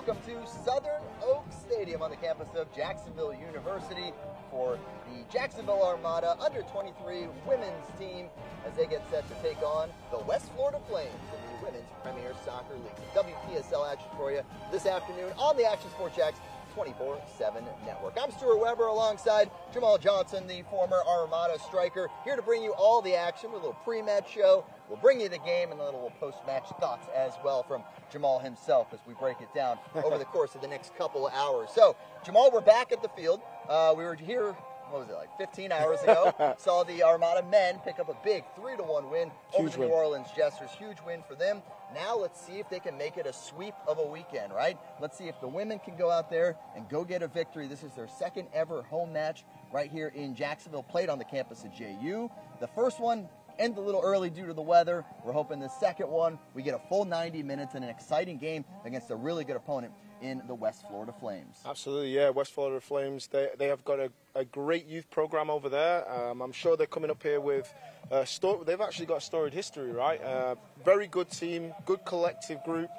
welcome to Southern Oak Stadium on the campus of Jacksonville University for the Jacksonville Armada Under-23 women's team as they get set to take on the West Florida Flames in the Women's Premier Soccer League. WPSL action for you this afternoon on the Action Sports Jacks 24/7 network. I'm Stuart Weber alongside Jamal Johnson, the former Armada striker, here to bring you all the action with a little pre-match show. We'll bring you the game and a little post-match thoughts as well from Jamal himself as we break it down over the course of the next couple of hours. So, Jamal, we're back at the field. We were here, what was it, like 15 hours ago. Saw the Armada men pick up a big 3-1 win over the New Orleans Jesters. Huge win for them. Now let's see if they can make it a sweep of a weekend, right? Let's see if the women can go out there and go get a victory. This is their second ever home match right here in Jacksonville, played on the campus of JU. The first one ended a little early due to the weather. We're hoping the second one, we get a full 90 minutes and an exciting game against a really good opponent in the West Florida Flames. Absolutely, yeah. West Florida Flames, they have got a great youth program over there. I'm sure they're coming up here with they've actually got a storied history, right? Very good team, good collective group.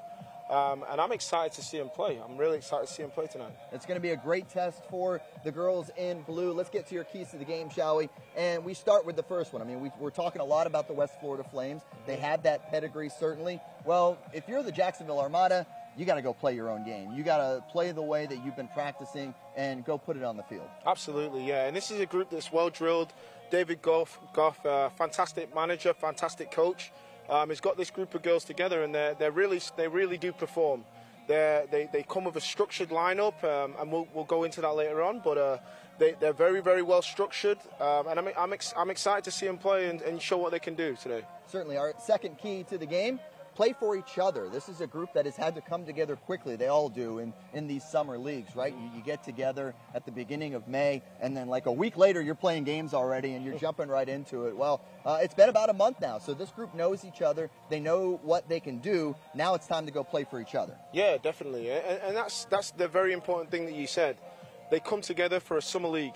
And I'm excited to see them play. I'm really excited to see them play tonight. It's going to be a great test for the girls in blue. Let's get to your keys to the game, shall we? And we start with the first one. I mean, we're talking a lot about the West Florida Flames. They have that pedigree, certainly. Well, if you're the Jacksonville Armada, you got to go play your own game. You got to play the way that you've been practicing and go put it on the field. Absolutely, yeah. And this is a group that's well drilled. David Goff, fantastic manager, fantastic coach. He's got this group of girls together, and they really do perform. They come with a structured lineup, and we'll go into that later on. But they're very, very well structured, and I'm excited to see them play and show what they can do today. Certainly, our second key to the game: play for each other. This is a group that has had to come together quickly. They all do in these summer leagues, right? You get together at the beginning of May, and then like a week later, you're playing games already, and you're jumping right into it. Well, it's been about a month now, so this group knows each other. They know what they can do. Now it's time to go play for each other. Yeah, definitely. And that's the very important thing that you said. They come together for a summer league.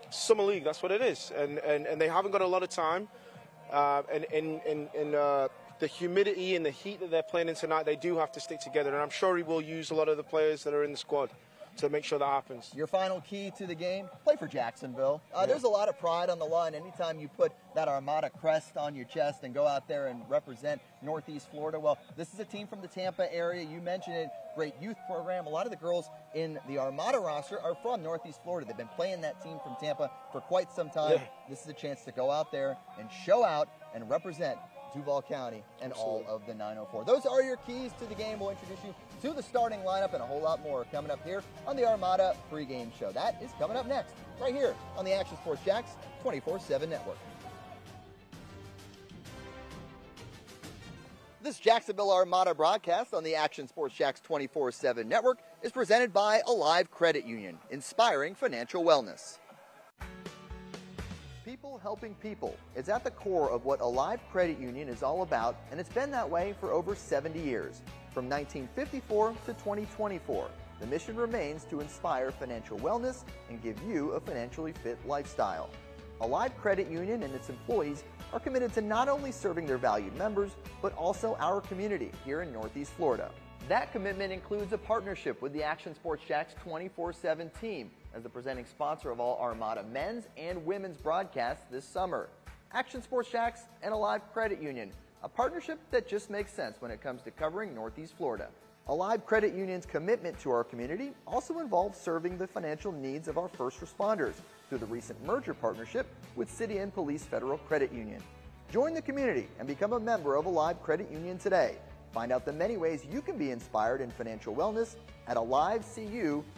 Summer league, that's what it is. And they haven't got a lot of time. The humidity and the heat that they're playing in tonight, they do have to stick together. And I'm sure he will use a lot of the players that are in the squad to make sure that happens. Your final key to the game: play for Jacksonville. There's a lot of pride on the line anytime you put that Armada crest on your chest and go out there and represent Northeast Florida. Well, this is a team from the Tampa area. You mentioned it, great youth program. A lot of the girls in the Armada roster are from Northeast Florida. They've been playing that team from Tampa for quite some time. Yeah. This is a chance to go out there and show out and represent Duval County and all of the 904. Those are your keys to the game. We'll introduce you to the starting lineup and a whole lot more coming up here on the Armada pregame show. That is coming up next, right here on the Action Sports Jacks 24/7 network. This Jacksonville Armada broadcast on the Action Sports Jacks 24/7 network is presented by Alive Credit Union, inspiring financial wellness. People helping people is at the core of what Alive Credit Union is all about, and it's been that way for over 70 years. From 1954 to 2024, the mission remains to inspire financial wellness and give you a financially fit lifestyle. Alive Credit Union and its employees are committed to not only serving their valued members, but also our community here in Northeast Florida. That commitment includes a partnership with the Action Sports Jacks 24/7 team as the presenting sponsor of all Armada men's and women's broadcasts this summer. Action Sports Jacks and Alive Credit Union, a partnership that just makes sense when it comes to covering Northeast Florida. Alive Credit Union's commitment to our community also involves serving the financial needs of our first responders through the recent merger partnership with City and Police Federal Credit Union. Join the community and become a member of Alive Credit Union today. Find out the many ways you can be inspired in financial wellness at alivecu.coop.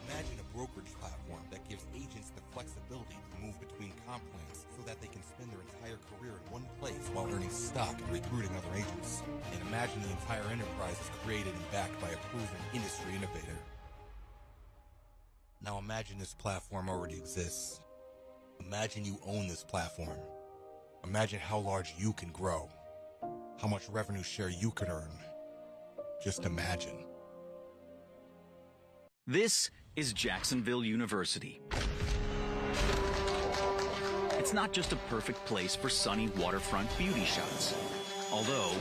Imagine a brokerage platform that gives agents the flexibility to move between comp plans so that they can spend their entire career in one place while earning stock and recruiting other agents. And imagine the entire enterprise is created and backed by a proven industry innovator. Now imagine this platform already exists. Imagine you own this platform. Imagine how large you can grow, how much revenue share you can earn. Just imagine. This is Jacksonville University. It's not just a perfect place for sunny waterfront beauty shots, although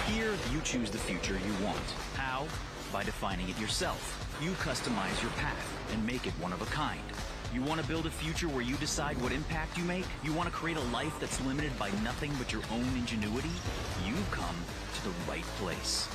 Here, you choose the future you want. How? By defining it yourself. You customize your path and make it one of a kind. You want to build a future where you decide what impact you make? You want to create a life that's limited by nothing but your own ingenuity? You've come to the right place.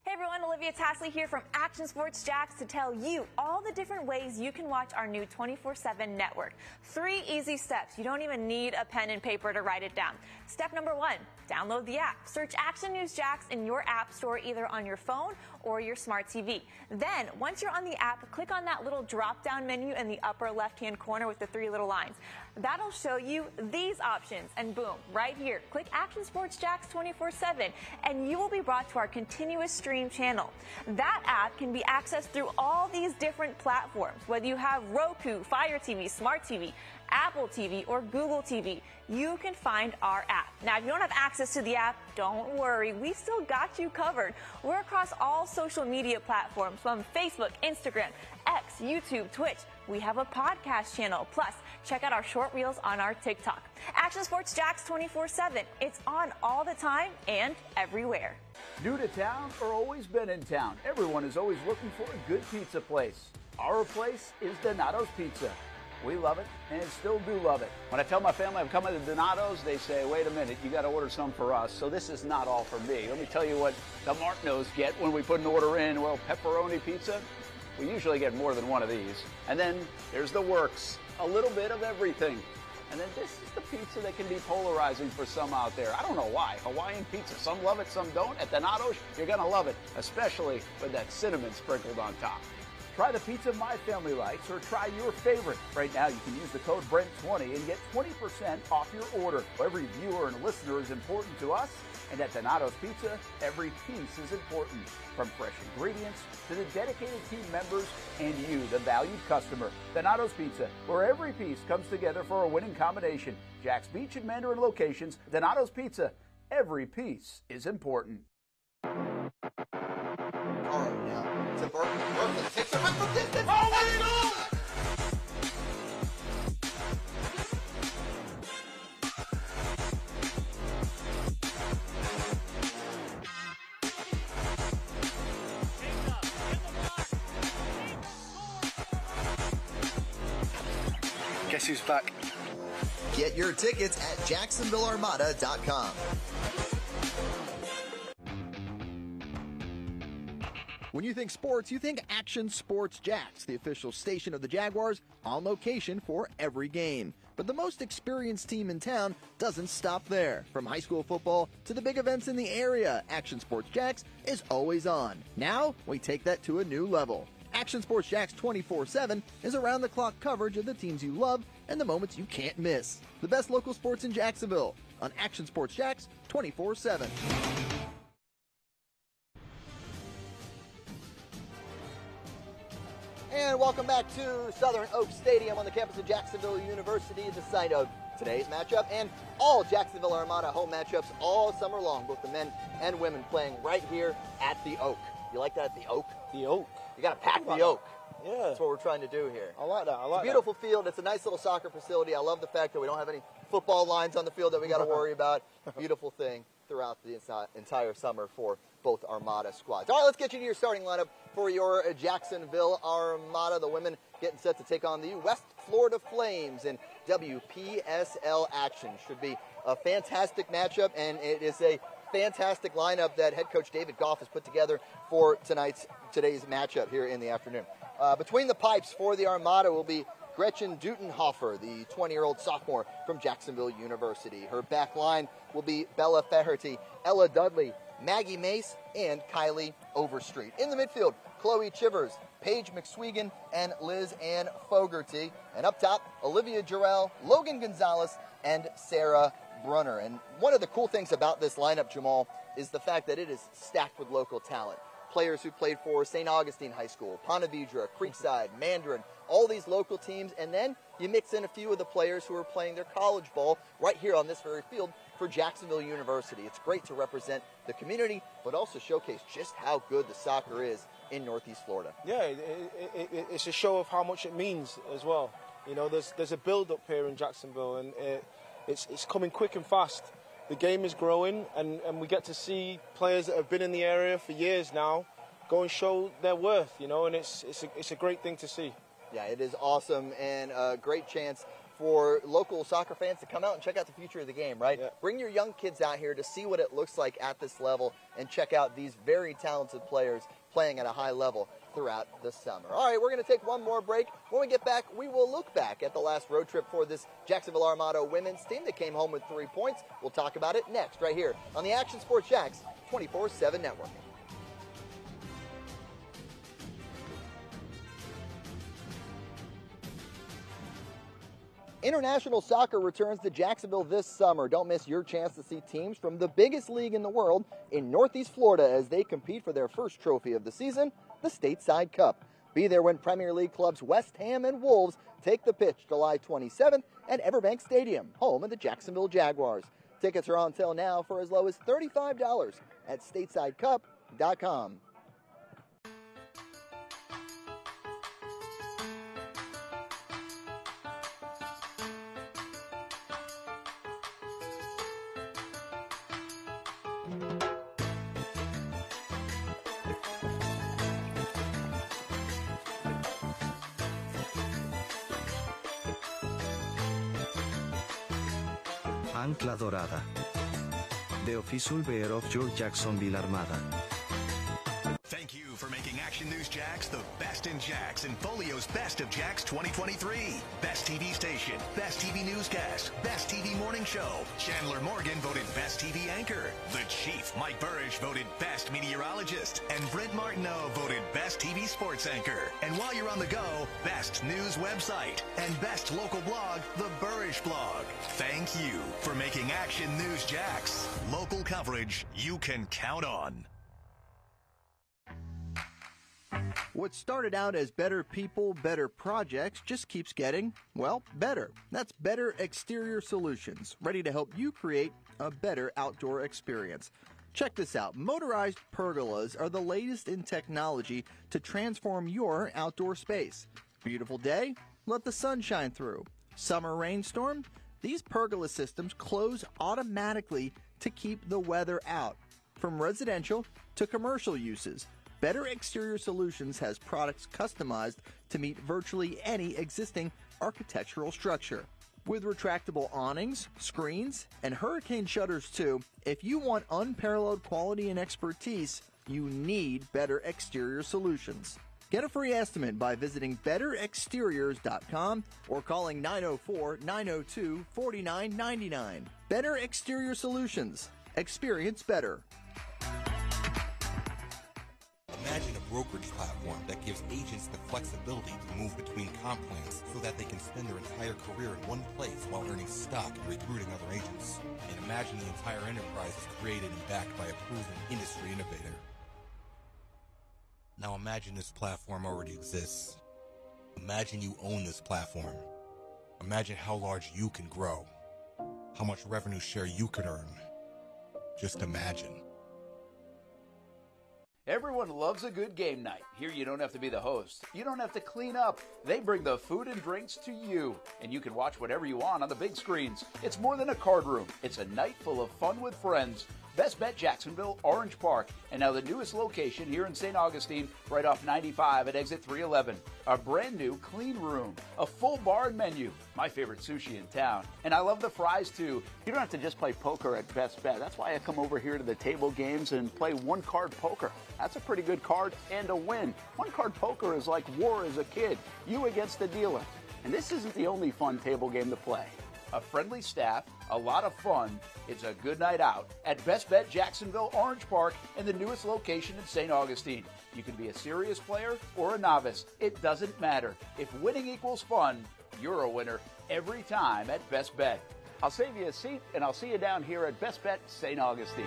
Hey everyone, Olivia Tasley here from Action Sports Jacks to tell you all the different ways you can watch our new 24/7 network. 3 easy steps. You don't even need a pen and paper to write it down. Step number 1, download the app. Search Action News Jacks in your app store either on your phone or your smart TV. Then, once you're on the app, click on that little drop-down menu in the upper left-hand corner with the 3 little lines. That'll show you these options, and boom, right here, click Action Sports Jacks 24/7, and you will be brought to our continuous stream channel. That app can be accessed through all these different platforms, whether you have Roku, Fire TV, Smart TV, Apple TV, or Google TV. You can find our app. Now, if you don't have access to the app, don't worry. We still got you covered. We're across all social media platforms from Facebook, Instagram, X, YouTube, Twitch. We have a podcast channel. Plus, check out our short reels on our TikTok. Action Sports Jacks 24/7. It's on all the time and everywhere. New to town or always been in town, everyone is always looking for a good pizza place. Our place is Donato's Pizza. We love it and still do love it. When I tell my family I'm coming to Donato's, they say, wait a minute, you got to order some for us. So this is not all for me. Let me tell you what the Martinos get when we put an order in. Well, pepperoni pizza, we usually get more than one of these. And then there's the works, a little bit of everything. And then this is the pizza that can be polarizing for some out there. I don't know why. Hawaiian pizza, some love it, some don't. At Donato's, you're going to love it, especially with that cinnamon sprinkled on top. Try the pizza my family likes or try your favorite. Right now, you can use the code BRENT20 and get 20% off your order. Every viewer and listener is important to us, and at Donato's Pizza, every piece is important. From fresh ingredients to the dedicated team members and you, the valued customer. Donato's Pizza, where every piece comes together for a winning combination. Jack's Beach and Mandarin locations, Donato's Pizza, every piece is important. All right, now to Berkeley. Berkeley takes it right from distance. Oh my God! Guess who's back? Get your tickets at JacksonvilleArmada.com. When you think sports, you think Action Sports Jacks, the official station of the Jaguars, on location for every game. But the most experienced team in town doesn't stop there. From high school football to the big events in the area, Action Sports Jacks is always on. Now, we take that to a new level. Action Sports Jacks 24/7 is around-the-clock coverage of the teams you love and the moments you can't miss. The best local sports in Jacksonville on Action Sports Jacks 24/7. And welcome back to Southern Oaks Stadium on the campus of Jacksonville University, the site of today's matchup and all Jacksonville Armada home matchups all summer long, both the men and women playing right here at the Oak. You like that, the Oak? The Oak. You got to pack the Oak. Yeah. That's what we're trying to do here. I like that. I like It's a beautiful field. It's a nice little soccer facility. I love the fact that we don't have any football lines on the field that we got to worry about. Beautiful thing throughout the entire summer for both Armada squads. All right, let's get you to your starting lineup for your Jacksonville Armada. The women getting set to take on the West Florida Flames in WPSL action. Should be a fantastic matchup, and it is a fantastic lineup that head coach David Goff has put together for today's matchup here in the afternoon. Between the pipes for the Armada will be Gretchen Dutenhofer, the 20-year-old sophomore from Jacksonville University. Her back line will be Bella Faherty, Ella Dudley, Maggie Mace, and Kylie Overstreet. In the midfield, Chloe Chivers, Paige McSwegan, and Liz Ann Fogarty. And up top, Olivia Jarrell, Logan Gonzalez, and Sarah Brunner. And one of the cool things about this lineup, Jamal, is the fact that it is stacked with local talent. Players who played for St. Augustine High School, Ponte Vedra, Creekside, Mandarin, all these local teams, and then you mix in a few of the players who are playing their college ball right here on this very field for Jacksonville University. It's great to represent the community, but also showcase just how good the soccer is in Northeast Florida. Yeah, it's a show of how much it means as well. You know, there's a build-up here in Jacksonville, and it's coming quick and fast. the game is growing, and we get to see players that have been in the area for years now go and show their worth, you know, and it's a great thing to see. Yeah, it is awesome, and a great chance for local soccer fans to come out and check out the future of the game, right? Yeah. Bring your young kids out here to see what it looks like at this level and check out these very talented players playing at a high level throughout the summer. All right, we're going to take one more break. When we get back, we will look back at the last road trip for this Jacksonville Armada women's team that came home with 3 points. We'll talk about it next right here on the Action Sports Jacks 24/7 Network. International soccer returns to Jacksonville this summer. Don't miss your chance to see teams from the biggest league in the world in Northeast Florida as they compete for their first trophy of the season, the Stateside Cup. Be there when Premier League clubs West Ham and Wolves take the pitch July 27th at Everbank Stadium, home of the Jacksonville Jaguars. Tickets are on sale now for as low as $35 at statesidecup.com. Ancla Dorada. The official bear of your Jacksonville Armada. Thank you for making Action News Jacks the best in Jacks and Folio's Best of Jacks 2023. Best TV station, Best TV newscast, Best TV morning show. Chandler Morgan voted Best TV anchor. The Chief, Mike Burrish, voted Best meteorologist. And Brent Martineau voted Best TV sports anchor. And while you're on the go, Best news website. And Best local blog, The Burrish Blog. Thank you for making Action News Jacks local coverage you can count on. What started out as better people, better projects just keeps getting, well, better. That's Better Exterior Solutions, ready to help you create a better outdoor experience. Check this out. Motorized pergolas are the latest in technology to transform your outdoor space. Beautiful day? Let the sun shine through. Summer rainstorm? These pergola systems close automatically to keep the weather out. From residential to commercial uses, Better Exterior Solutions has products customized to meet virtually any existing architectural structure. With retractable awnings, screens, and hurricane shutters too, if you want unparalleled quality and expertise, you need Better Exterior Solutions. Get a free estimate by visiting betterexteriors.com or calling 904-902-4999. Better Exterior Solutions. Experience better. Imagine a brokerage platform that gives agents the flexibility to move between comp plans so that they can spend their entire career in one place while earning stock and recruiting other agents. And imagine the entire enterprise is created and backed by a proven industry innovator. Now imagine this platform already exists. Imagine you own this platform. Imagine how large you can grow. How much revenue share you could earn. Just imagine. Everyone loves a good game night. Here you don't have to be the host. You don't have to clean up. They bring the food and drinks to you, and you can watch whatever you want on the big screens. It's more than a card room. It's a night full of fun with friends. Best Bet Jacksonville, Orange Park, and now the newest location here in St. Augustine, right off 95 at exit 311. A brand new clean room, a full bar and menu, my favorite sushi in town. And I love the fries too. You don't have to just play poker at Best Bet. That's why I come over here to the table games and play one card poker. That's a pretty good card and a win. One card poker is like war as a kid, you against the dealer. And this isn't the only fun table game to play. A friendly staff, a lot of fun. It's a good night out at Best Bet Jacksonville, Orange Park, and the newest location in St. Augustine. You can be a serious player or a novice. It doesn't matter. If winning equals fun, you're a winner every time at Best Bet. I'll save you a seat, and I'll see you down here at Best Bet St. Augustine.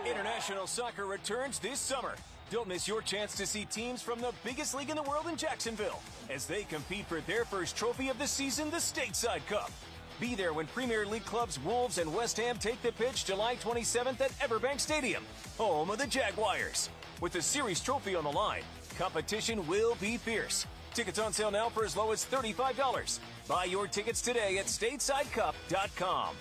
International soccer returns this summer. Don't miss your chance to see teams from the biggest league in the world in Jacksonville as they compete for their first trophy of the season, the Stateside Cup. Be there when Premier League clubs Wolves and West Ham take the pitch July 27th at Everbank Stadium, home of the Jaguars. With the series trophy on the line, competition will be fierce. Tickets on sale now for as low as $35. Buy your tickets today at StatesideCup.com.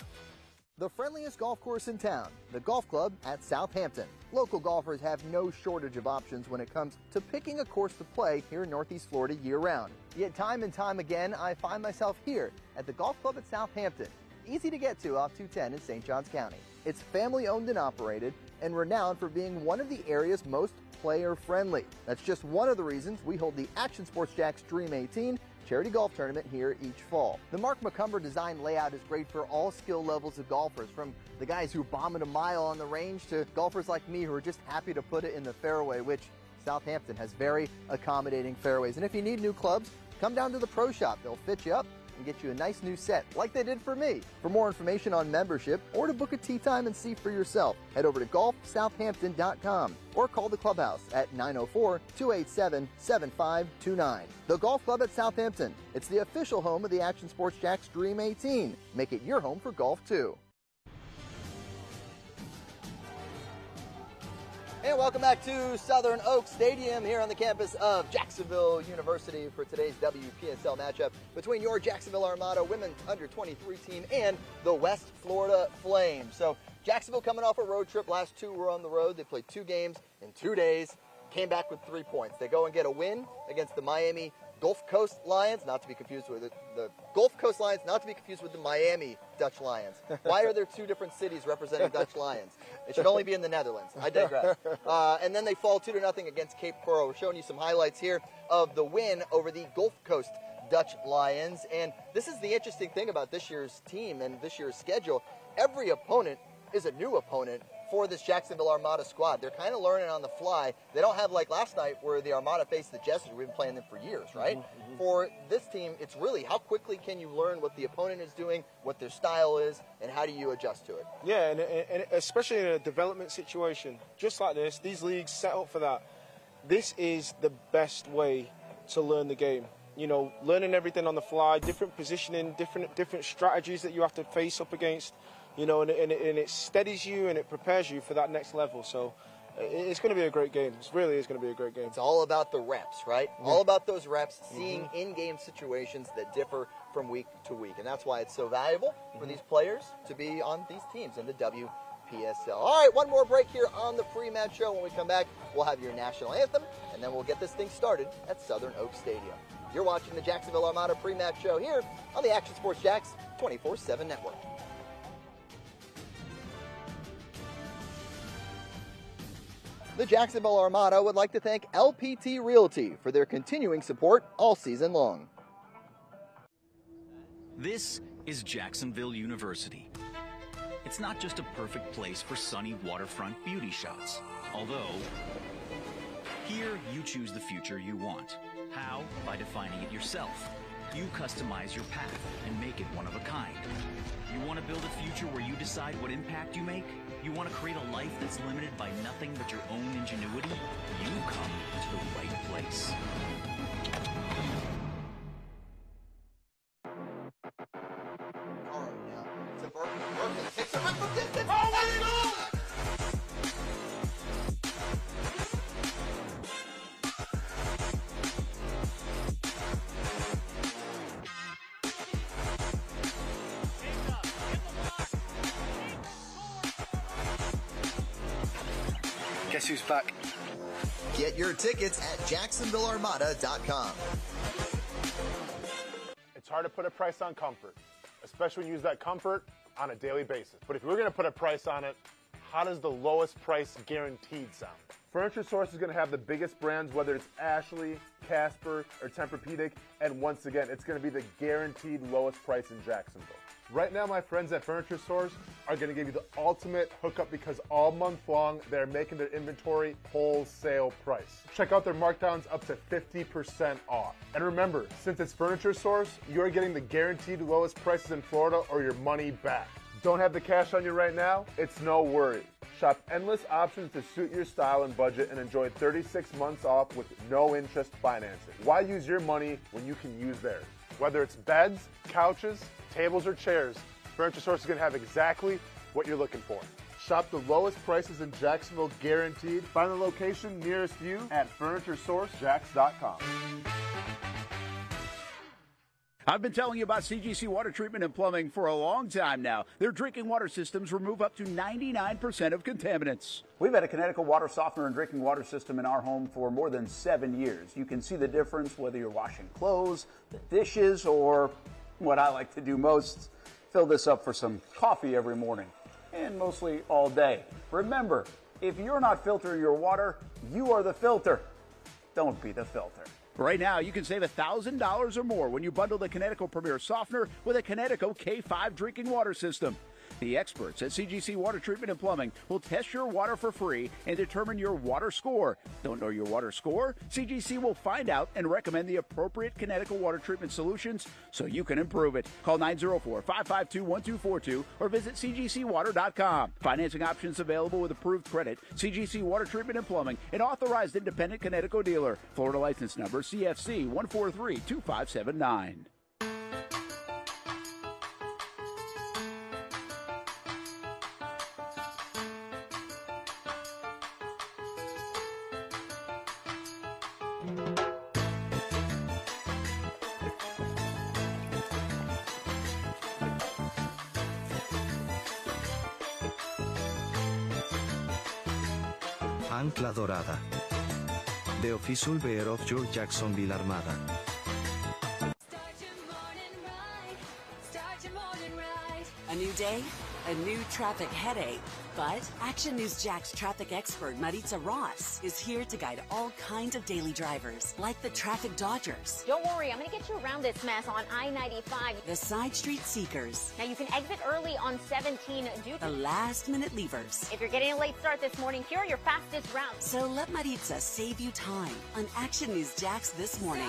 The friendliest golf course in town, the Golf Club at Southampton. Local golfers have no shortage of options when it comes to picking a course to play here in Northeast Florida year-round. Yet time and time again, I find myself here at the Golf Club at Southampton. Easy to get to off 210 in St. Johns County. It's family-owned and operated and renowned for being one of the area's most player-friendly. That's just one of the reasons we hold the Action Sports Jacks Dream 18 charity golf tournament here each fall. The Mark McCumber design layout is great for all skill levels of golfers, from the guys who bomb it a mile on the range to golfers like me who are just happy to put it in the fairway, which Southampton has very accommodating fairways. And if you need new clubs, come down to the pro shop. They'll fit you up and get you a nice new set, like they did for me. For more information on membership or to book a tee time and see for yourself, head over to golfsouthampton.com or call the clubhouse at 904-287-7529. The Golf Club at Southampton. It's the official home of the Action Sports Jacks Dream 18. Make it your home for golf, too. And welcome back to Southern Oak Stadium here on the campus of Jacksonville University for today's WPSL matchup between your Jacksonville Armada Women's Under-23 team and the West Florida Flames. So Jacksonville coming off a road trip. Last two were on the road. They played 2 games in 2 days, came back with 3 points. They go and get a win against the Miami Gulf Coast Lions, not to be confused with the Gulf Coast Lions, not to be confused with the Miami Dutch Lions. Why are there 2 different cities representing Dutch Lions? It should only be in the Netherlands. I digress. And then they fall 2-0 against Cape Coral. We're showing you some highlights here of the win over the Gulf Coast Dutch Lions. And this is the interesting thing about this year's team and this year's schedule. Every opponent is a new opponent for this Jacksonville Armada squad. They're kind of learning on the fly. They don't have like last night where the Armada faced the Jesuits. We've been playing them for years, right? For this team, it's really how quickly can you learn what the opponent is doing, what their style is, and how do you adjust to it? Yeah, and especially in a development situation, just like this, these leagues set up for that. This is the best way to learn the game. You know, learning everything on the fly, different positioning, different strategies that you have to face up against. You know, and it steadies you and it prepares you for that next level. So it's going to be a great game. It really is going to be a great game. It's all about the reps, right? Yeah. All about those reps, seeing in-game situations that differ from week to week. And that's why it's so valuable for these players to be on these teams in the WPSL. All right, one more break here on the pre-match show. When we come back, we'll have your national anthem, and then we'll get this thing started at Southern Oak Stadium. You're watching the Jacksonville Armada pre-match show here on the Action Sports Jacks 24/7 network. The Jacksonville Armada would like to thank LPT Realty for their continuing support all season long. This is Jacksonville University. It's not just a perfect place for sunny waterfront beauty shots. Although, here you choose the future you want. How? By defining it yourself. You customize your path and make it one of a kind. You want to build a future where you decide what impact you make? You want to create a life that's limited by nothing but your own ingenuity? You come to the right place. Guess who's back? Get your tickets at JacksonvilleArmada.com. It's hard to put a price on comfort, especially when you use that comfort on a daily basis. But if we're going to put a price on it, how does the lowest price guaranteed sound? Furniture Source is going to have the biggest brands, whether it's Ashley, Casper, or Tempur-Pedic, and once again, it's going to be the guaranteed lowest price in Jacksonville. Right now, my friends at Furniture Source are going to give you the ultimate hookup because all month long, they're making their inventory wholesale price. Check out their markdowns up to 50% off. And remember, since it's Furniture Source, you're getting the guaranteed lowest prices in Florida or your money back. Don't have the cash on you right now? It's no worry. Shop endless options to suit your style and budget and enjoy 36 months off with no interest financing. Why use your money when you can use theirs? Whether it's beds, couches, tables, or chairs, Furniture Source is going to have exactly what you're looking for. Shop the lowest prices in Jacksonville guaranteed. Find the location nearest you at FurnitureSourceJacks.com. I've been telling you about CGC Water Treatment and Plumbing for a long time now. Their drinking water systems remove up to 99% of contaminants. We've had a Connecticut water softener and drinking water system in our home for more than 7 years. You can see the difference whether you're washing clothes, the dishes, or what I like to do most, fill this up for some coffee every morning, and mostly all day. Remember, if you're not filtering your water, you are the filter. Don't be the filter. Right now, you can save $1,000 or more when you bundle the Connecticut Premier Softener with a Connecticut K5 drinking water system. The experts at CGC Water Treatment and Plumbing will test your water for free and determine your water score. Don't know your water score? CGC will find out and recommend the appropriate Connecticut water treatment solutions so you can improve it. Call 904-552-1242 or visit cgcwater.com. Financing options available with approved credit. CGC Water Treatment and Plumbing, an authorized independent Connecticut dealer. Florida license number CFC 1432579. Ancla Dorada. The official bear of your Jacksonville Armada. A new day, a new traffic headache. But Action News Jax traffic expert Maritza Ross is here to guide all kinds of daily drivers, like the traffic dodgers. Don't worry, I'm going to get you around this mess on I-95. The side street seekers. Now you can exit early on 17 due to the last-minute leavers. If you're getting a late start this morning, here are your fastest routes. So let Maritza save you time on Action News Jax this morning.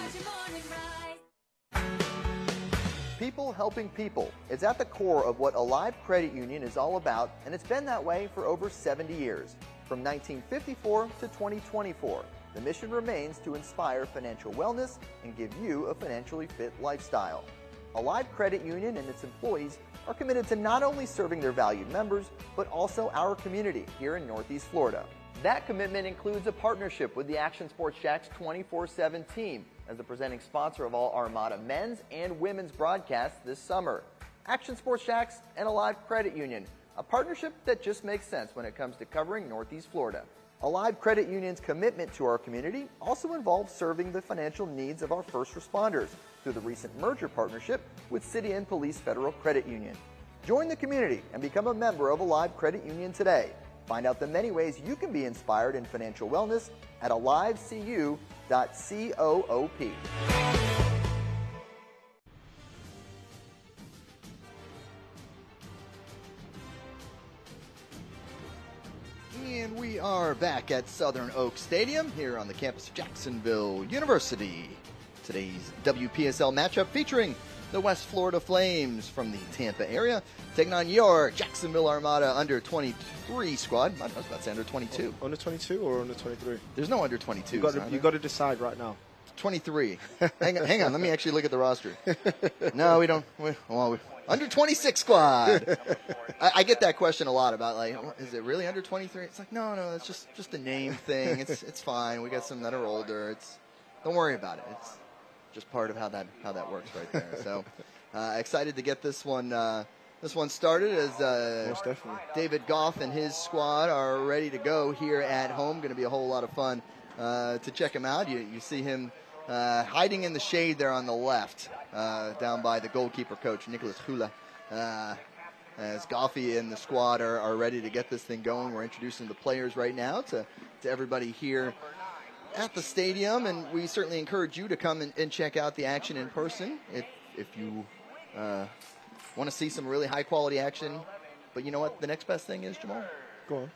People helping people. It's at the core of what Alive Credit Union is all about, and it's been that way for over 70 years. From 1954 to 2024, the mission remains to inspire financial wellness and give you a financially fit lifestyle. Alive Credit Union and its employees are committed to not only serving their valued members, but also our community here in Northeast Florida. That commitment includes a partnership with the Action Sports Jax 24/7 team as the presenting sponsor of all Armada men's and women's broadcasts this summer. Action Sports Jax and Alive Credit Union, a partnership that just makes sense when it comes to covering Northeast Florida. Alive Credit Union's commitment to our community also involves serving the financial needs of our first responders through the recent merger partnership with City and Police Federal Credit Union. Join the community and become a member of Alive Credit Union today. Find out the many ways you can be inspired in financial wellness at alivecu.coop. And we are back at Southern Oak Stadium here on the campus of Jacksonville University. Today's WPSL matchup featuring the West Florida Flames from the Tampa area taking on your Jacksonville Armada under 23 squad. I was about to say under 22. Under 22 or under 23? There's no under 22. You got to decide right now. 23. hang on. Let me actually look at the roster. No, we don't. Under 26 squad. I get that question a lot about, like, is it really under 23? It's like, no, it's just a name thing. It's fine. We got some that are older. Don't worry about it. It's just part of how that works right there. So excited to get this one started as most definitely. David Goff and his squad are ready to go here at home. Going to be a whole lot of fun to check him out. You see him hiding in the shade there on the left, down by the goalkeeper coach, Nicholas Hula. As Goffy and the squad are ready to get this thing going. We're introducing the players right now to everybody here at the stadium, and we certainly encourage you to come and check out the action in person if you want to see some really high-quality action. But you know what the next best thing is, Jamal? Go on.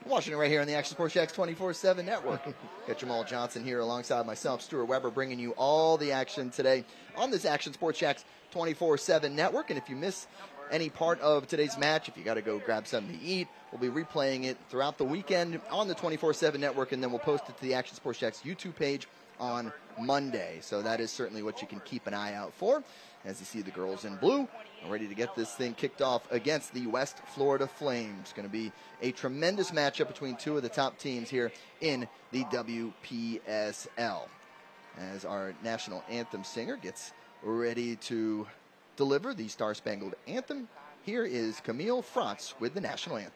Watching it right here on the Action Sports Jax 24/7 network. Got Jamal Johnson here alongside myself, Stuart Weber, bringing you all the action today on this Action Sports Jax 24/7 network. And if you miss any part of today's match, if you got to go grab something to eat, we'll be replaying it throughout the weekend on the 24/7 network, and then we'll post it to the Action Sports Jax YouTube page on Monday. So that is certainly what you can keep an eye out for. As you see the girls in blue are ready to get this thing kicked off against the West Florida Flames. Going to be a tremendous matchup between two of the top teams here in the WPSL. As our national anthem singer gets ready to deliver the Star-Spangled Anthem. Here is Camille Frantz with the national anthem.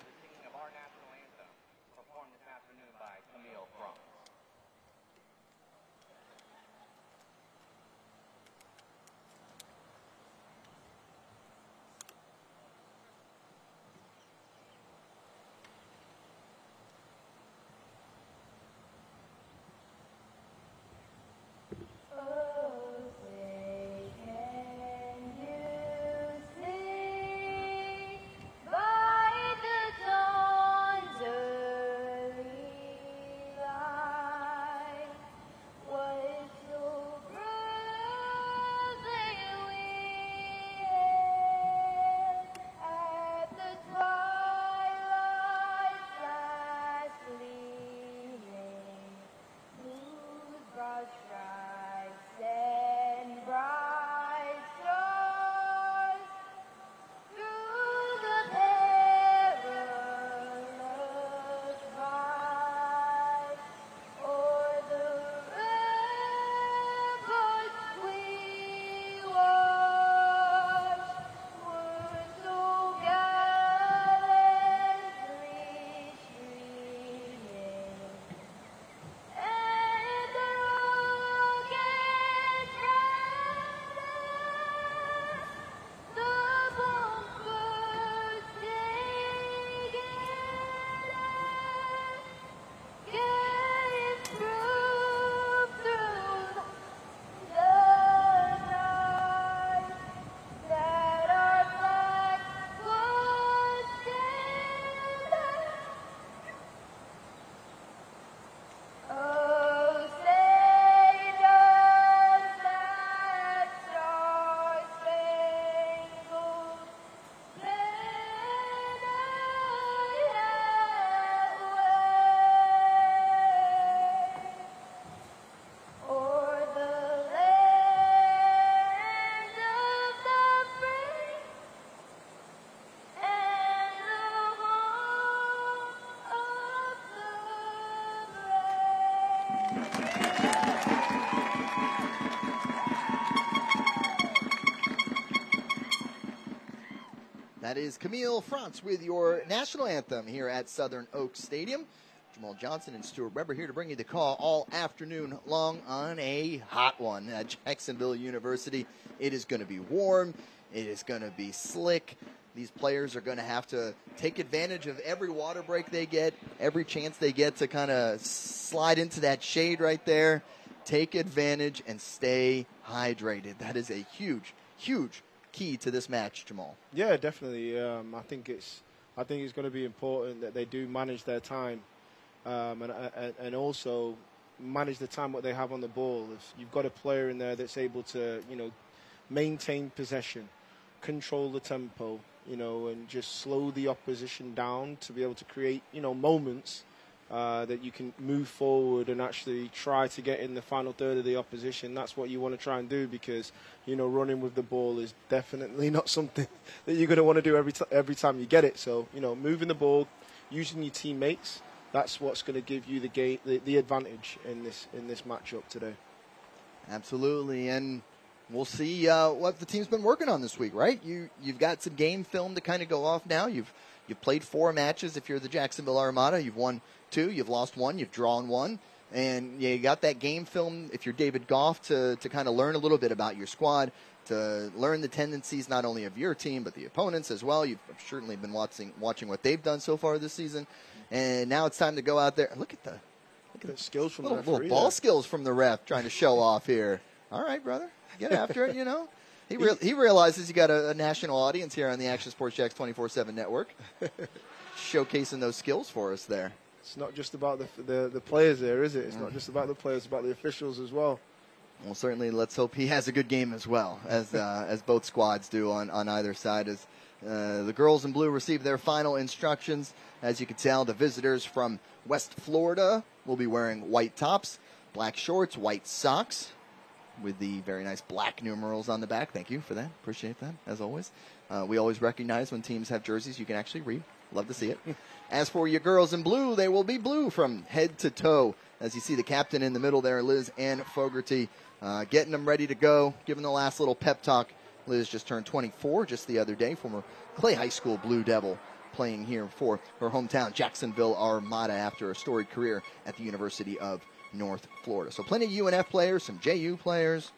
That is Camille Frantz with your national anthem here at Southern Oaks Stadium. Jamal Johnson and Stuart Weber here to bring you the call all afternoon long on a hot one at Jacksonville University. It is going to be warm. It is going to be slick. These players are going to have to take advantage of every water break they get, every chance they get to kind of slide into that shade right there. Take advantage and stay hydrated. That is a huge, huge key to this match, Jamal. Yeah, definitely. I think it's going to be important that they do manage their time, and also manage the time what they have on the ball. If you've got a player in there that's able to, maintain possession, control the tempo, and just slow the opposition down to be able to create, moments that you can move forward and actually try to get in the final third of the opposition. That's what you want to try and do, because, running with the ball is definitely not something that you're going to want to do every time you get it. So, moving the ball, using your teammates, that's what's going to give you the advantage in this matchup today. Absolutely, and we'll see what the team's been working on this week, right? You've got some game film to kind of go off now. You've played 4 matches if you're the Jacksonville Armada. You've won 2, you've lost 1, you've drawn 1. And you got that game film if you're David Goff to kind of learn a little bit about your squad, to learn the tendencies not only of your team but the opponents as well. You've certainly been watching what they've done so far this season. And now it's time to go out there. Look at the skills from the little ball skills from the ref trying to show off here. All right, brother, get after it, He realizes you got a national audience here on the Action Sports Jacks 24/7 network, showcasing those skills for us there. It's not just about the players there, is it? It's not just about the players, it's about the officials as well. Well, certainly, let's hope he has a good game as well, as both squads do on either side. As the girls in blue receive their final instructions, as you can tell, the visitors from West Florida will be wearing white tops, black shorts, white socks, with the very nice black numerals on the back. Thank you for that. Appreciate that, as always. We always recognize when teams have jerseys you can actually read. Love to see it. As for your girls in blue, they will be blue from head to toe. as you see the captain in the middle there, Liz Ann Fogarty, getting them ready to go, giving the last little pep talk. Liz just turned 24 just the other day, former Clay High School Blue Devil, playing here for her hometown, Jacksonville Armada, after a storied career at the University of North Florida. So plenty of UNF players, some JU players,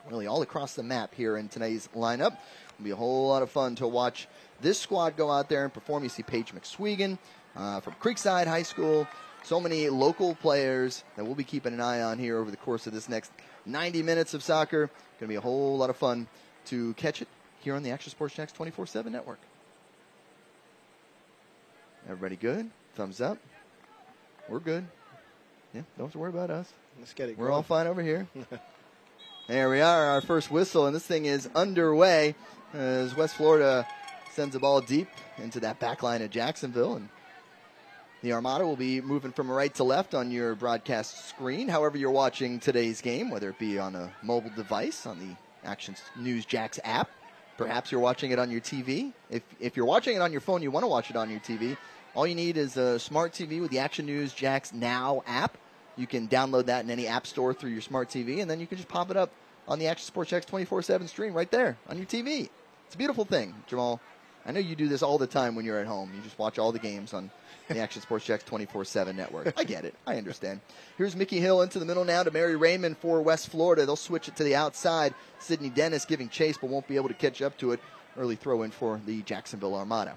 really all across the map here in today's lineup. It'll be a whole lot of fun to watch this squad go out there and perform. You see Paige McSweigan from Creekside High School. So many local players that we'll be keeping an eye on here over the course of this next 90 minutes of soccer. Going to be a whole lot of fun to catch it here on the Action Sports Jacks 24/7 network. Everybody good? Thumbs up. We're good. Yeah, don't have to worry about us. Let's get it We're going. all fine over here. There we are, our first whistle, and this thing is underway as West Florida sends the ball deep into that back line of Jacksonville, and the Armada will be moving from right to left on your broadcast screen, however you're watching today's game, whether it be on a mobile device, on the Action News Jacks app. Perhaps you're watching it on your TV. If you're watching it on your phone, you want to watch it on your TV, all you need is a smart TV with the Action News Jacks Now app. You can download that in any app store through your smart TV, and then you can just pop it up on the Action Sports Jacks 24/7 stream right there on your TV. It's a beautiful thing, Jamal. I know you do this all the time when you're at home. You just watch all the games on the Action Sports Jacks 24/7 network. I get it. I understand. Here's Mickey Hill into the middle now to Mary Raymond for West Florida. They'll switch it to the outside. Sydney Dennis giving chase but won't be able to catch up to it. Early throw in for the Jacksonville Armada.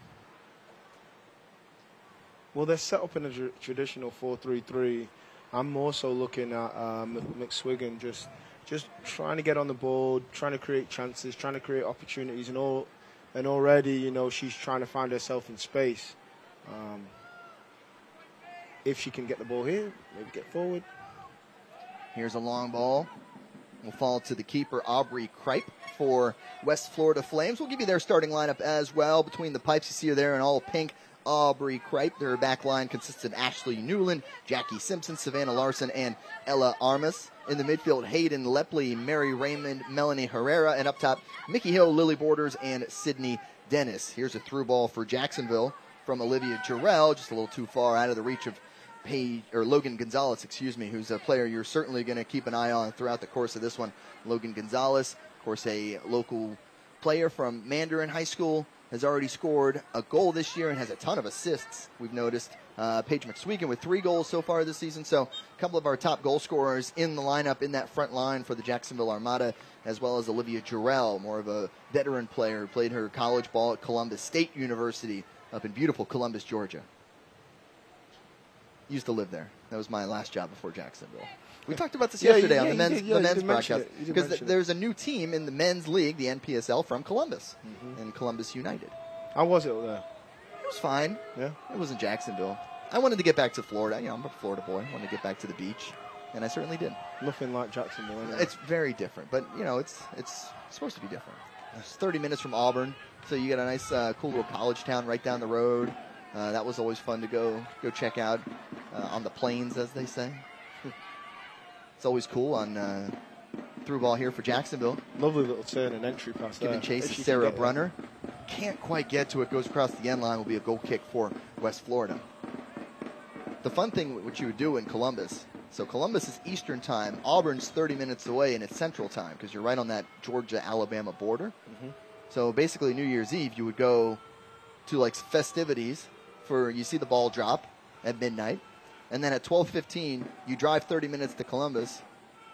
Well, they're set up in a traditional 4-3-3. I'm more so looking at McSweigan just trying to get on the board, trying to create chances, trying to create opportunities, and already, you know, she's trying to find herself in space. If she can get the ball here, maybe get forward. Here's a long ball. Will fall to the keeper, Aubrey Kripe, for West Florida Flames. We'll give you their starting lineup as well. Between the pipes, you see her there in all pink, Aubrey Kripe. Their back line consists of Ashley Newland, Jackie Simpson, Savannah Larson, and Ella Armas. In the midfield, Hayden Lepley, Mary Raymond, Melanie Herrera, and up top, Mickey Hill, Lily Borders, and Sydney Dennis. Here's a through ball for Jacksonville from Olivia Jarrell, just a little too far out of the reach of Logan Gonzalez, who's a player you're certainly going to keep an eye on throughout the course of this one. Logan Gonzalez, of course, a local player from Mandarin High School, has already scored a goal this year and has a ton of assists, we've noticed. Paige McSweigan with 3 goals so far this season, so a couple of our top goal scorers in the lineup in that front line for the Jacksonville Armada, as well as Olivia Jarrell, more of a veteran player who played her college ball at Columbus State University up in beautiful Columbus, Georgia. Used to live there. That was my last job before Jacksonville. We talked about this yesterday on the men's broadcast, because there's a new team in the men's league, the NPSL, from Columbus, and Columbus United. How was it there? It was fine. Yeah. It wasn't Jacksonville. I wanted to get back to Florida. You know, I'm a Florida boy. I wanted to get back to the beach, and I certainly did. Nothing like Jacksonville, isn't it? It's very different, but, you know, it's supposed to be different. It's 30 minutes from Auburn, so you get a nice, cool little college town right down the road. That was always fun to go check out on the plains, as they say. It's always cool on through ball here for Jacksonville. Lovely little turn and entry pass there. Giving chase to Sarah Brunner. Can't quite get to it. Goes across the end line. Will be a goal kick for West Florida. The fun thing what you would do in Columbus. So Columbus is Eastern time. Auburn's 30 minutes away, and it's Central time because you're right on that Georgia-Alabama border. So basically New Year's Eve, you would go to like festivities for, you see the ball drop at midnight. And then at 12:15, you drive 30 minutes to Columbus,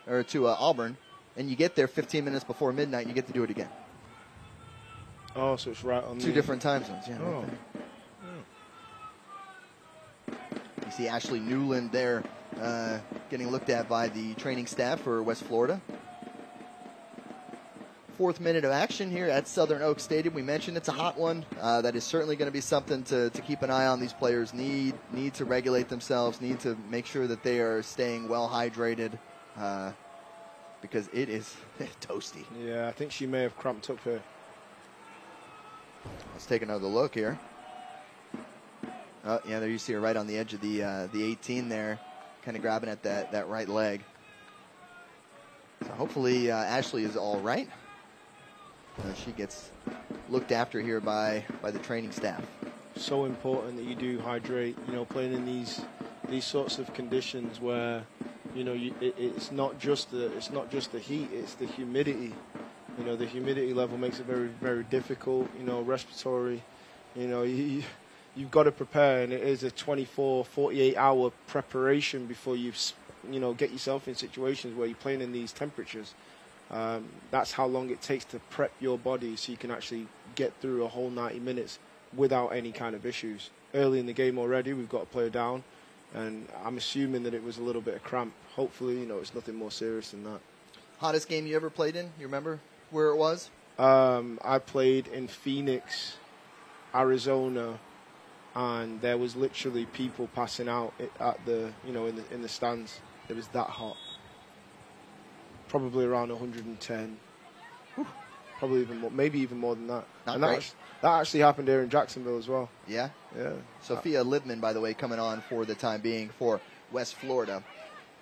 or to Auburn, and you get there 15 minutes before midnight, and you get to do it again. Oh, so it's right on Two different time zones, yeah. Oh. Right. You see Ashley Newland there getting looked at by the training staff for West Florida. 4th minute of action here at Southern Oaks Stadium. We mentioned it's a hot one. That is certainly going to be something to keep an eye on. These players need to regulate themselves, need to make sure that they are staying well hydrated because it is toasty. Yeah, I think she may have cramped up here. Let's take another look here. Oh, yeah, there you see her right on the edge of the 18 there, kind of grabbing at that right leg. So hopefully Ashley is all right. She gets looked after here by the training staff. So important that you do hydrate. You know, playing in these these sorts of conditions where, you know, it's not just the heat, it's the humidity. You know, the humidity level makes it very, very difficult. You know, respiratory. You know, you've got to prepare, and it is a 24, 48-hour preparation before you know, get yourself in situations where you're playing in these temperatures. That's how long it takes to prep your body so you can actually get through a whole 90 minutes without any kind of issues. Early in the game already, we've got a player down, and I'm assuming that it was a little bit of cramp. Hopefully, you know, it's nothing more serious than that. Hottest game you ever played in? You remember where it was? I played in Phoenix, Arizona, and there was literally people passing out at the, you know, in the stands. It was that hot. Probably around 110. Whew. Probably even more, maybe even more than that. And that actually happened here in Jacksonville as well. Yeah? Yeah. Sophia Libman, by the way, coming on for the time being for West Florida.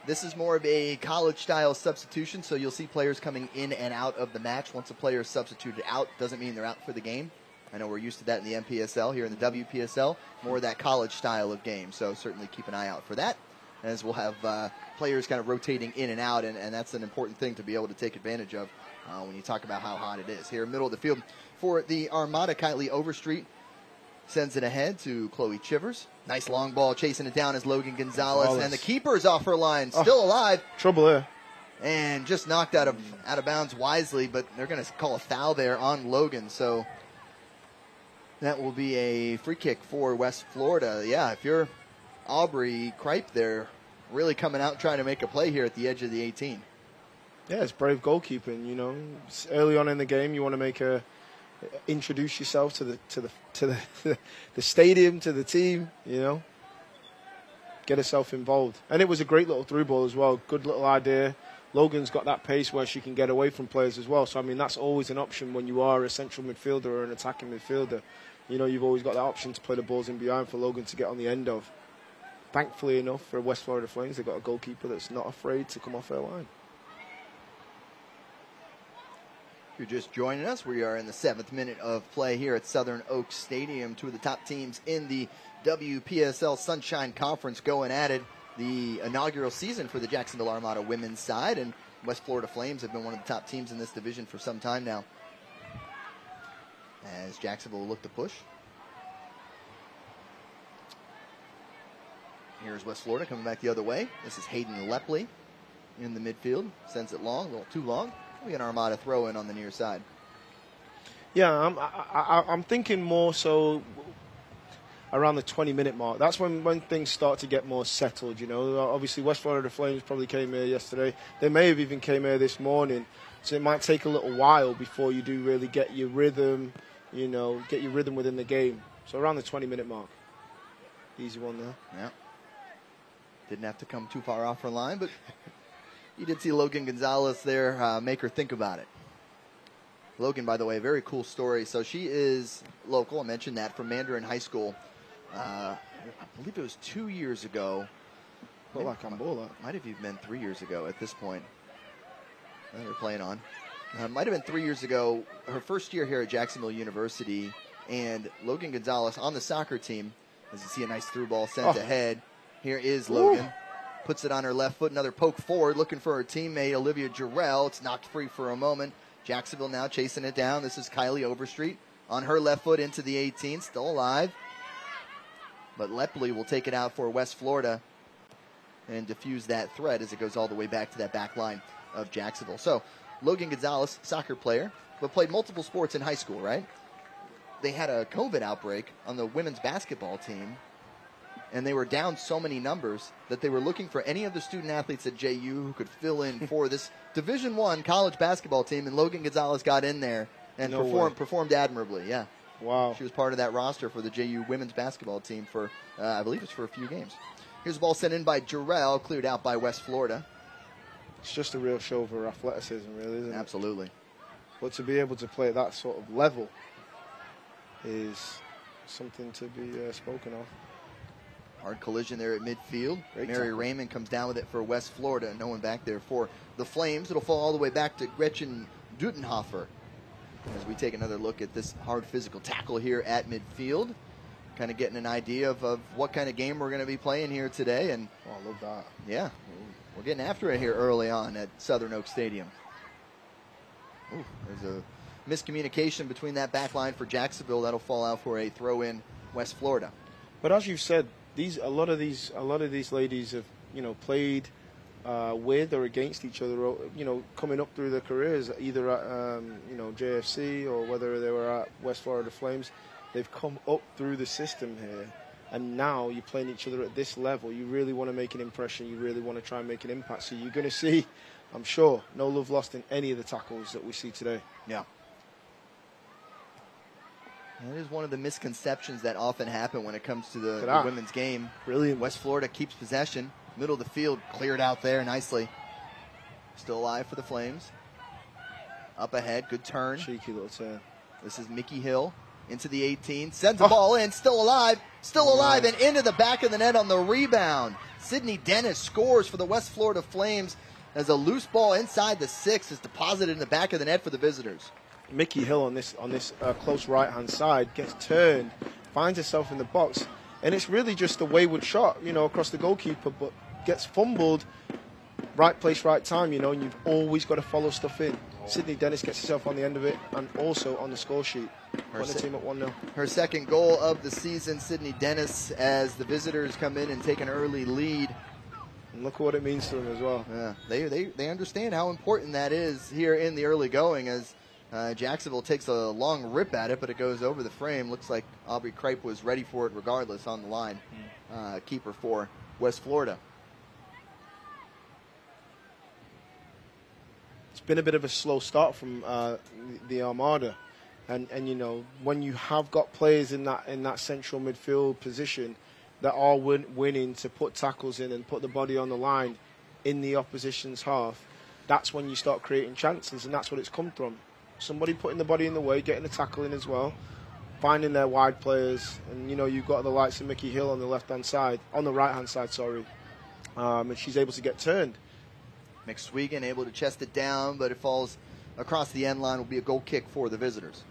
This is more of a college-style substitution, so you'll see players coming in and out of the match. Once a player is substituted out, doesn't mean they're out for the game. I know we're used to that in the MPSL. Here in the WPSL, more of that college style of game, so certainly keep an eye out for that, as we'll have players kind of rotating in and out, and that's an important thing to be able to take advantage of when you talk about how hot it is. Here, middle of the field for the Armada, Kylie Overstreet sends it ahead to Chloe Chivers. Nice long ball, chasing it down is Logan Gonzalez, and the keeper's off her line, still alive. Trouble there. And just knocked out of bounds wisely, but they're going to call a foul there on Logan, so that will be a free kick for West Florida. Yeah, if you're Aubrey Kripe, they're really coming out trying to make a play here at the edge of the 18. Yeah, it's brave goalkeeping. You know, it's early on in the game, you want to introduce yourself to the stadium, to the team. You know, get herself involved. And it was a great little through ball as well. Good little idea. Logan's got that pace where she can get away from players as well. So I mean, that's always an option when you are a central midfielder or an attacking midfielder. You know, you've always got that option to play the balls in behind for Logan to get on the end of. Thankfully enough for West Florida Flames, they've got a goalkeeper that's not afraid to come off their line. If you're just joining us, we are in the 7th minute of play here at Southern Oaks Stadium. Two of the top teams in the WPSL Sunshine Conference going at it. The inaugural season for the Jacksonville Armada women's side, and West Florida Flames have been one of the top teams in this division for some time now. As Jacksonville will look to push. Here's West Florida coming back the other way. This is Hayden Lepley in the midfield. Sends it long, a little too long. We got an Armada throw in on the near side. Yeah, I'm thinking more so around the 20-minute mark. That's when things start to get more settled, you know. Obviously, West Florida Flames probably came here yesterday. They may have even came here this morning. So it might take a little while before you do really get your rhythm, you know, get your rhythm within the game. So around the 20-minute mark. Easy one there. Yeah. Didn't have to come too far off her line, but you did see Logan Gonzalez there make her think about it. Logan, by the way, a very cool story. So she is local. I mentioned that, from Mandarin High School. I believe it was 2 years ago. Might have even been 3 years ago at this point. That they're playing on. Might have been 3 years ago. Her first year here at Jacksonville University, and Logan Gonzalez on the soccer team. As you see, a nice through ball sent ahead. Here is Logan. Ooh. Puts it on her left foot. Another poke forward, looking for her teammate, Olivia Jarrell. It's knocked free for a moment. Jacksonville now chasing it down. This is Kylie Overstreet on her left foot into the 18. Still alive. But Lepley will take it out for West Florida and diffuse that threat as it goes all the way back to that back line of Jacksonville. So, Logan Gonzalez, soccer player, but played multiple sports in high school, right? They had a COVID outbreak on the women's basketball team, and they were down so many numbers that they were looking for any of the student athletes at JU who could fill in for this Division I college basketball team, and Logan Gonzalez got in there and performed admirably. Yeah. Wow. She was part of that roster for the JU women's basketball team for, I believe it's for a few games. Here's the ball sent in by Jarrell, cleared out by West Florida. It's just a real show of her athleticism, really, isn't it? Absolutely. But to be able to play at that sort of level is something to be spoken of. Hard collision there at midfield. Mary Raymond comes down with it for West Florida. No one back there for the Flames. It'll fall all the way back to Gretchen Dudenhofer as we take another look at this hard physical tackle here at midfield. kind of getting an idea of what kind of game we're going to be playing here today. And I love that. Yeah, we're getting after it here early on at Southern Oak Stadium. Ooh, there's a miscommunication between that back line for Jacksonville. That'll fall out for a throw-in West Florida. But as you've said, a lot of these ladies have played with or against each other, coming up through their careers, either at JFC or whether they were at West Florida Flames. They've come up through the system here, and now you're playing each other at this level. You really want to make an impression. You really want to try and make an impact. So you're going to see, I'm sure, no love lost in any of the tackles that we see today. Yeah. That is one of the misconceptions that often happen when it comes to the women's game. Brilliant. West Florida keeps possession. Middle of the field, cleared out there nicely. Still alive for the Flames. Up ahead, good turn. Cheeky little turn. This is Mickey Hill into the 18. Sends the ball in, still alive, and into the back of the net on the rebound. Sydney Dennis scores for the West Florida Flames as a loose ball inside the 6 is deposited in the back of the net for the visitors. Mickey Hill on this close right-hand side gets turned, finds herself in the box, and it's really just a wayward shot, across the goalkeeper, but gets fumbled. Right place, right time, and you've always got to follow stuff in. Sydney Dennis gets herself on the end of it and also on the score sheet. Putting the team at 1-0. Her second goal of the season, Sydney Dennis, as the visitors come in and take an early lead. And look at what it means to them as well. Yeah, they understand how important that is here in the early going, as Jacksonville takes a long rip at it, but it goes over the frame. Looks like Aubrey Kripe was ready for it regardless on the line. Keeper for West Florida. It's been a bit of a slow start from the Armada. And when you have got players in that central midfield position that are winning to put tackles in and put the body on the line in the opposition's half, that's when you start creating chances, and that's what it's come from. Somebody putting the body in the way, getting the tackle in as well, finding their wide players, and you've got the likes of Mickey Hill on the left-hand side, on the right-hand side, sorry, and she's able to get turned. McSwegan able to chest it down, but it falls across the end line. Will be a goal kick for the visitors.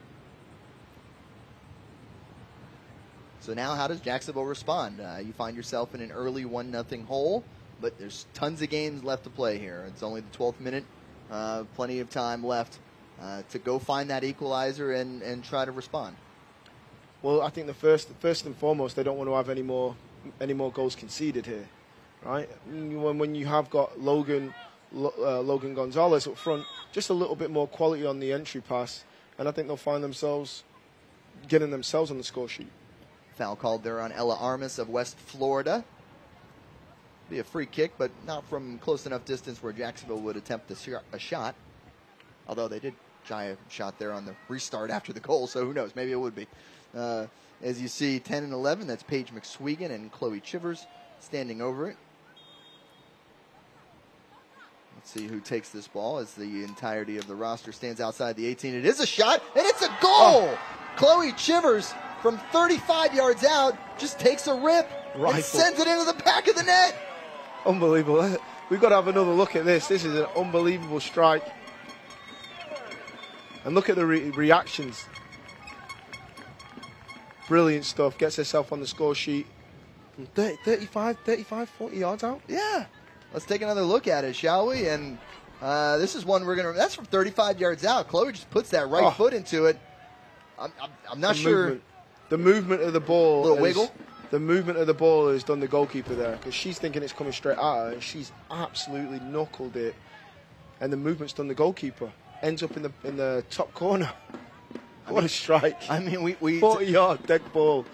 So now how does Jacksonville respond? You find yourself in an early 1-0 hole, but there's tons of games left to play here. It's only the 12th minute, plenty of time left to go find that equalizer and try to respond. Well, I think the first and foremost, they don't want to have any more goals conceded here, right? When you have got Logan Gonzalez up front, just a little bit more quality on the entry pass, and I think they'll find themselves getting themselves on the score sheet. Foul called there on Ella Armas of West Florida. Be a free kick, but not from close enough distance where Jacksonville would attempt a shot. Although they did try a shot there on the restart after the goal, so who knows? Maybe it would be. As you see, 10 and 11, that's Paige McSwegan and Chloe Chivers standing over it. Let's see who takes this ball as the entirety of the roster stands outside the 18. It is a shot, and it's a goal! Chloe Chivers from 35 yards out just takes a rip and sends it into the back of the net. Unbelievable. We've got to have another look at this. This is an unbelievable strike. And look at the reactions. Brilliant stuff. Gets herself on the score sheet. 35, 40 yards out. Yeah. Let's take another look at it, shall we? And this is one that's from 35 yards out. Chloe just puts that right foot into it. I'm not sure. The movement of the ball. Little wiggle. The movement of the ball has done the goalkeeper there, because she's thinking it's coming straight at her, and she's absolutely knuckled it. And the movement's done the goalkeeper. Ends up in the top corner. What a strike. I mean, we 40-yard deck ball.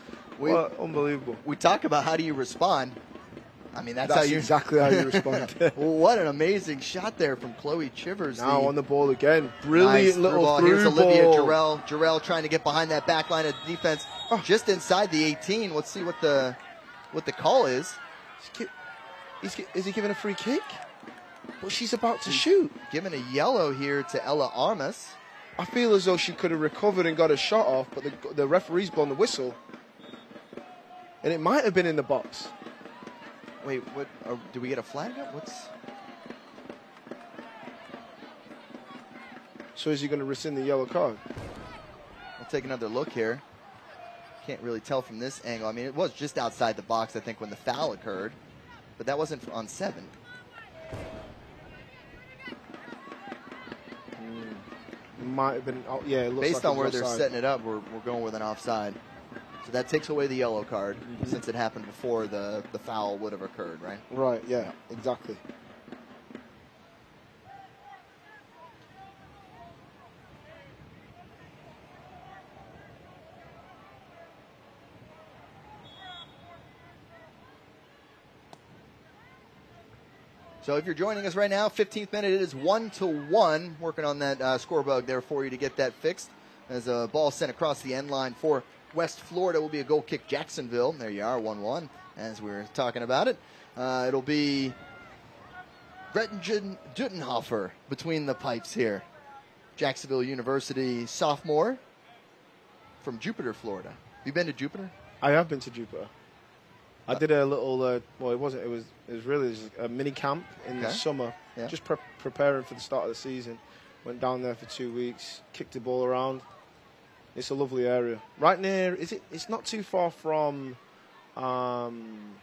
Unbelievable. We talk about how do you respond. I mean, that's exactly how you respond. What an amazing shot there from Chloe Chivers. Now on the ball again. Brilliant little ball. through Here's ball. Olivia Jarrell. Jarrell trying to get behind that back line of defense just inside the 18. Let's see what the call is. Is he giving a free kick? Well, she's about to shoot. Giving a yellow here to Ella Armas. I feel as though she could have recovered and got a shot off, but the referee's blown the whistle. And it might have been in the box. Wait, what? Do we get a flag up? So is he going to rescind the yellow card? We'll take another look here. Can't really tell from this angle. I mean, it was just outside the box, I think, when the foul occurred. But that wasn't on 7. Might have been, yeah, it looks Based like on where they're offside. setting it up, we're going with an offside. So that takes away the yellow card, since it happened before the foul would have occurred, right? Right, yeah, exactly. So if you're joining us right now, 15th minute, it is 1-1. Working on that score bug there for you to get that fixed. As a ball sent across the end line for West Florida will be a goal kick Jacksonville. There you are, 1-1, as we were talking about it. It'll be Brettingen Dutenhofer between the pipes here. Jacksonville University sophomore from Jupiter, Florida. Have you been to Jupiter? I have been to Jupiter. I did a little, well, it wasn't, it was really just a mini camp in the summer, just preparing for the start of the season. Went down there for 2 weeks, kicked the ball around. It's a lovely area. Right near, it's not too far from Palm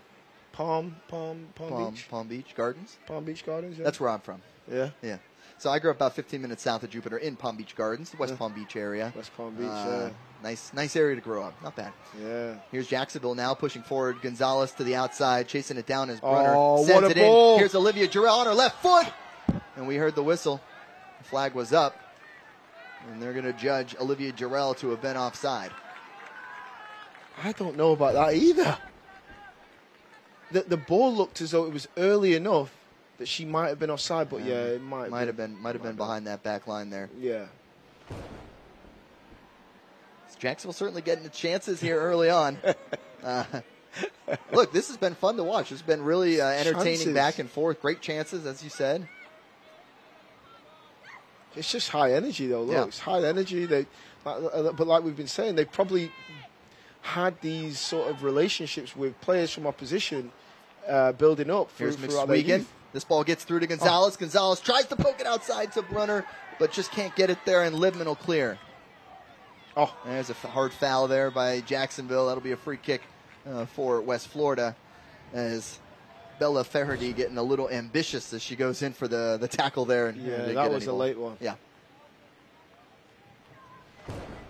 Beach? Palm Beach Gardens? Palm Beach Gardens, yeah. That's where I'm from. Yeah? Yeah. So I grew up about 15 minutes south of Jupiter in Palm Beach Gardens, the West Palm Beach area. West Palm Beach, yeah. Nice area to grow up. Not bad. Yeah. Here's Jacksonville now pushing forward. Gonzalez to the outside, chasing it down as Brunner sends what a it ball. in. Here's Olivia Jarrell on her left foot. And we heard the whistle. The flag was up. And they're going to judge Olivia Jarrell to have been offside. I don't know about that either. The ball looked as though it was early enough that she might have been offside, but yeah, it might have been behind that back line there. Yeah. Jacksonville certainly getting the chances here early on. Look, this has been fun to watch. It's been really entertaining Chances. back and forth. Great chances, as you said. It's just high energy, though. Look, Yeah. it's high energy. But like we've been saying, they've probably had these sort of relationships with players from opposition building up Here's throughout their McSwegan. youth. This ball gets through to Gonzalez. Gonzalez tries to poke it outside to Brunner, but just can't get it there, and Libman will clear. Oh, there's a hard foul there by Jacksonville. That'll be a free kick for West Florida, as Bella Faherty getting a little ambitious as she goes in for the tackle there. And Yeah, didn't that get was any a ball. late one. Yeah.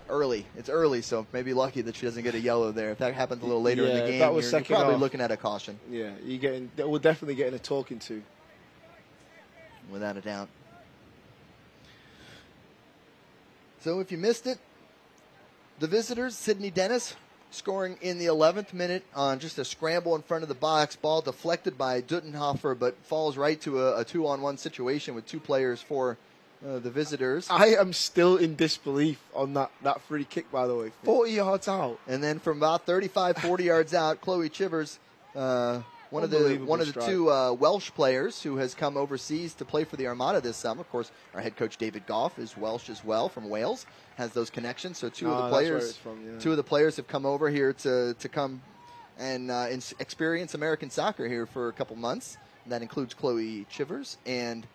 Early. It's early, so maybe lucky that she doesn't get a yellow there. If that happens a little later in the game, that was you're second probably half. looking at a caution. Yeah, we're definitely getting a talking to. Without a doubt. So if you missed it, the visitors, Sydney Dennis, scoring in the 11th minute on just a scramble in front of the box. Ball deflected by Dutenhofer, but falls right to a 2-on-1 situation with 2 players for the visitors. I am still in disbelief on that free kick, by the way. 40 yards out. And then from about 35, 40 yards out, Chloe Chivers, one of the strike. 2 Welsh players who has come overseas to play for the Armada this summer. Of course, our head coach David Goff is Welsh as well, from Wales, has those connections. So 2 of the that's where players, it's from, yeah. 2 of the players have come over here to come and experience American soccer here for a couple months. And that includes Chloe Chivers and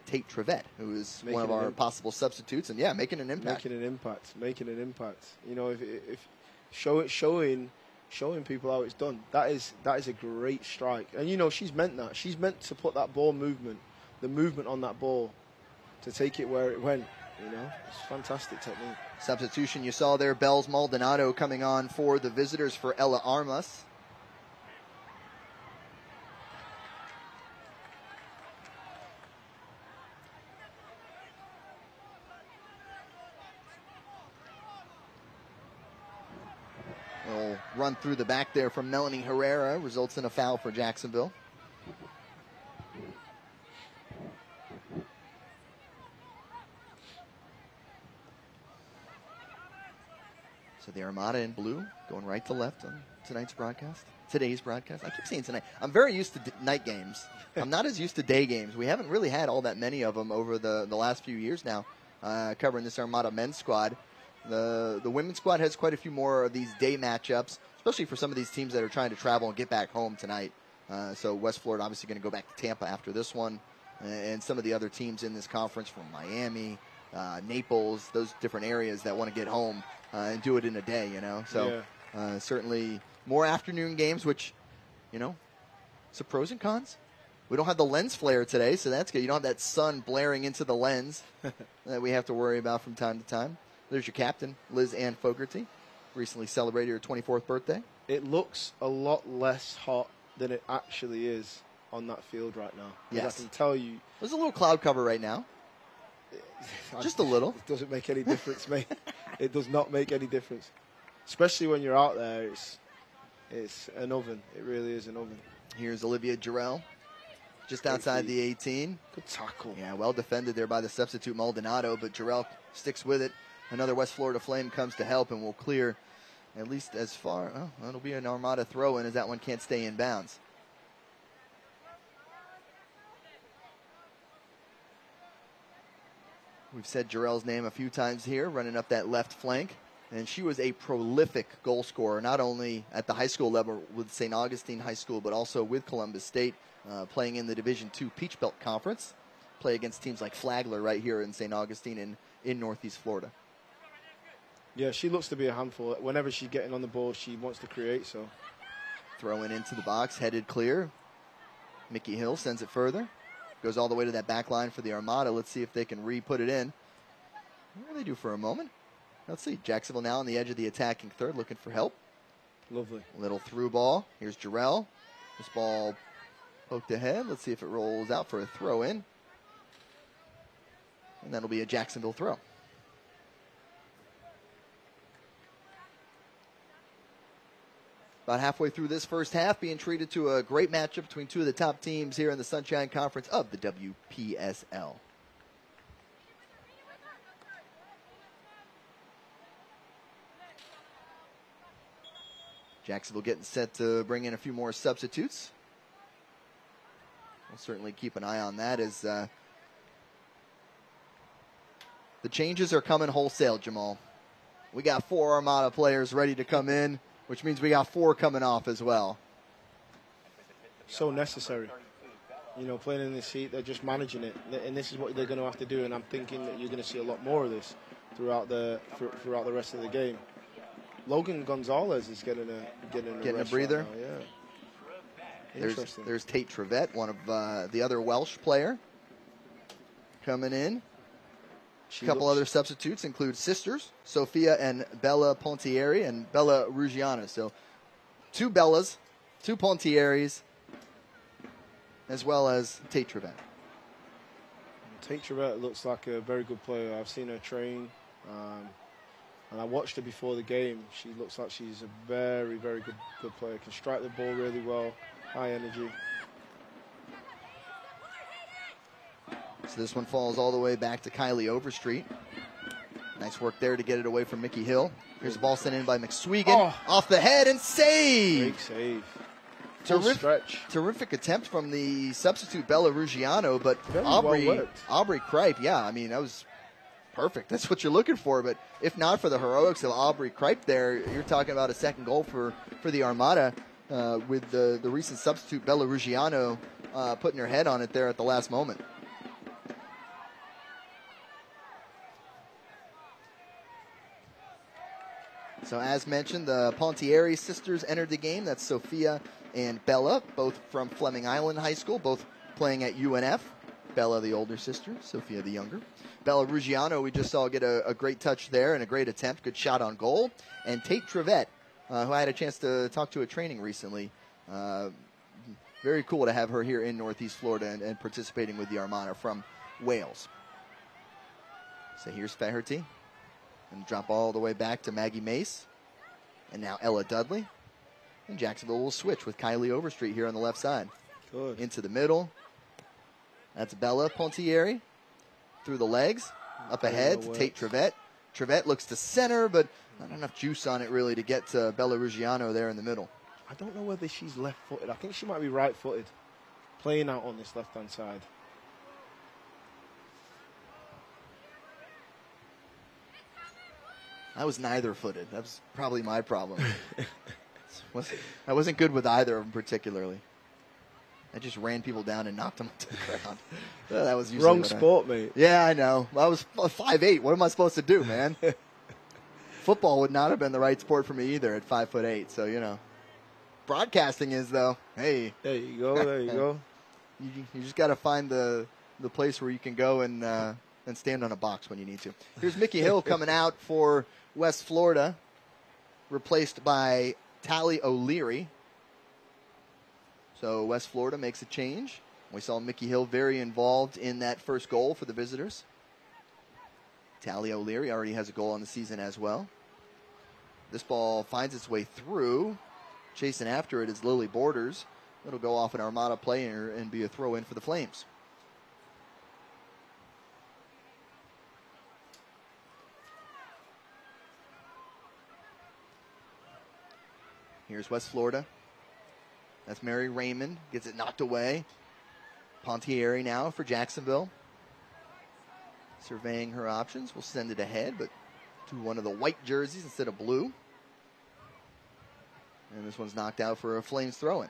Tate Trevette, who is one of our possible substitutes, and making an impact. Making an impact. You know, if showing people how it's done. That is a great strike. And, you know, she's meant that. She's meant to put that ball movement, the movement on that ball, to take it where it went. You know, it's fantastic technique. Substitution you saw there, Bells Maldonado coming on for the visitors for Ella Armas. They'll run through the back there from Melanie Herrera, results in a foul for Jacksonville. So the Armada in blue, going right to left on today's broadcast. I keep saying tonight. I'm very used to night games. I'm not as used to day games. We haven't really had all that many of them over the last few years now, covering this Armada men's squad. The women's squad has quite a few more of these day matchups, especially for some of these teams that are trying to travel and get back home tonight. So West Florida obviously going to go back to Tampa after this one, and some of the other teams in this conference from Miami, Naples, those different areas that want to get home and do it in a day, you know. So Certainly more afternoon games, which, some pros and cons. We don't have the lens flare today, so that's good. You don't have that sun blaring into the lens that we have to worry about from time to time. There's your captain, Liz Ann Fogarty, recently celebrated her 24th birthday. It looks a lot less hot than it actually is on that field right now. Yes. I can tell you. There's a little cloud cover right now. Just a little. It doesn't make any difference, mate. It does not make any difference. Especially when you're out there, it's an oven. It really is an oven. Here's Olivia Jarrell, just outside the 18. Good tackle. Yeah, well defended there by the substitute Maldonado, but Jarrell sticks with it. Another West Florida Flame comes to help and will clear at least as far. Oh, that'll be an Armada throw-in as that one can't stay in bounds. We've said Jarrell's name a few times here, running up that left flank. And she was a prolific goal scorer, not only at the high school level with St. Augustine High School, but also with Columbus State, playing in the Division II Peach Belt Conference. Play against teams like Flagler right here in St. Augustine and in Northeast Florida. Yeah, she looks to be a handful. Whenever she's getting on the ball, she wants to create. So, throwing into the box, headed clear. Mickey Hill sends it further. Goes all the way to that back line for the Armada. Let's see if they can re-put it in. What do they do for a moment? Let's see. Jacksonville now on the edge of the attacking third, looking for help. Lovely. Little through ball. Here's Jarrell. This ball poked ahead. Let's see if it rolls out for a throw-in. And that'll be a Jacksonville throw. About halfway through this first half, being treated to a great matchup between two of the top teams here in the Sunshine Conference of the WPSL. Jacksonville getting set to bring in a few more substitutes. We'll certainly keep an eye on that as the changes are coming wholesale, Jamal. We got 4 Armada players ready to come in, which means we got 4 coming off as well. So necessary. Playing in this heat, they're just managing it. And this is what they're going to have to do. And I'm thinking that you're going to see a lot more of this throughout the rest of the game. Logan Gonzalez is getting a breather. Right now, yeah. Interesting. There's Tate Trevette, one of the other Welsh player, coming in. A couple other substitutes include sisters, Sophia and Bella Pontieri and Bella Ruggiano. So 2 Bellas, 2 Pontieris, as well as Tate Trevette. Tate Trevette looks like a very good player. I've seen her train. And I watched her before the game. She looks like she's a very, very good player. Can strike the ball really well, high energy. So this one falls all the way back to Kylie Overstreet. Nice work there to get it away from Mickey Hill. Here's the ball sent in by McSwegan. Off the head and save. Great save. Terrific attempt from the substitute Bella Ruggiano, but Aubrey Kripe, that was perfect. That's what you're looking for. But if not for the heroics of Aubrey Kripe there, you're talking about a second goal for the Armada with the recent substitute Bella Ruggiano putting her head on it there at the last moment. So as mentioned, the Pontieri sisters entered the game. That's Sophia and Bella, both from Fleming Island High School, both playing at UNF. Bella, the older sister, Sophia, the younger. Bella Ruggiano, we just saw get a great touch there and a great attempt, good shot on goal. And Tate Trevette, who I had a chance to talk to at training recently. Very cool to have her here in Northeast Florida and participating with the Armada from Wales. So here's Faherty. And drop all the way back to Maggie Mace. And now Ella Dudley. And Jacksonville will switch with Kylie Overstreet here on the left side. Good. Into the middle. That's Bella Pontieri. Through the legs. Up ahead to Tate Trevette. Trevette looks to center, but not enough juice on it really to get to Bella Ruggiano there in the middle. I don't know whether she's left-footed. I think she might be right-footed. Playing out on this left-hand side. I was neither-footed. That was probably my problem. I wasn't good with either of them particularly. I just ran people down and knocked them to the ground. That was usually wrong sport, mate. Yeah, I know. I was 5'8". What am I supposed to do, man? Football would not have been the right sport for me either at 5'8". So, you know, broadcasting is, though. Hey. There you go. There you go. You just got to find the place where you can go and stand on a box when you need to. Here's Mickey Hill coming out for West Florida, replaced by Tally O'Leary. So West Florida makes a change. We saw Mickey Hill very involved in that first goal for the visitors. Tally O'Leary already has a goal on the season as well. This ball finds its way through. Chasing after it is Lily Borders. It'll go off an Armada player and be a throw-in for the Flames. Here's West Florida. That's Mary Raymond. Gets it knocked away. Pontieri now for Jacksonville. Surveying her options. We'll send it ahead, but to one of the white jerseys instead of blue. And this one's knocked out for a Flames throw-in.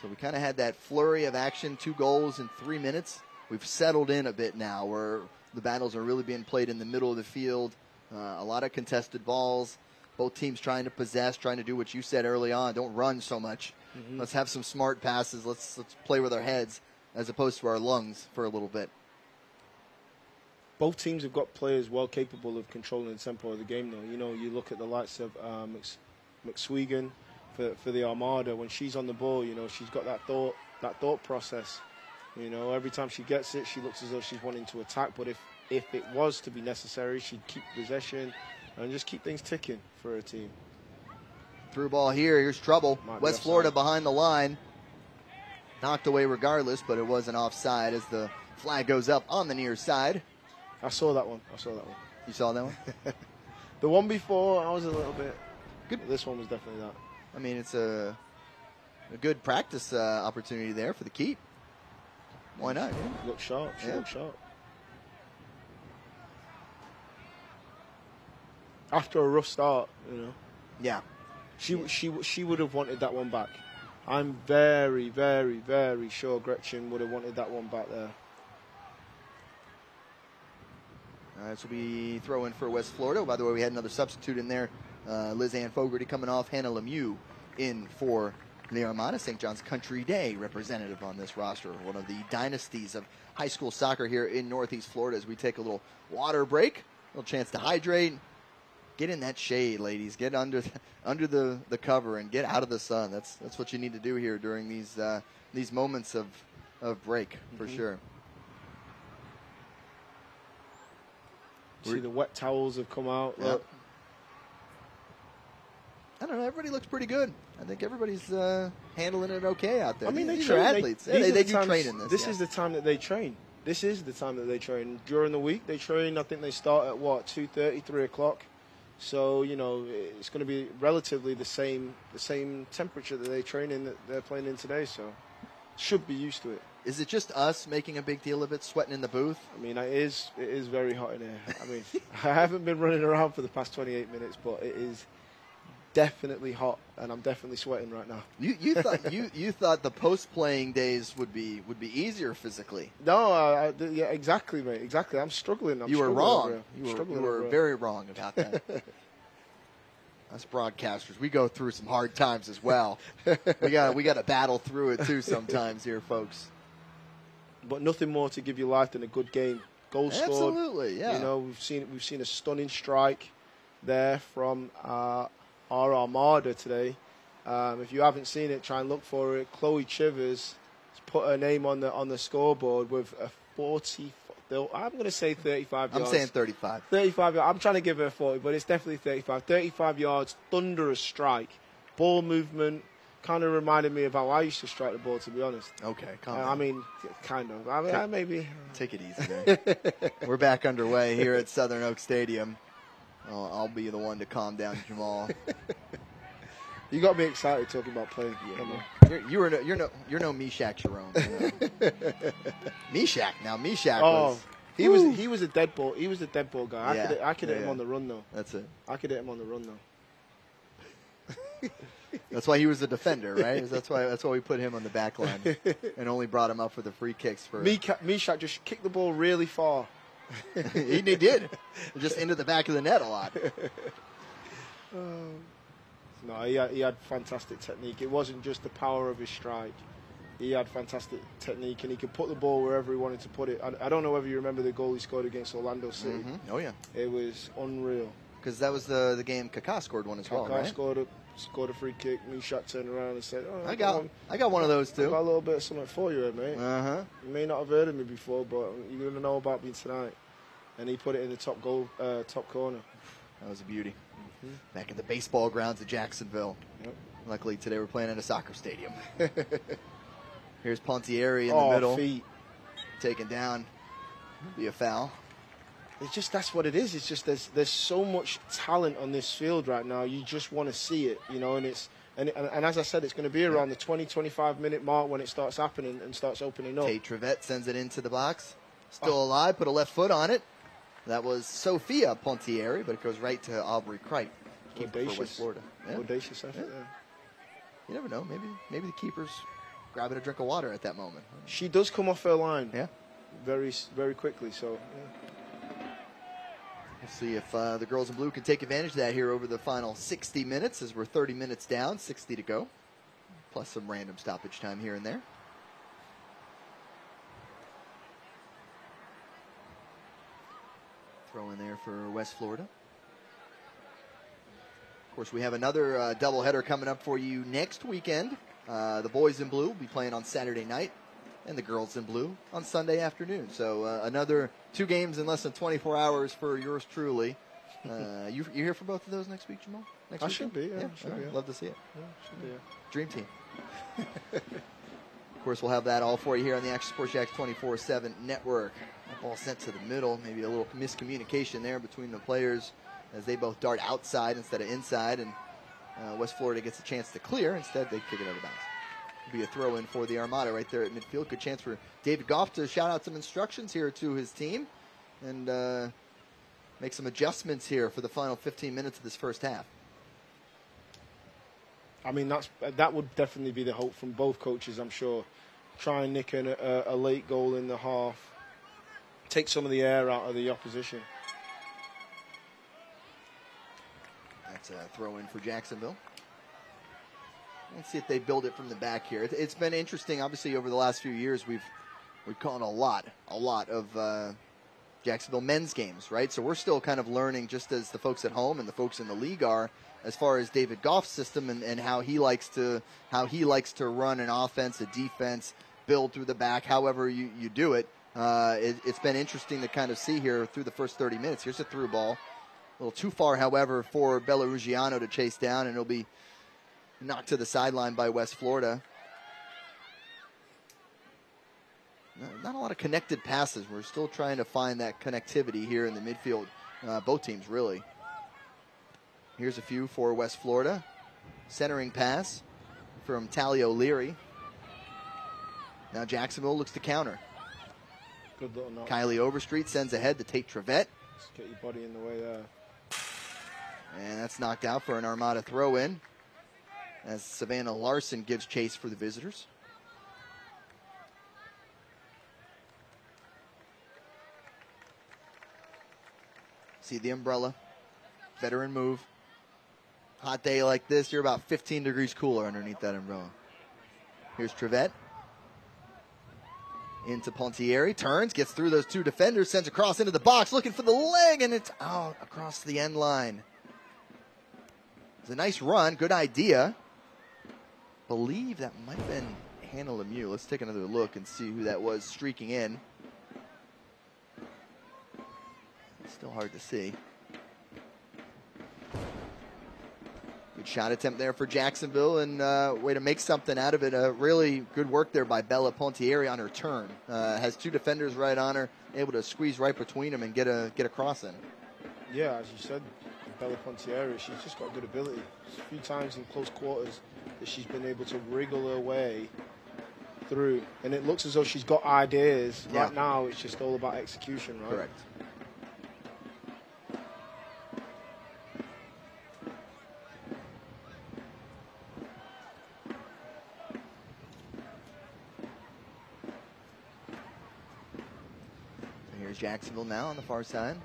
So we kind of had that flurry of action, 2 goals in 3 minutes. We've settled in a bit now where the battles are really being played in the middle of the field. A lot of contested balls. Both teams trying to possess, trying to do what you said early on. Don't run so much. Mm-hmm. Let's have some smart passes. Let's play with our heads as opposed to our lungs for a little bit. Both teams have got players well capable of controlling the tempo of the game, though. You know, you look at the likes of McSwegan for the Armada. When she's on the ball, you know, she's got that thought process. You know, every time she gets it, she looks as though she's wanting to attack. But if it was to be necessary, she'd keep possession and just keep things ticking for her team. Through ball here. Here's trouble. West Florida behind the line. Knocked away regardless, but it wasn't offside as the flag goes up on the near side. I saw that one. You saw that one? The one before, I was a little bit good. This one was definitely that. I mean, it's a good practice opportunity there for the keep. Why not? Yeah. Look sharp. She looked sharp. After a rough start, you know. Yeah. She would have wanted that one back. I'm very, very, very sure Gretchen would have wanted that one back there. This will be throw in for West Florida. By the way, we had another substitute in there. Liz Ann Fogarty coming off. Hannah Lemieux in for the Armada. St. John's Country Day representative on this roster. One of the dynasties of high school soccer here in Northeast Florida as we take a little water break. A little chance to hydrate. Get in that shade, ladies. Get under the cover and get out of the sun. That's what you need to do here during these moments of break, for sure. See, the wet towels have come out. Yep. I don't know. Everybody looks pretty good. I think everybody's handling it okay out there. I mean, these are athletes. They do train in this. This is the time that they train. This is the time that they train. During the week, they train. I think they start at, 2:30, 3 o'clock. So, you know, it's going to be relatively the same temperature that they train in that they're playing in today. So, should be used to it. Is it just us making a big deal of it, sweating in the booth? I mean, it is very hot in here. I mean, I haven't been running around for the past 28 minutes, but it is definitely hot, and I'm definitely sweating right now. You thought you thought the post-playing days would be easier physically? No, yeah, exactly, mate. Exactly. I'm struggling. You were wrong. You were very wrong about that. Us broadcasters, we go through some hard times as well. we got to battle through it too sometimes here, folks. But nothing more to give you life than a good game. Goal scored. Absolutely, yeah. You know, we've seen a stunning strike there from our Armada today. If you haven't seen it, try and look for it. Chloe Chivers has put her name on the scoreboard with a 40. I'm going to say 35 yards. I'm saying 35. 35 yards. I'm trying to give her 40, but it's definitely 35. 35 yards, thunderous strike, ball movement. Kind of reminded me of how I used to strike the ball, to be honest. Okay, calm down. I mean, kind of. I mean, maybe. Take it easy there. We're back underway here at Southern Oak Stadium. I'll be the one to calm down Jamal. You got me excited talking about playing. You're no Meshack Sharon. Meshack. Now Meshack was. He was a dead ball. He was a dead ball guy. I could hit him on the run though. That's it. I could hit him on the run though. That's why he was a defender, right? That's why we put him on the back line and only brought him up for the free kicks. For Mishak just kicked the ball really far. he did. Just into the back of the net a lot. No, he had fantastic technique. It wasn't just the power of his strike. He had fantastic technique, and he could put the ball wherever he wanted to put it. I don't know whether you remember the goal he scored against Orlando City. Mm-hmm. Oh, yeah. It was unreal. Because that was the game Kaká scored one as well, right? Kaká scored a free kick. Mishak turned around and said, "Oh, I got one of those, too. I got a little bit of something for you, mate. Uh-huh. You may not have heard of me before, but you're going to know about me tonight." And he put it in the top corner. That was a beauty. Mm-hmm. Back in the baseball grounds of Jacksonville. Yep. Luckily, today we're playing at a soccer stadium. Here's Pontieri in the middle. Feet. Taken down. Be a foul. It's just, that's what it is. It's just there's so much talent on this field right now. You just want to see it, you know. And as I said, it's going to be around the 20-25 minute mark when it starts happening and starts opening up. Tate Trevette sends it into the box. Still alive. Put a left foot on it. That was Sophia Pontieri, but it goes right to Aubrey Cripe, keeper for West Florida. Yeah. Audacious effort there. You never know. Maybe the keeper's grabbing a drink of water at that moment. She does come off her line. Yeah. Very, very quickly. So. Yeah. We'll see if the girls in blue can take advantage of that here over the final 60 minutes, as we're 30 minutes down, 60 to go, plus some random stoppage time here and there. Throw in there for West Florida. Of course, we have another doubleheader coming up for you next weekend. The boys in blue will be playing on Saturday night, and the girls in blue on Sunday afternoon. So another 2 games in less than 24 hours for yours truly. You here for both of those next week, Jamal? Next weekend? Should be, yeah. Should be, yeah. Love to see it. Yeah, should be, yeah. Dream team. Of course, we'll have that all for you here on the Action Sports Jacks 24/7 network. That ball sent to the middle. Maybe a little miscommunication there between the players as they both dart outside instead of inside, and West Florida gets a chance to clear. Instead, they kick it out of bounds. Be a throw in for the Armada right there at midfield. Good chance for David Goff to shout out some instructions here to his team and make some adjustments here for the final 15 minutes of this first half. I mean, that would definitely be the hope from both coaches, I'm sure. Try and nick a late goal in the half. Take some of the air out of the opposition. That's a throw in for Jacksonville. Let's see if they build it from the back here. It's been interesting, obviously, over the last few years. We've caught a lot of Jacksonville men's games, right? So we're still kind of learning, just as the folks at home and the folks in the league are, as far as David Goff's system and how he likes to run an offense, a defense, build through the back, however you do it. It's been interesting to kind of see here through the first 30 minutes. Here's a through ball. A little too far, however, for Belarusgiano to chase down, and it'll be knocked to the sideline by West Florida. Not a lot of connected passes. We're still trying to find that connectivity here in the midfield. Both teams, really. Here's a few for West Florida. Centering pass from Tally O'Leary. Now Jacksonville looks to counter. Good little knock. Kylie Overstreet sends ahead to Tate Trevette. Just get your body in the way there. And that's knocked out for an Armada throw-in, as Savannah Larson gives chase for the visitors. See the umbrella. Veteran move. Hot day like this, you're about 15 degrees cooler underneath that umbrella. Here's Trevette. Into Pontieri. Turns, gets through those 2 defenders, sends a cross into the box, looking for the leg, and it's out across the end line. It's a nice run, good idea. Believe that might have been Hannah Lemieux. Let's take another look and see who that was streaking in. Still hard to see. Good shot attempt there for Jacksonville, and way to make something out of it. Really good work there by Bella Pontieri on her turn. Has 2 defenders right on her, able to squeeze right between them and get a cross in. Yeah, as you said, Bella Pontieri, she's just got good ability. A few times in close quarters that she's been able to wriggle her way through, and it looks as though she's got ideas. Yeah. Right now, it's just all about execution, right? Correct. Here's Jacksonville now on the far side.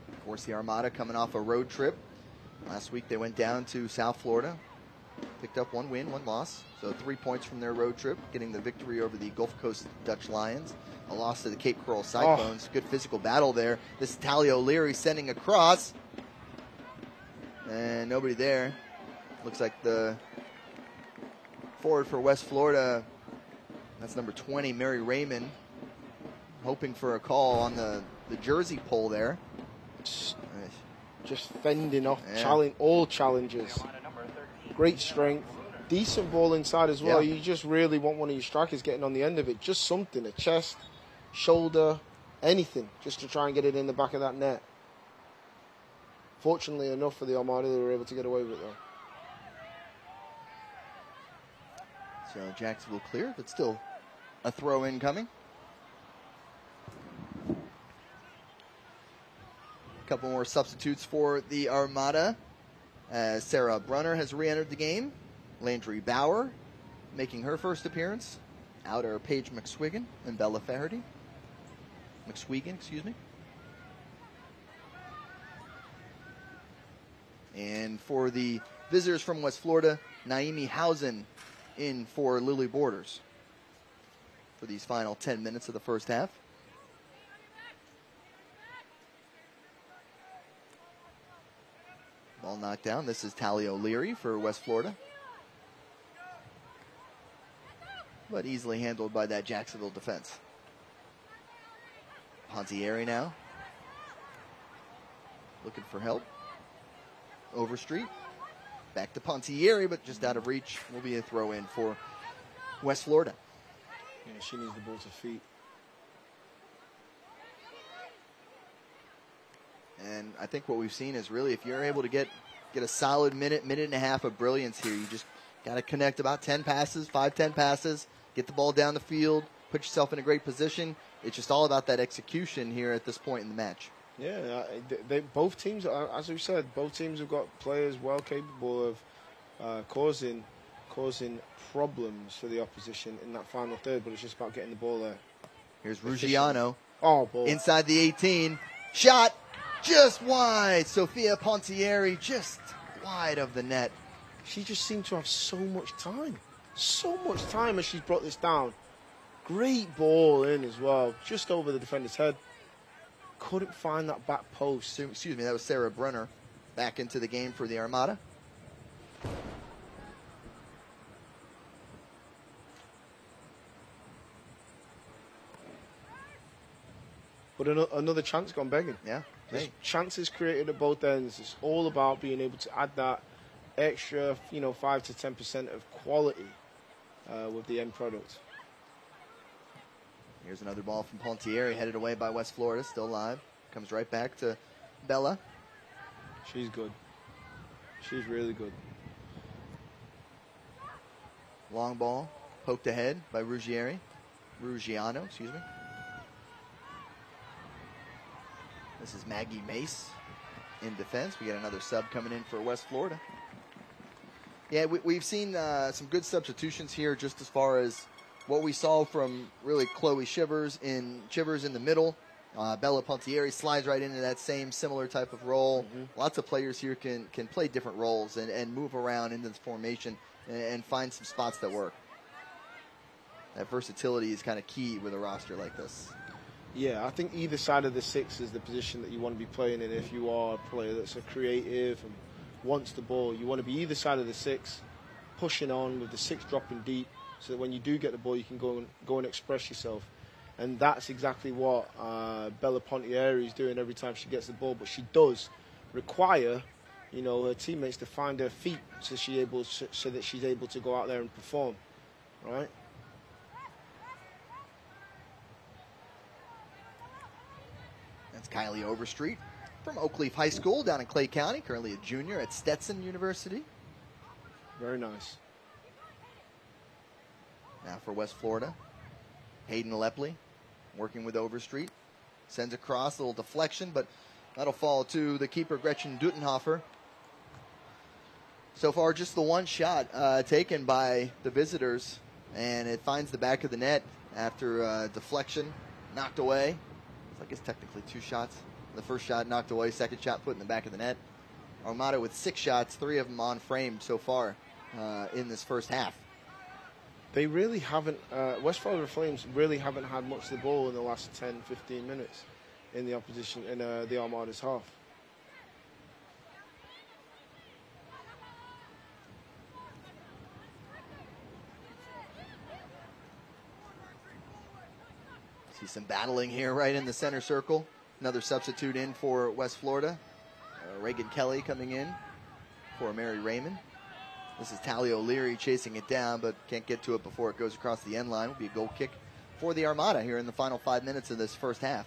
Of course, the Armada coming off a road trip. Last week they went down to South Florida. Picked up 1 win, 1 loss. So 3 points from their road trip, getting the victory over the Gulf Coast Dutch Lions. A loss to the Cape Coral Cyclones. Good physical battle there. This is Talia O'Leary sending across. And nobody there. Looks like the forward for West Florida, that's number 20, Mary Raymond, hoping for a call on the jersey pull there. Just fending off all challenges. Great strength. Decent ball inside as well. Yeah. You just really want one of your strikers getting on the end of it. Just something, a chest, shoulder, anything, just to try and get it in the back of that net. Fortunately enough for the Armada, they were able to get away with it though. So Jacksonville clear, but still a throw in coming. A couple more substitutes for the Armada. As Sarah Brunner has re-entered the game. Landry Bauer making her first appearance. Out are Paige McSwiggan and Bella Faherty. McSwiggan, excuse me. And for the visitors from West Florida, Naomi Housen in for Lily Borders for these final 10 minutes of the first half. Ball knocked down. This is Talia O'Leary for West Florida. But easily handled by that Jacksonville defense. Pontieri now. Looking for help. Overstreet. Back to Pontieri, but just out of reach. Will be a throw in for West Florida. Yeah, she needs the ball to feet. And I think what we've seen is really if you're able to get a solid minute and a half of brilliance here, you just got to connect about 10 passes, 5-10 passes, get the ball down the field, put yourself in a great position. It's just all about that execution here at this point in the match. Yeah, both teams, as we said, both teams have got players well capable of causing problems for the opposition in that final third, but it's just about getting the ball there. Here's Ruggiano. Oh, ball. Inside the 18. Shot just wide. Sophia Pontieri just wide of the net. She just seemed to have so much time. So much time as she's brought this down. Great ball in as well, just over the defender's head. Couldn't find that back post. Excuse me, that was Sarah Brunner back into the game for the Armada. But another chance gone begging. Yeah. There's chances created at both ends. It's all about being able to add that extra, 5 to 10% of quality with the end product. Here's another ball from Pontieri, headed away by West Florida, still live. Comes right back to Bella. She's good. She's really good. Long ball, poked ahead by Ruggiano, excuse me. This is Maggie Mace in defense. We got another sub coming in for West Florida. Yeah, we've seen some good substitutions here just as far as what we saw from really Chloe Shivers in the middle. Bella Pontieri slides right into that same similar type of role. Mm-hmm. Lots of players here can play different roles and move around into this formation and find some spots that work. That versatility is kind of key with a roster like this. Yeah, I think either side of the 6 is the position that you want to be playing in if you are a player that's a creative and wants the ball. You want to be either side of the 6, pushing on with the 6 dropping deep, so that when you do get the ball, you can go and express yourself. And that's exactly what Bella Pontieri is doing every time she gets the ball. But she does require, her teammates to find her feet so that she's able to go out there and perform, right? That's Kylie Overstreet from Oak Leaf High School down in Clay County, currently a junior at Stetson University. Very nice. Now for West Florida, Hayden Lepley working with Overstreet. Sends across, a little deflection, but that'll fall to the keeper, Gretchen Dutenhofer. So far, just the one shot taken by the visitors, and it finds the back of the net. after a deflection, knocked away. So I guess technically 2 shots. The first shot knocked away, second shot put in the back of the net. Armada with 6 shots, 3 of them on frame so far in this first half. They really haven't, West Florida Flames really haven't had much of the ball in the last 10, 15 minutes in the opposition, in the Armada's half. See some battling here right in the center circle. Another substitute in for West Florida. Reagan Kelly coming in for Mary Raymond. This is Tally O'Leary chasing it down, but can't get to it before it goes across the end line. Will be a goal kick for the Armada here in the final 5 minutes of this first half.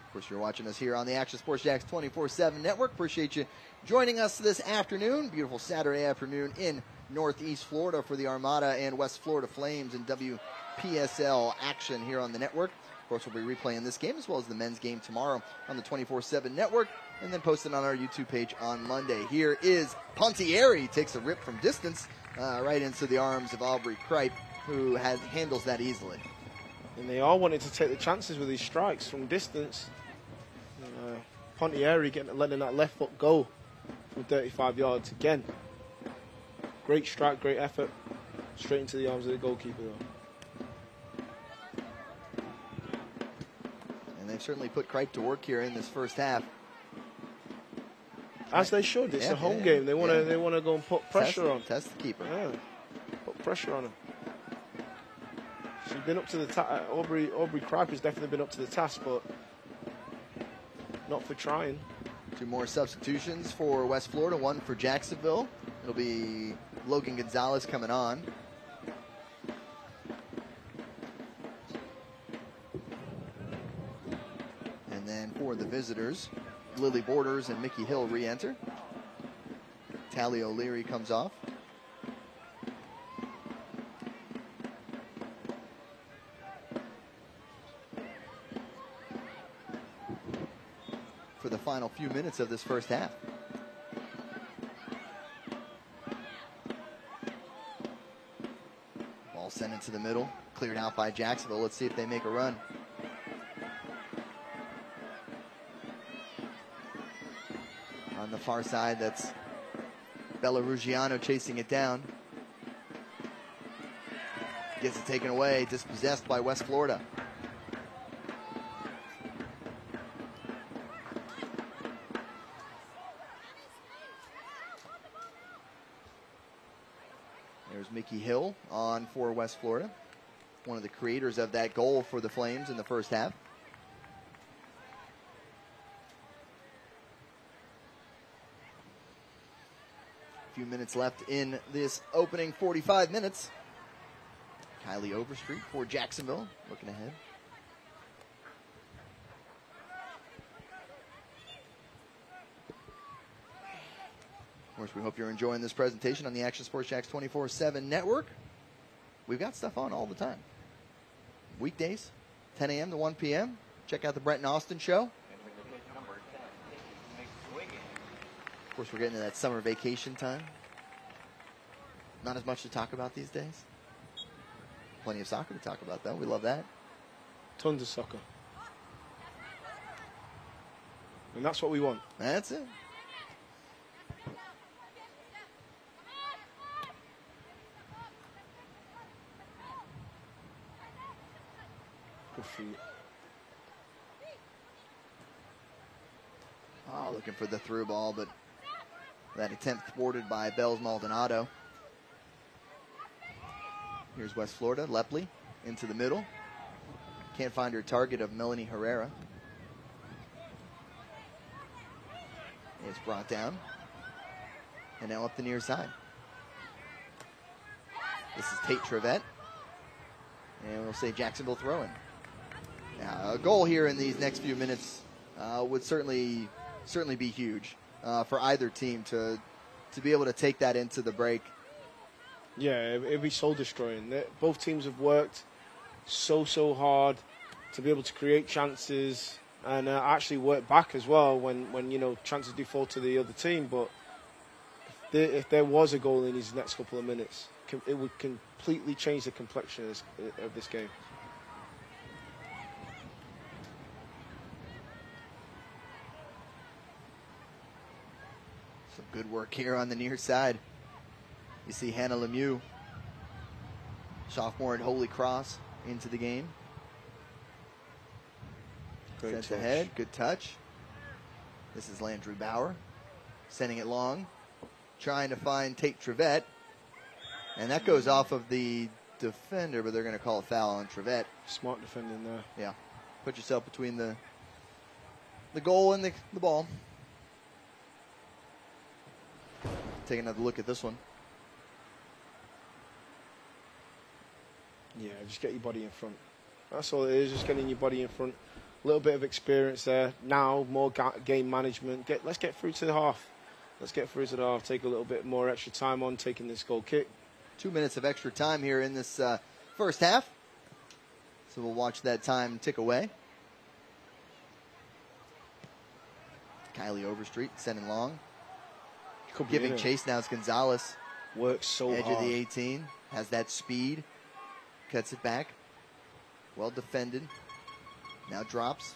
Of course, you're watching us here on the Action Sports Jacks 24/7 network. Appreciate you joining us this afternoon. Beautiful Saturday afternoon in Northeast Florida for the Armada and West Florida Flames and WPSL action here on the network. Of course, we'll be replaying this game as well as the men's game tomorrow on the 24/7 network and then posted on our YouTube page on Monday. Here is Pontieri. Takes a rip from distance right into the arms of Aubrey Kripe, who handles that easily. And they all wanted to take the chances with these strikes from distance. Pontieri letting that left foot go from 35 yards again. Great strike, great effort. Straight into the arms of the goalkeeper, though. And they've certainly put Kripe to work here in this first half. As they should. It's a home game. They want to go and put pressure on. Test the keeper. Yeah. Put pressure on him. She's been up to the task. Aubrey Kripe has definitely been up to the task, but not for trying. 2 more substitutions for West Florida, 1 for Jacksonville. It'll be Logan Gonzalez coming on. And then for the visitors, Lily Borders and Mickey Hill re-enter. Tally O'Leary comes off. For the final few minutes of this first half. Ball sent into the middle, cleared out by Jacksonville. Let's see if they make a run. On the far side, that's Bella Ruggiano chasing it down. Gets it taken away, dispossessed by West Florida. There's Mickey Hill on for West Florida. One of the creators of that goal for the Flames in the first half. A few minutes left in this opening 45 minutes. Kylie Overstreet for Jacksonville, looking ahead. Of course, we hope you're enjoying this presentation on the Action Sports Jacks 24/7 network. We've got stuff on all the time. Weekdays, 10 a.m. to 1 p.m. Check out the Brent and Austin show. Of course, we're getting to that summer vacation time. Not as much to talk about these days. Plenty of soccer to talk about, though. We love that. Tons of soccer. And that's what we want. That's it. Good feet. Oh, looking for the through ball, but that attempt thwarted by Bells Maldonado. Here's West Florida. Lepley into the middle. Can't find her target of Melanie Herrera. It's brought down. And now up the near side. This is Tate Trevette. And we'll say Jacksonville throwing. Now, a goal here in these next few minutes would certainly be huge for either team to be able to take that into the break. Yeah, it'd be soul destroying. Both teams have worked so hard to be able to create chances, and actually work back as well when you know, chances do fall to the other team. But if there was a goal in these next couple of minutes, it would completely change the complexion of this game. Some good work here on the near side. You see Hannah Lemieux, sophomore at Holy Cross, into the game. Sent ahead, good touch. This is Landry Bauer, sending it long, trying to find Tate Trevette. And that goes off of the defender, but they're going to call a foul on Trevette. Smart defending there. Yeah. Put yourself between the goal and the ball. Take another look at this one. Yeah, just get your body in front. That's all it is, just getting your body in front. A little bit of experience there. Now, more game management. Let's get through to the half. Let's get through to the half. Take a little bit more extra time on taking this goal kick. 2 minutes of extra time here in this first half. So we'll watch that time tick away. Kylie Overstreet sending long. Giving chase now is Gonzalez. Works so hard. Edge of the 18. Has that speed. Cuts it back. Well defended. Now drops.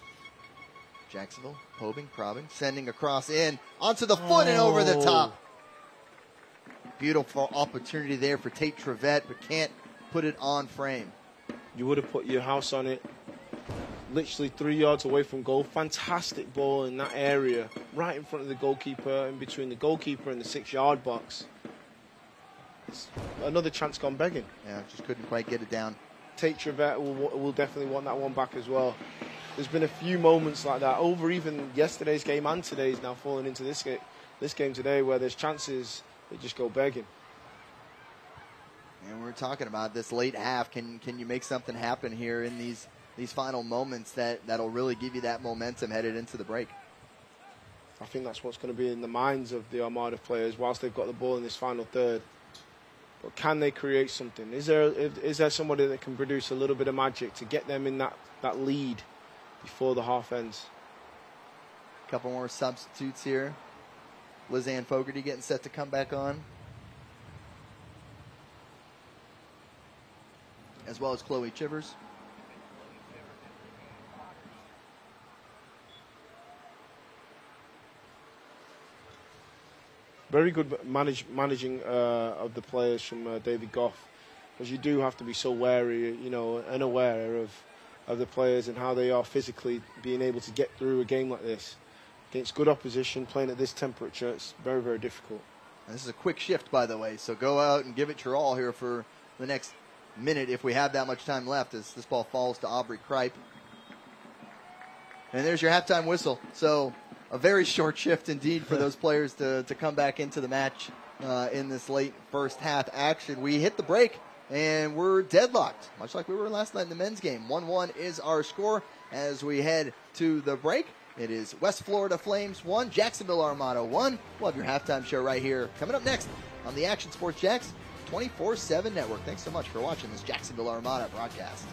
Jacksonville, probing, sending across in, onto the foot and over the top. Beautiful opportunity there for Tate Trevette, but can't put it on frame. You would have put your house on it. Literally 3 yards away from goal. Fantastic ball in that area, right in front of the goalkeeper, in between the goalkeeper and the 6-yard box. It's another chance gone begging. Yeah, just couldn't quite get it down. Tate Trevette will definitely want that one back as well. There's been a few moments like that over even yesterday's game and today's now falling into this game today, where there's chances that just go begging. And we're talking about this late half. Can you make something happen here in these final moments that'll really give you that momentum headed into the break? I think that's what's going to be in the minds of the Armada players whilst they've got the ball in this final third. But can they create something? Is there somebody that can produce a little bit of magic to get them in that lead before the half ends? A couple more substitutes here. Lizanne Fogarty getting set to come back on, as well as Chloe Chivers. Very good managing of the players from David Goff, because you do have to be so wary, and aware of the players and how they are physically being able to get through a game like this. Against good opposition, playing at this temperature, it's very, very difficult. And this is a quick shift, by the way, so go out and give it your all here for the next minute if we have that much time left, as this ball falls to Aubrey Kripe. And there's your halftime whistle. So a very short shift indeed for those players to come back into the match in this late first half action. We hit the break, and we're deadlocked, much like we were last night in the men's game. 1-1 is our score as we head to the break. It is West Florida Flames 1, Jacksonville Armada 1. We'll have your halftime show right here coming up next on the Action Sports Jacks 24/7 Network. Thanks so much for watching this Jacksonville Armada broadcast.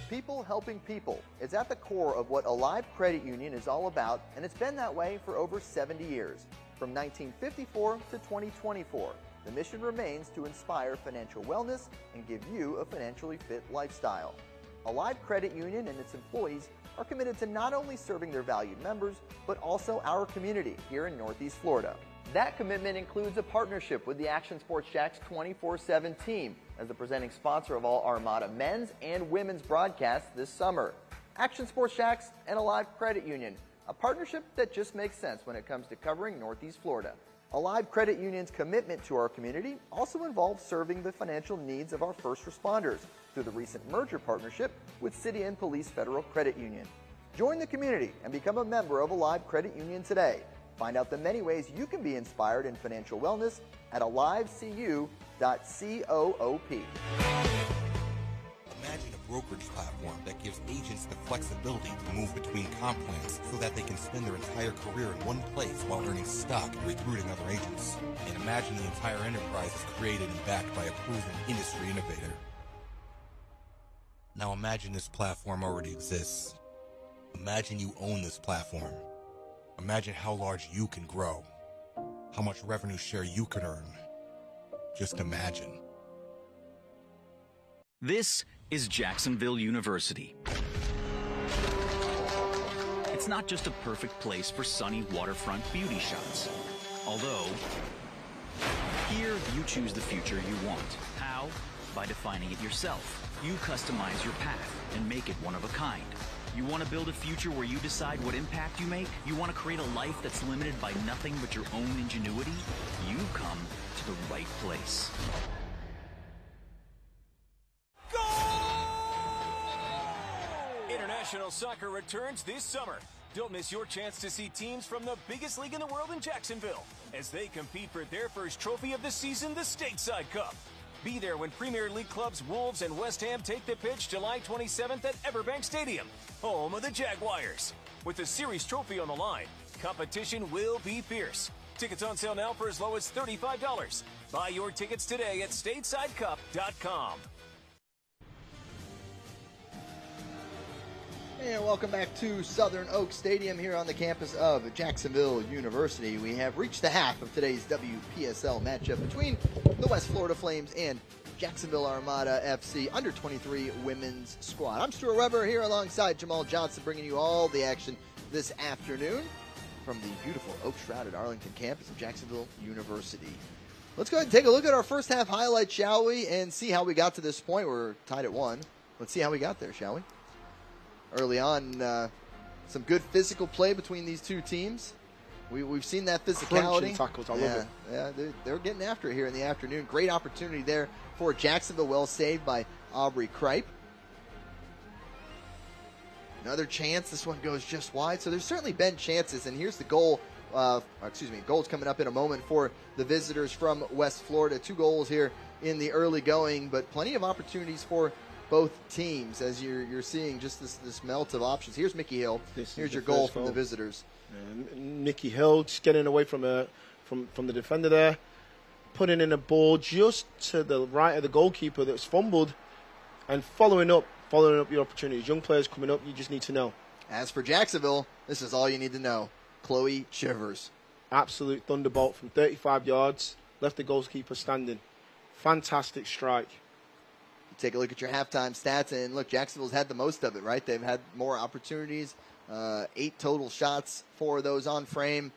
People helping people is at the core of what Alive Credit Union is all about, and it's been that way for over 70 years. From 1954 to 2024, the mission remains to inspire financial wellness and give you a financially fit lifestyle. Alive Credit Union and its employees are committed to not only serving their valued members, but also our community here in Northeast Florida. That commitment includes a partnership with the Action Sports Jacks 24/7 team as the presenting sponsor of all Armada men's and women's broadcasts this summer. Action Sports Jacks and Alive Credit Union, a partnership that just makes sense when it comes to covering Northeast Florida. Alive Credit Union's commitment to our community also involves serving the financial needs of our first responders through the recent merger partnership with City and Police Federal Credit Union. Join the community and become a member of Alive Credit Union today. Find out the many ways you can be inspired in financial wellness at alivecu.coop. Imagine a brokerage platform that gives agents the flexibility to move between comp plans so that they can spend their entire career in one place while earning stock and recruiting other agents. And imagine the entire enterprise is created and backed by a proven industry innovator. Now imagine this platform already exists. Imagine you own this platform. Imagine how large you can grow. How much revenue share you could earn. Just imagine. This is Jacksonville University. It's not just a perfect place for sunny waterfront beauty shots. Although, here you choose the future you want. How? By defining it yourself. You customize your path and make it one of a kind. You want to build a future where you decide what impact you make? You want to create a life that's limited by nothing but your own ingenuity? You've come to the right place. International soccer returns this summer. Don't miss your chance to see teams from the biggest league in the world in Jacksonville as they compete for their first trophy of the season, the Stateside Cup. Be there when Premier League clubs Wolves and West Ham take the pitch July 27th at Everbank Stadium, home of the Jaguars. With the series trophy on the line, competition will be fierce. Tickets on sale now for as low as $35. Buy your tickets today at StatesideCup.com. And welcome back to Southern Oak Stadium here on the campus of Jacksonville University. We have reached the half of today's WPSL matchup between the West Florida Flames and Jacksonville Armada FC Under-23 women's squad. I'm Stuart Weber here alongside Jamal Johnson, bringing you all the action this afternoon from the beautiful oak-shrouded Arlington campus of Jacksonville University. Let's go ahead and take a look at our first half highlights, shall we, and see how we got to this point. We're tied at 1. Let's see how we got there, shall we? Early on, some good physical play between these two teams. We've seen that physicality. Crunching tackles, I love it. Yeah, they're getting after it here in the afternoon. Great opportunity there for Jacksonville, well saved by Aubrey Kripe. Another chance. This one goes just wide. So there's certainly been chances, and here's the goal. Goals coming up in a moment for the visitors from West Florida. 2 goals here in the early going, but plenty of opportunities for both teams as you're seeing just this melt of options. Here's Mickey Hill. Here's your goal from the visitors. Mickey Hill just getting away from the defender there, putting in a ball just to the right of the goalkeeper that's fumbled, and following up your opportunities. Young players coming up, you just need to know. As for Jacksonville, this is all you need to know. Chloe Chivers. Absolute thunderbolt from 35 yards, left the goalkeeper standing. Fantastic strike. Take a look at your halftime stats, and look, Jacksonville's had the most of it, right? They've had more opportunities, 8 total shots for those on frame,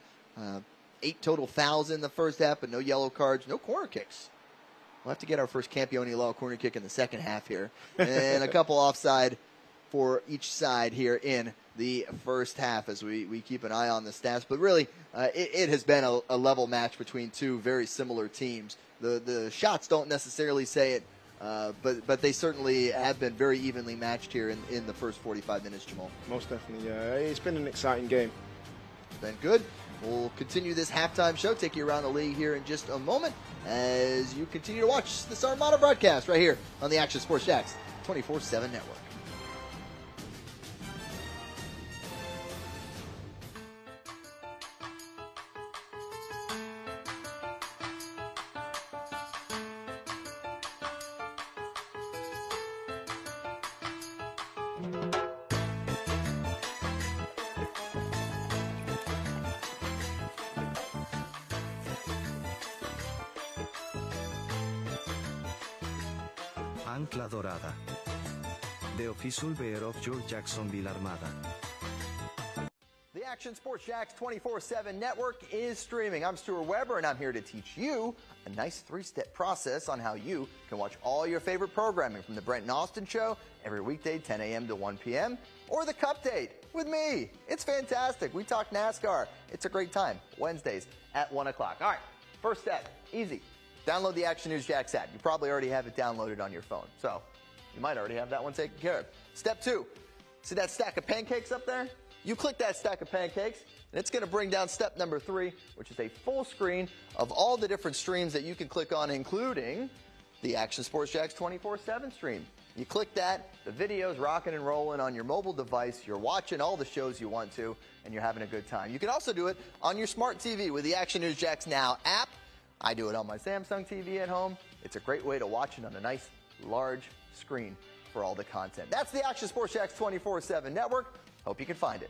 8 total fouls in the first half, but no yellow cards, no corner kicks. We'll have to get our first Campione Law corner kick in the second half here, and a couple offside for each side here in the first half as we keep an eye on the stats. But really, it has been a level match between two very similar teams. The shots don't necessarily say it, but they certainly have been very evenly matched here in the first 45 minutes, Jamal. Most definitely, yeah. It's been an exciting game. It's been good. We'll continue this halftime show, take you around the league here in just a moment as you continue to watch this Armada broadcast right here on the Action Sports Jacks 24/7 network. Ancla Dorada. The official bear of your Jacksonville Armada. The Action Sports Jacks 24/7 network is streaming. I'm Stuart Weber, and I'm here to teach you a nice 3-step process on how you can watch all your favorite programming from the Brent and Austin Show every weekday 10 a.m. to 1 p.m. or the Cup Date with me. It's fantastic. We talk NASCAR. It's a great time. Wednesdays at 1 o'clock. All right, first step, easy. Download the Action News Jacks app. You probably already have it downloaded on your phone, so you might already have that one taken care of. Step 2, see that stack of pancakes up there? You click that stack of pancakes, and it's going to bring down step number 3, which is a full screen of all the different streams that you can click on, including the Action Sports Jacks 24/7 stream. You click that, the video's rocking and rolling on your mobile device. You're watching all the shows you want to, and you're having a good time. You can also do it on your smart TV with the Action News Jax Now app. I do it on my Samsung TV at home. It's a great way to watch it on a nice, large screen for all the content. That's the Action Sports Jax 24/7 network. Hope you can find it.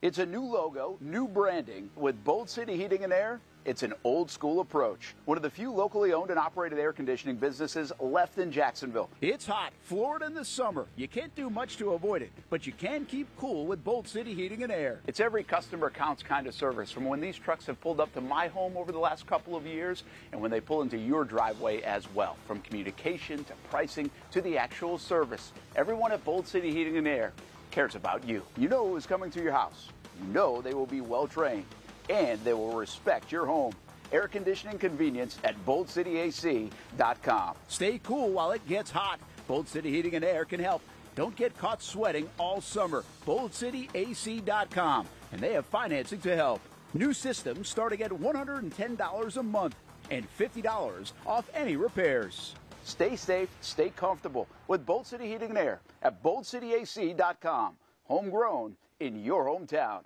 It's a new logo, new branding. With Bold City Heating and Air, it's an old school approach. One of the few locally owned and operated air conditioning businesses left in Jacksonville. It's hot, Florida in the summer. You can't do much to avoid it, but you can keep cool with Bold City Heating and Air. It's every customer counts kind of service, from when these trucks have pulled up to my home over the last couple of years and when they pull into your driveway as well. From communication to pricing to the actual service, everyone at Bold City Heating and Air cares about you. You know who's coming to your house. You know they will be well trained, and they will respect your home. Air conditioning convenience at BoldCityAC.com. Stay cool while it gets hot. Bold City Heating and Air can help. Don't get caught sweating all summer. BoldCityAC.com, and they have financing to help. New systems starting at $110 a month and $50 off any repairs. Stay safe, stay comfortable with Bold City Heating and Air at BoldCityAC.com. Homegrown in your hometown.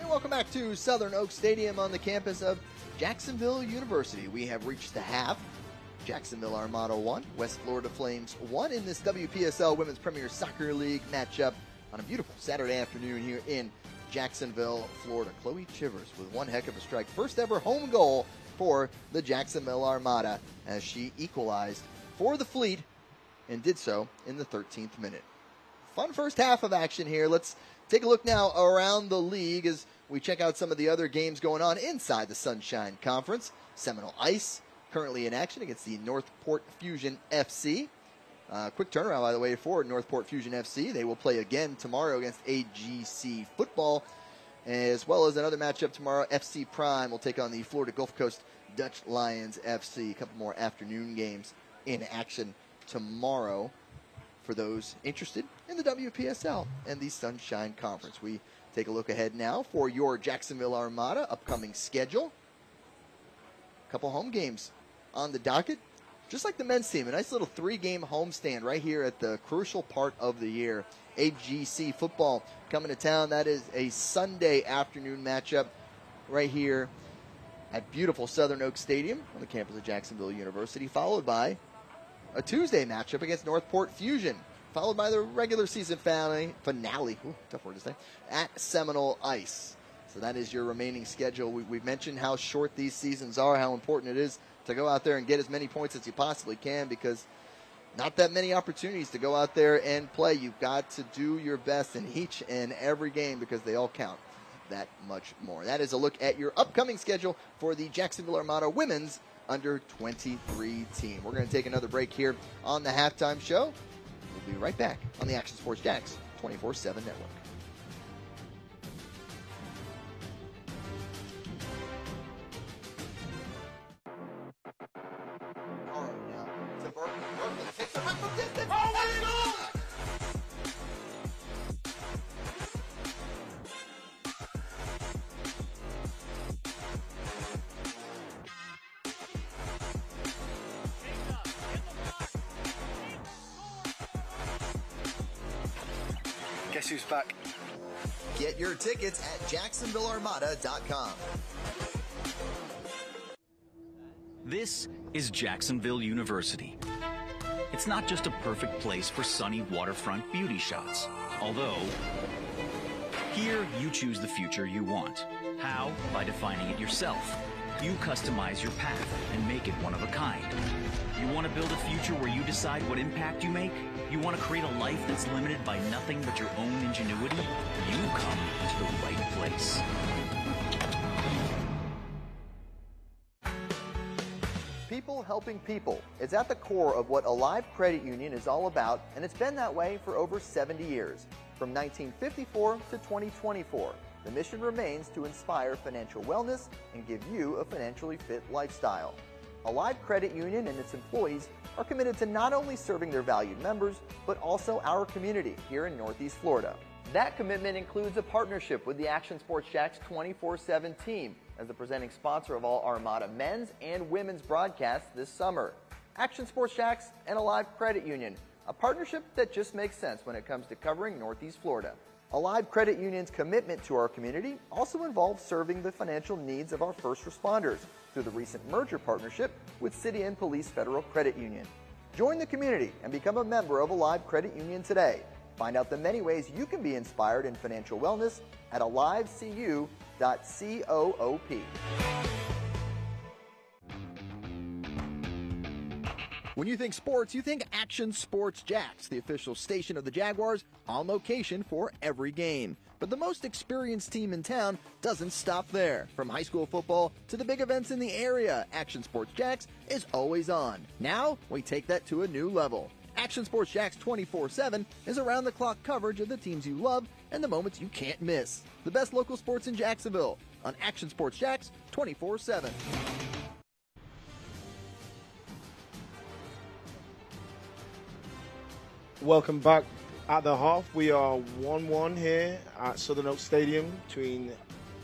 And welcome back to Southern Oak Stadium on the campus of Jacksonville University. We have reached the half. Jacksonville Armada 1, West Florida Flames 1 in this WPSL Women's Premier Soccer League matchup on a beautiful Saturday afternoon here in Jacksonville, Florida. Chloe Chivers with one heck of a strike. First ever home goal for the Jacksonville Armada as she equalized for the Fleet and did so in the 13th minute. Fun first half of action here. Let's take a look now around the league as we check out some of the other games going on inside the Sunshine Conference. Seminole Ice currently in action against the Northport Fusion FC. Quick turnaround, by the way, for Northport Fusion FC. They will play again tomorrow against AGC Football, as well as another matchup tomorrow. FC Prime will take on the Florida Gulf Coast Dutch Lions FC. A couple more afternoon games in action tomorrow for those interested in the WPSL and the Sunshine Conference. We take a look ahead now for your Jacksonville Armada upcoming schedule. A couple home games on the docket. Just like the men's team, a nice little 3-game homestand right here at the crucial part of the year. AGC Football coming to town. That is a Sunday afternoon matchup right here at beautiful Southern Oak Stadium on the campus of Jacksonville University, followed by a Tuesday matchup against Northport Fusion, followed by the regular season finale, tough word to say, at Seminole Ice. So that is your remaining schedule. We've mentioned how short these seasons are, how important it is to go out there and get as many points as you possibly can, because not that many opportunities to go out there and play. You've got to do your best in each and every game because they all count that much more. That is a look at your upcoming schedule for the Jacksonville Armada Women's Under-23 team. We're going to take another break here on the halftime show. We'll be right back on the Action Sports Jax 24/7 network. Guess who's back? Get your tickets at JacksonvilleArmada.com. This is Jacksonville University. It's not just a perfect place for sunny waterfront beauty shots. Although, here you choose the future you want. How? By defining it yourself. You customize your path and make it one of a kind. You want to build a future where you decide what impact you make? You want to create a life that's limited by nothing but your own ingenuity? You come to the right place. People helping people is at the core of what Alive Credit Union is all about, and it's been that way for over 70 years. From 1954 to 2024, the mission remains to inspire financial wellness and give you a financially fit lifestyle. Alive Credit Union and its employees are committed to not only serving their valued members, but also our community here in Northeast Florida. That commitment includes a partnership with the Action Sports Jax 24/7 team as the presenting sponsor of all Armada men's and women's broadcasts this summer. Action Sports Jacks and Alive Credit Union, a partnership that just makes sense when it comes to covering Northeast Florida. Alive Credit Union's commitment to our community also involves serving the financial needs of our first responders through the recent merger partnership with City and Police Federal Credit Union. Join the community and become a member of Alive Credit Union today. Find out the many ways you can be inspired in financial wellness at alivecu.coop. When you think sports, you think Action Sports Jacks, the official station of the Jaguars, on location for every game. But the most experienced team in town doesn't stop there. From high school football to the big events in the area, Action Sports Jacks is always on. Now, we take that to a new level. Action Sports Jacks 24/7 is around-the-clock coverage of the teams you love and the moments you can't miss. The best local sports in Jacksonville on Action Sports Jacks 24/7. Welcome back at the half. We are 1-1 here at Southern Oaks Stadium between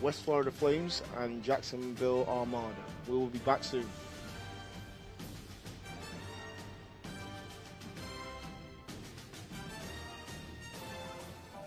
West Florida Flames and Jacksonville Armada. We will be back soon.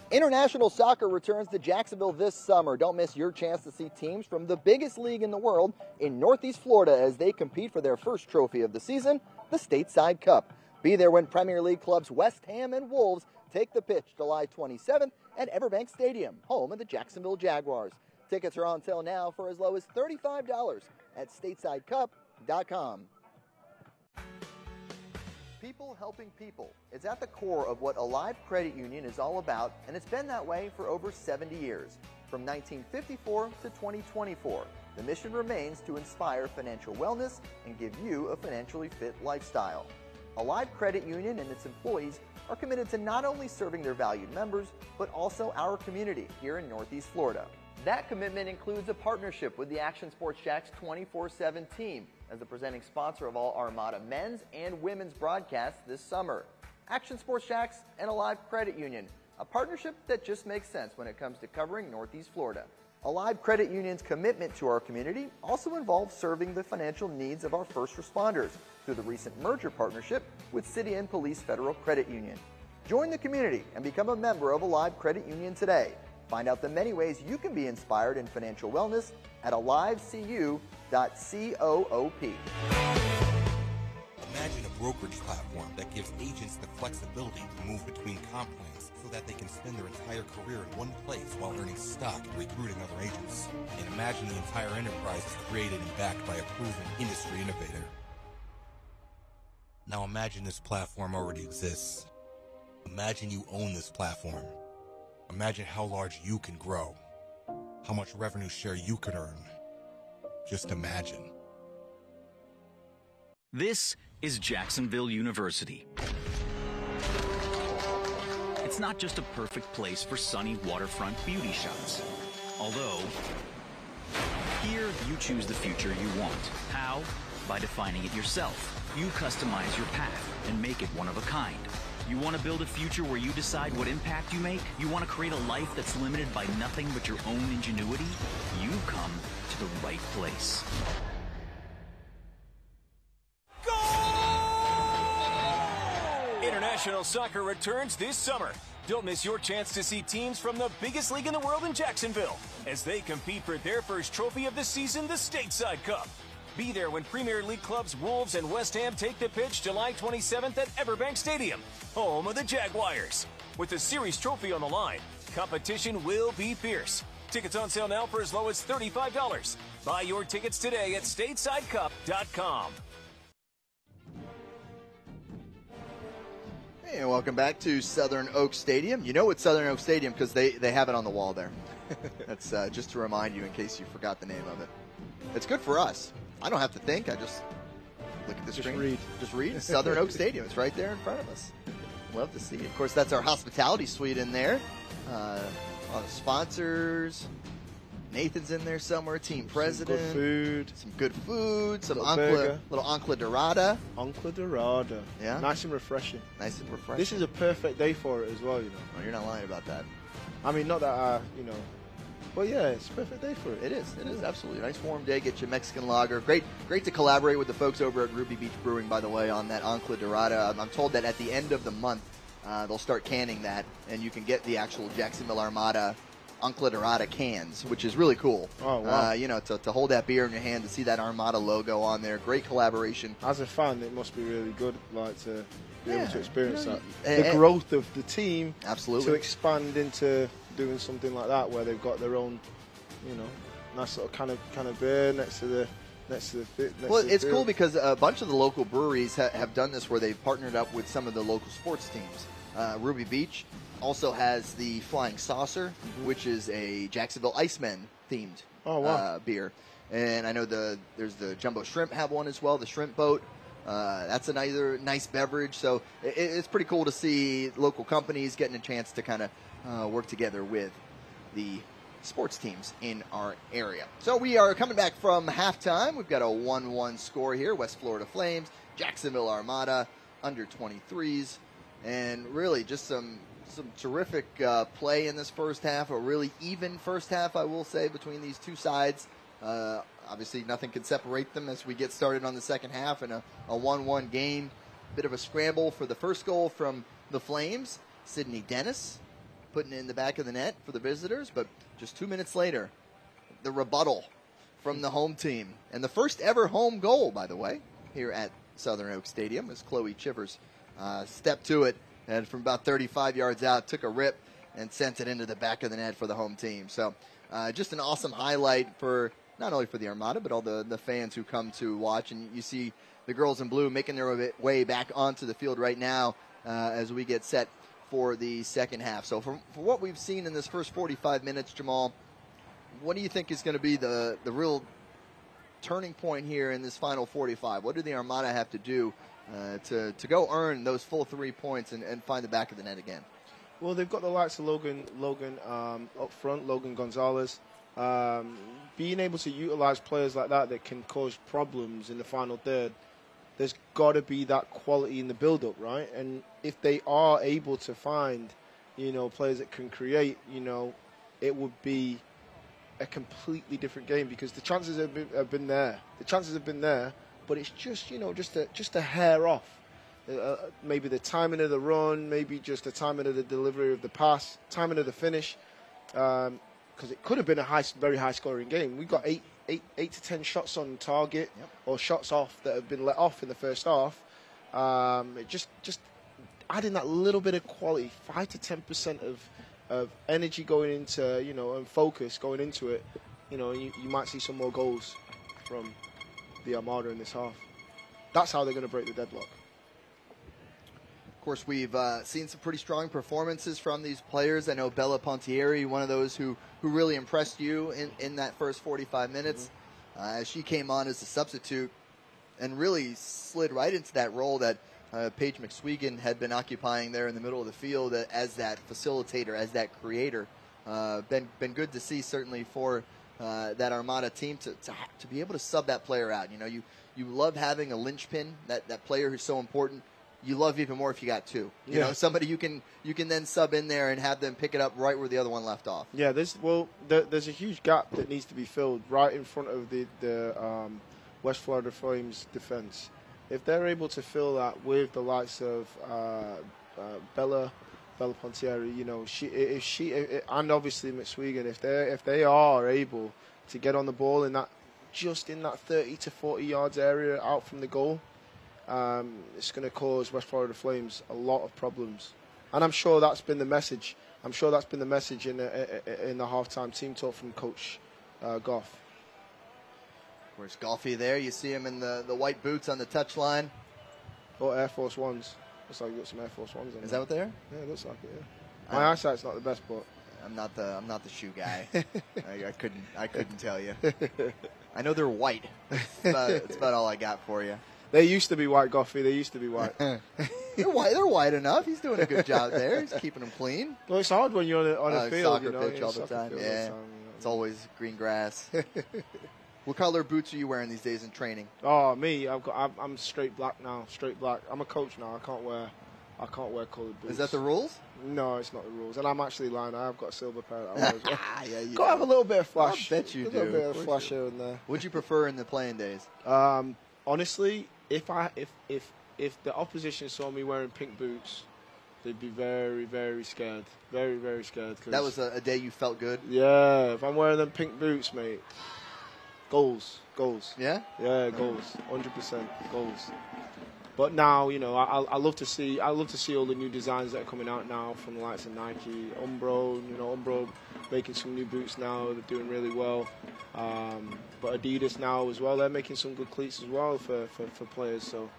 International soccer returns to Jacksonville this summer. Don't miss your chance to see teams from the biggest league in the world in Northeast Florida as they compete for their first trophy of the season, the Stateside Cup. Be there when Premier League clubs West Ham and Wolves take the pitch July 27th at Everbank Stadium, home of the Jacksonville Jaguars. Tickets are on sale now for as low as $35 at statesidecup.com. People helping people is at the core of what Alive Credit Union is all about, and it's been that way for over 70 years. From 1954 to 2024, the mission remains to inspire financial wellness and give you a financially fit lifestyle. Alive Credit Union and its employees are committed to not only serving their valued members, but also our community here in Northeast Florida. That commitment includes a partnership with the Action Sports Jacks 24/7 team as the presenting sponsor of all Armada men's and women's broadcasts this summer. Action Sports Jacks and Alive Credit Union, a partnership that just makes sense when it comes to covering Northeast Florida. Alive Credit Union's commitment to our community also involves serving the financial needs of our first responders through the recent merger partnership with City and Police Federal Credit Union. Join the community and become a member of Alive Credit Union today. Find out the many ways you can be inspired in financial wellness at alivecu.coop. Imagine a brokerage platform that gives agents the flexibility to move between comp plans so that they can spend their entire career in one place while earning stock and recruiting other agents. And imagine the entire enterprise is created and backed by a proven industry innovator. Now imagine this platform already exists. Imagine you own this platform. Imagine how large you can grow. How much revenue share you could earn. Just imagine. This is Jacksonville University. It's not just a perfect place for sunny waterfront beauty shots. Although, here you choose the future you want. How? By defining it yourself. You customize your path and make it one of a kind. You want to build a future where you decide what impact you make? You want to create a life that's limited by nothing but your own ingenuity? You've come to the right place. International soccer returns this summer. Don't miss your chance to see teams from the biggest league in the world in Jacksonville as they compete for their first trophy of the season, the Stateside Cup. Be there when Premier League clubs Wolves and West Ham take the pitch July 27th at Everbank Stadium, home of the Jaguars. With the series trophy on the line, competition will be fierce. Tickets on sale now for as low as $35. Buy your tickets today at statesidecup.com. Hey, and welcome back to Southern Oaks Stadium. You know it's Southern Oaks Stadium because they have it on the wall there. That's just to remind you in case you forgot the name of it. It's good for us. I don't have to think. I just look at the screen. Just read. Southern Oaks Stadium. It's right there in front of us. Love to see it. Of course, that's our hospitality suite in there. All the sponsors. Nathan's in there somewhere. Team president. Some good food. Some little Ancla Dorada. Ancla Dorada. Yeah. Nice and refreshing. Nice and refreshing. This is a perfect day for it as well, you know. Oh, you're not lying about that. I mean, not that I, Well, yeah, it's a perfect day for it. It is. It is absolutely nice warm day. Get you Mexican lager. Great to collaborate with the folks over at Ruby Beach Brewing, by the way, on that Ancla Dorada. I'm told that at the end of the month they'll start canning that, and you can get the actual Jacksonville Armada Ancla Dorada cans, which is really cool. Oh, wow. To hold that beer in your hand, to see that Armada logo on there. Great collaboration. As a fan, it must be really good, like, to be able to experience that. And The growth of the team. Absolutely. To expand into doing something like that, where they've got their own, nice little kind of beer next to the Well, it's cool because a bunch of the local breweries have done this, where they've partnered up with some of the local sports teams. Ruby Beach also has the Flying Saucer, which is a Jacksonville Icemen themed beer. And I know there's the Jumbo Shrimp have one as well, the Shrimp Boat. That's another nice beverage. So it's pretty cool to see local companies getting a chance to kind of work together with the sports teams in our area. So we are coming back from halftime. We've got a 1-1 score here. West Florida Flames, Jacksonville Armada, under 23s. And really just some terrific play in this first half, a really even first half, I will say, between these two sides. Obviously, nothing can separate them as we get started on the second half, and a 1-1 game. Bit of a scramble for the first goal from the Flames. Sydney Dennis putting it in the back of the net for the visitors, but just 2 minutes later, the rebuttal from the home team. And the first ever home goal, by the way, here at Southern Oak Stadium, as Chloe Chivers stepped to it and from about 35 yards out took a rip and sent it into the back of the net for the home team. So just an awesome highlight for not only for the Armada, but all the fans who come to watch. And you see the girls in blue making their way back onto the field right now as we get set for the second half. So for what we've seen in this first 45 minutes, Jamal, what do you think is going to be the real turning point here in this final 45? What do the Armada have to do to go earn those full 3 points and find the back of the net again? Well, they've got the likes of Logan up front, Logan Gonzalez. Being able to utilize players like that can cause problems in the final third, there's got to be that quality in the build-up, right? And if they are able to find, players that can create, it would be a completely different game, because the chances have been there. The chances have been there, but it's just, just a hair off. Maybe the timing of the run, maybe just the timing of the delivery of the pass, timing of the finish, because it could have been a very high-scoring game. We got 8 to 10 shots on target, or shots off that have been let off in the first half. It just adding that little bit of quality, 5 to 10% of energy going into, and focus going into it. You might see some more goals from the Armada in this half. That's how they're going to break the deadlock. Of course, we've seen some pretty strong performances from these players. I know Bella Pontieri, one of those who really impressed you in that first 45 minutes. As she came on as a substitute and really slid right into that role that Paige McSwegan had been occupying there in the middle of the field as that facilitator, as that creator. Been good to see, certainly, for that Armada team to be able to sub that player out. You love having a linchpin, that player who's so important. You love even more if you got two. You know, somebody you can then sub in there and have them pick it up right where the other one left off. Yeah, there's a huge gap that needs to be filled right in front of the West Florida Flames defense. If they're able to fill that with the likes of Bella Pontieri, and obviously McSwegan, if they are able to get on the ball in that 30 to 40 yards area out from the goal, it's going to cause West Florida Flames a lot of problems. And I'm sure that's been the message. I'm sure that's been the message in the halftime team talk from Coach Goff. Where's Goffey there? You see him in the white boots on the touchline. Or Air Force Ones. Looks like you got some Air Force Ones in there. Is that what they are? Yeah, it looks like it, yeah. My eyesight's not the best, but I'm not the shoe guy. I couldn't tell you. I know they're white. That's about all I got for you. They used to be white, Goffey. They used to be white. They're white enough. He's doing a good job there. He's keeping them clean. Well, it's hard when you're on a field, soccer pitch all the time. Yeah, it's always green grass. What color boots are you wearing these days in training? Oh, me, I'm straight black now. Straight black. I'm a coach now. I can't wear I can't wear coloured boots. Is that the rules? No, it's not the rules. And I'm actually lying. I have got a silver pair that I wear as well. Yeah, you got to have a little bit of flash. I bet you do. A little bit of flash here and there. What'd you prefer in the playing days? Honestly, if the opposition saw me wearing pink boots, they'd be very, very scared. Very, very scared. That was a day you felt good? Yeah. If I'm wearing them pink boots, mate, goals. Yeah? Yeah, goals. 100% goals. But now, you know, I love to see all the new designs that are coming out now from the likes of Nike, Umbro. You know, Umbro making some new boots now. They're doing really well. But Adidas now as well. They're making some good cleats as well for players. So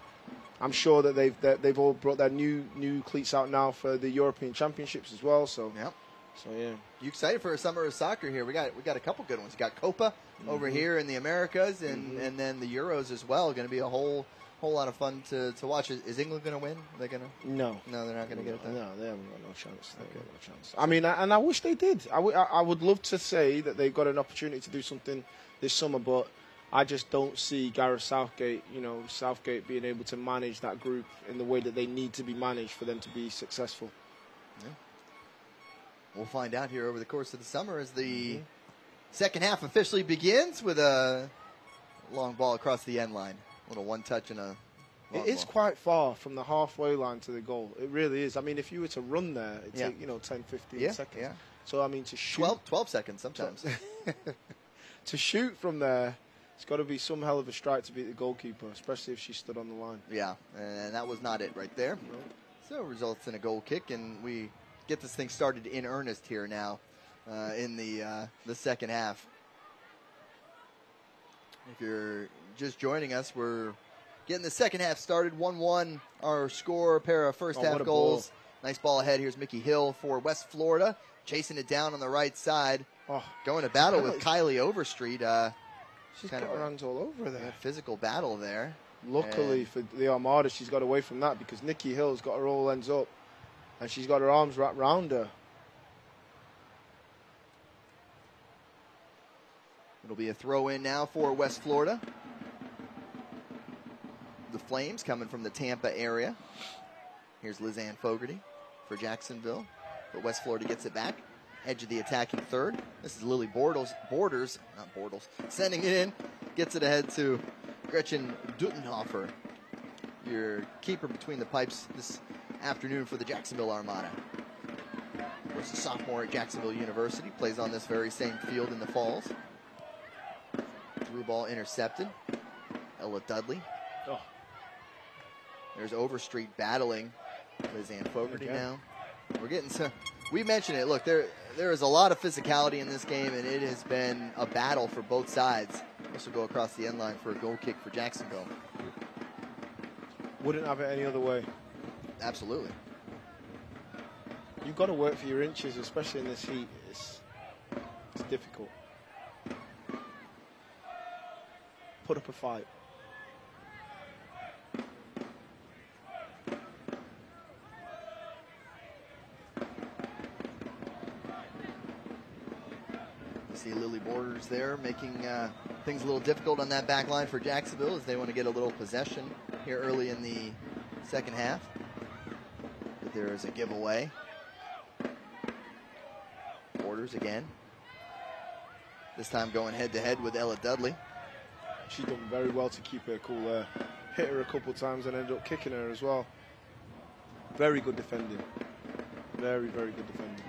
I'm sure that they've all brought their new cleats out now for the European Championships as well. So yep. So yeah. You excited for a summer of soccer here? We got a couple good ones. You got Copa over here in the Americas, and then the Euros as well. Going to be a whole lot of fun to watch. Is England going to win? Are they going to? No, they're not going to get it done. No, they haven't got no chance. I mean, and I wish they did. I would love to say that they've got an opportunity to do something this summer, but I just don't see Gareth Southgate being able to manage that group in the way that they need to be managed for them to be successful. Yeah. We'll find out here over the course of the summer as the second half officially begins with a long ball across the end line. A little one touch and a long It is ball. quite far from the halfway line to the goal. It really is. I mean, if you were to run there, it'd take, 10, 15 seconds. Yeah. So, I mean, to shoot... 12 seconds sometimes. To shoot from there, it's got to be some hell of a strike to beat the goalkeeper, especially if she stood on the line. Yeah, and that was not it right there. No. So results in a goal kick, and we get this thing started in earnest here now in the second half. If you're just joining us, we're getting the second half started. 1-1 our score, a pair of first half goals. Ball. Nice ball ahead. Here's Mickey Hill for West Florida, chasing it down on the right side. Going to battle with Kylie Overstreet. She's got her hands all over there. Physical battle there. Luckily for the Armada, she's got away from that because Nikki Hill's got her all ends up and she's got her arms wrapped round her. It'll be a throw in now for West Florida. The Flames coming from the Tampa area. Here's Lizanne Fogarty for Jacksonville. But West Florida gets it back. Edge of the attacking third. This is Lily Borders, sending it in. Gets it ahead to Gretchen Dutenhofer, your keeper between the pipes this afternoon for the Jacksonville Armada. Of course, a sophomore at Jacksonville University, plays on this very same field in the Falls. Through ball intercepted. Ella Dudley. There's Overstreet battling Lizanne Fogarty now. We're getting to... We mentioned it. Look, there is a lot of physicality in this game, and it has been a battle for both sides. This will go across the end line for a goal kick for Jacksonville. Wouldn't have it any other way. Absolutely. You've got to work for your inches, especially in this heat. It's difficult. Put up a fight. See Lily Borders there making things a little difficult on that back line for Jacksonville as they want to get a little possession here early in the second half. But there is a giveaway. Borders again. This time going head-to-head with Ella Dudley. She's done very well to keep her cool there. Hit her a couple of times and ended up kicking her as well. Very good defending. Very, very good defending.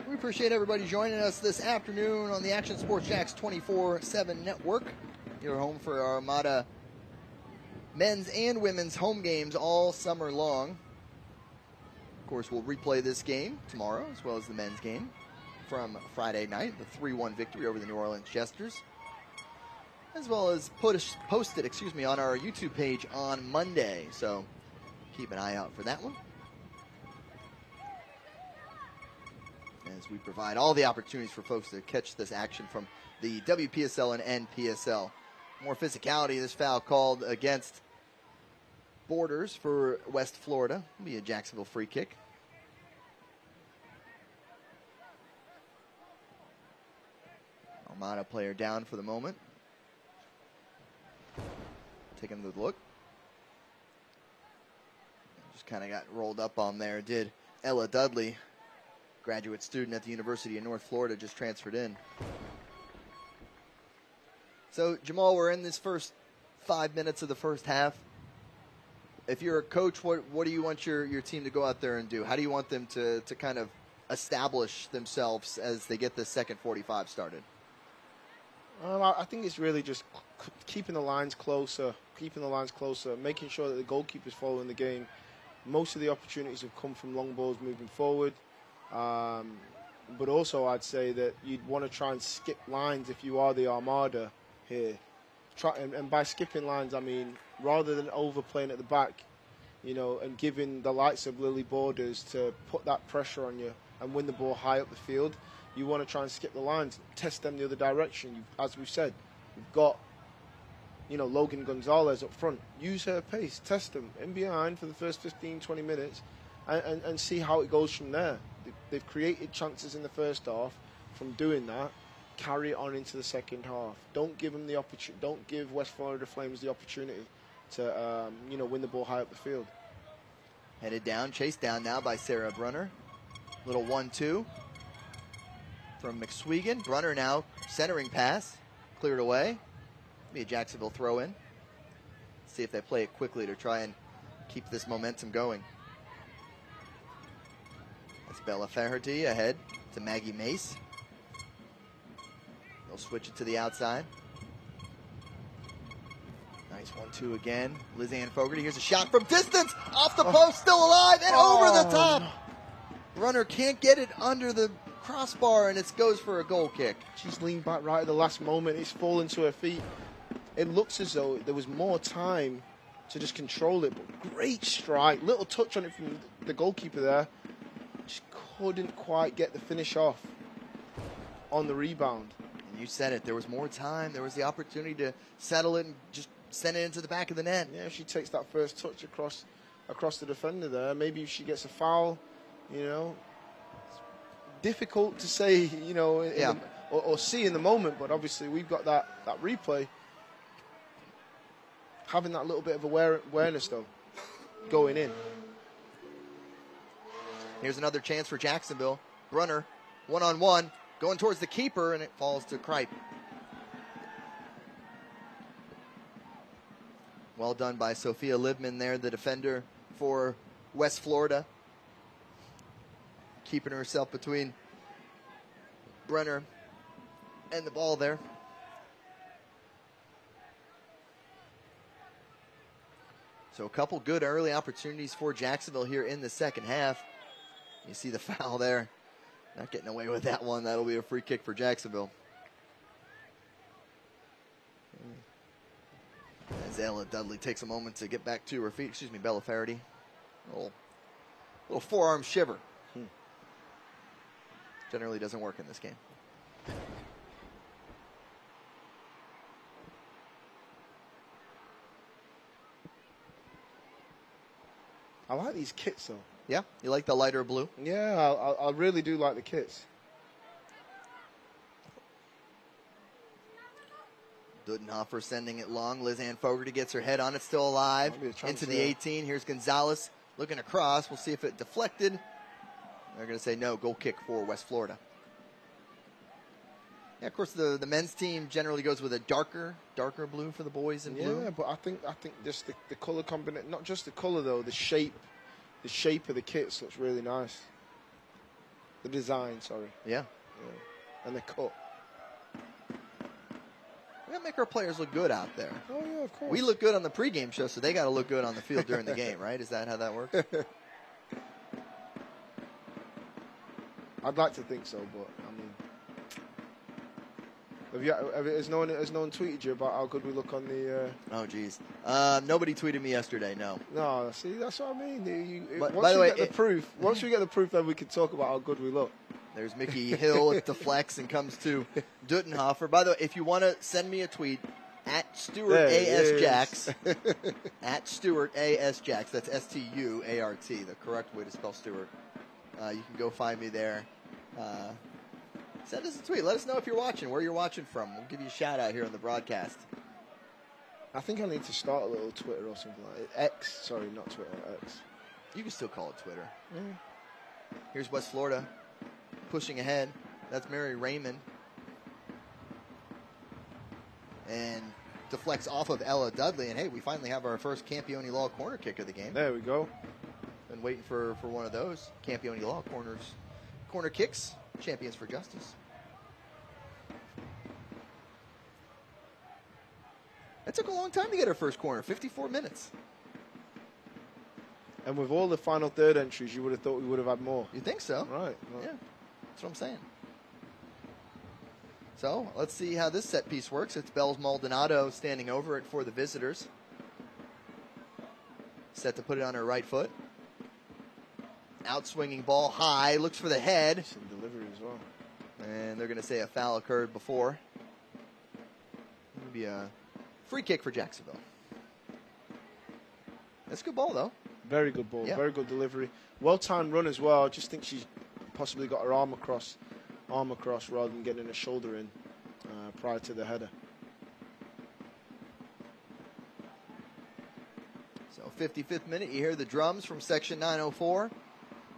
We appreciate everybody joining us this afternoon on the Action Sports Jacks 24/7 network. Your home for our Armada men's and women's home games all summer long. Of course, we'll replay this game tomorrow as well as the men's game from Friday night, the 3-1 victory over the New Orleans Jesters, as well as post it on our YouTube page on Monday. So keep an eye out for that one, as we provide all the opportunities for folks to catch this action from the WPSL and NPSL. More physicality. This foul called against Borders for West Florida. It'll be a Jacksonville free kick. Armada player down for the moment. taking the look. Just kind of got rolled up on there. Did Ella Dudley, graduate student at the University of North Florida, just transferred in. So, Jamal, we're in this first 5 minutes of the first half. If you're a coach, what do you want your team to go out there and do? How do you want them to kind of establish themselves as they get this second 45 started? I think it's really just keeping the lines closer, making sure that the goalkeeper's following the game. Most of the opportunities have come from long balls moving forward. But also I'd say that you'd want to try and skip lines if you are the Armada here. And by skipping lines, I mean rather than overplaying at the back, and giving the likes of Lily Borders to put that pressure on you and win the ball high up the field, you want to try and skip the lines, test them the other direction. As we've said, we've got, Logan Gonzalez up front. Use her pace, test them in behind for the first 15, 20 minutes and see how it goes from there. They've created chances in the first half. From doing that, carry it on into the second half. Don't give them the opportunity. Don't give West Florida Flames the opportunity to, win the ball high up the field. Headed down, chased down now by Sarah Brunner. Little 1-2 from McSwegan. Brunner now centering pass, cleared away. Be a Jacksonville throw in. See if they play it quickly to try and keep this momentum going. That's Bella Faherty ahead to Maggie Mace. They'll switch it to the outside. Nice 1-2 again. Liz Ann Fogarty. Here's a shot from distance. Off the post, still alive, and over the top. Runner can't get it under the crossbar, and it goes for a goal kick. She's leaned back right at the last moment. It's fallen to her feet. It looks as though there was more time to just control it, but great strike. Little touch on it from the goalkeeper there. Just couldn't quite get the finish off on the rebound. And you said it. There was more time. There was the opportunity to settle it and just send it into the back of the net. Yeah, if she takes that first touch across the defender there, maybe if she gets a foul, it's difficult to say, or see in the moment, but obviously we've got that replay. Having that little bit of awareness, though, going in. Here's another chance for Jacksonville. Brunner, one-on-one, going towards the keeper, and it falls to Kripe. Well done by Sophia Libman there, the defender for West Florida. Keeping herself between Brunner and the ball there. So a couple good early opportunities for Jacksonville here in the second half. You see the foul there. Not getting away with that one. That'll be a free kick for Jacksonville. As Ella Dudley takes a moment to get back to her feet. Excuse me, Bella Faherty. Little forearm shiver. Generally doesn't work in this game. I like these kits, though. Yeah? You like the lighter blue? Yeah, I really do like the kits. Dudenhofer sending it long. Liz Ann Fogarty gets her head on it, still alive. Into the 18. Here's Gonzalez looking across. We'll see if it deflected. They're going to say no, goal kick for West Florida. Yeah, of course, the men's team generally goes with a darker blue for the boys in blue. Yeah, but I think just the color combination, not just the color though, the shape of the kits looks really nice. The design, sorry. Yeah. And the cut. We gotta make our players look good out there. Oh yeah, of course. We look good on the pregame show, so they got to look good on the field during the game, right? Is that how that works? I'd like to think so, but I mean. Has no one tweeted you about how good we look on the... Oh, geez. Nobody tweeted me yesterday, no. No, see, that's what I mean. By the way, once we get the proof, then we can talk about how good we look. There's Mickey Hill. It deflects and comes to Dudenhofer. By the way, if you want to send me a tweet, at Stuart A.S. Jacks. At Stuart A.S. Jacks. That's S-T-U-A-R-T, the correct way to spell Stuart. You can go find me there. Send us a tweet. Let us know if you're watching, where you're watching from. We'll give you a shout out here on the broadcast. I think I need to start a little Twitter or something like it. X, sorry, not Twitter, X. You can still call it Twitter. Here's West Florida pushing ahead. That's Mary Raymond. And deflects off of Ella Dudley. And, hey, we finally have our first Campione Law corner kick of the game. There we go. Been waiting for one of those. Campione Law corner kicks. Champions for justice. That took a long time to get our first corner, 54 minutes. And with all the final third entries, you would have thought we would have had more. You think so? Right. Well. Yeah, that's what I'm saying. So let's see how this set piece works. It's Bells Maldonado standing over it for the visitors. Set to put it on her right foot. Outswinging ball high, looks for the head. Some delivery as well. And they're going to say a foul occurred before. Maybe a free kick for Jacksonville. That's a good ball, though. Very good ball. Yeah. Very good delivery. Well-timed run as well. I just think she's possibly got her arm across rather than getting a shoulder in prior to the header. So 55th minute, you hear the drums from Section 904.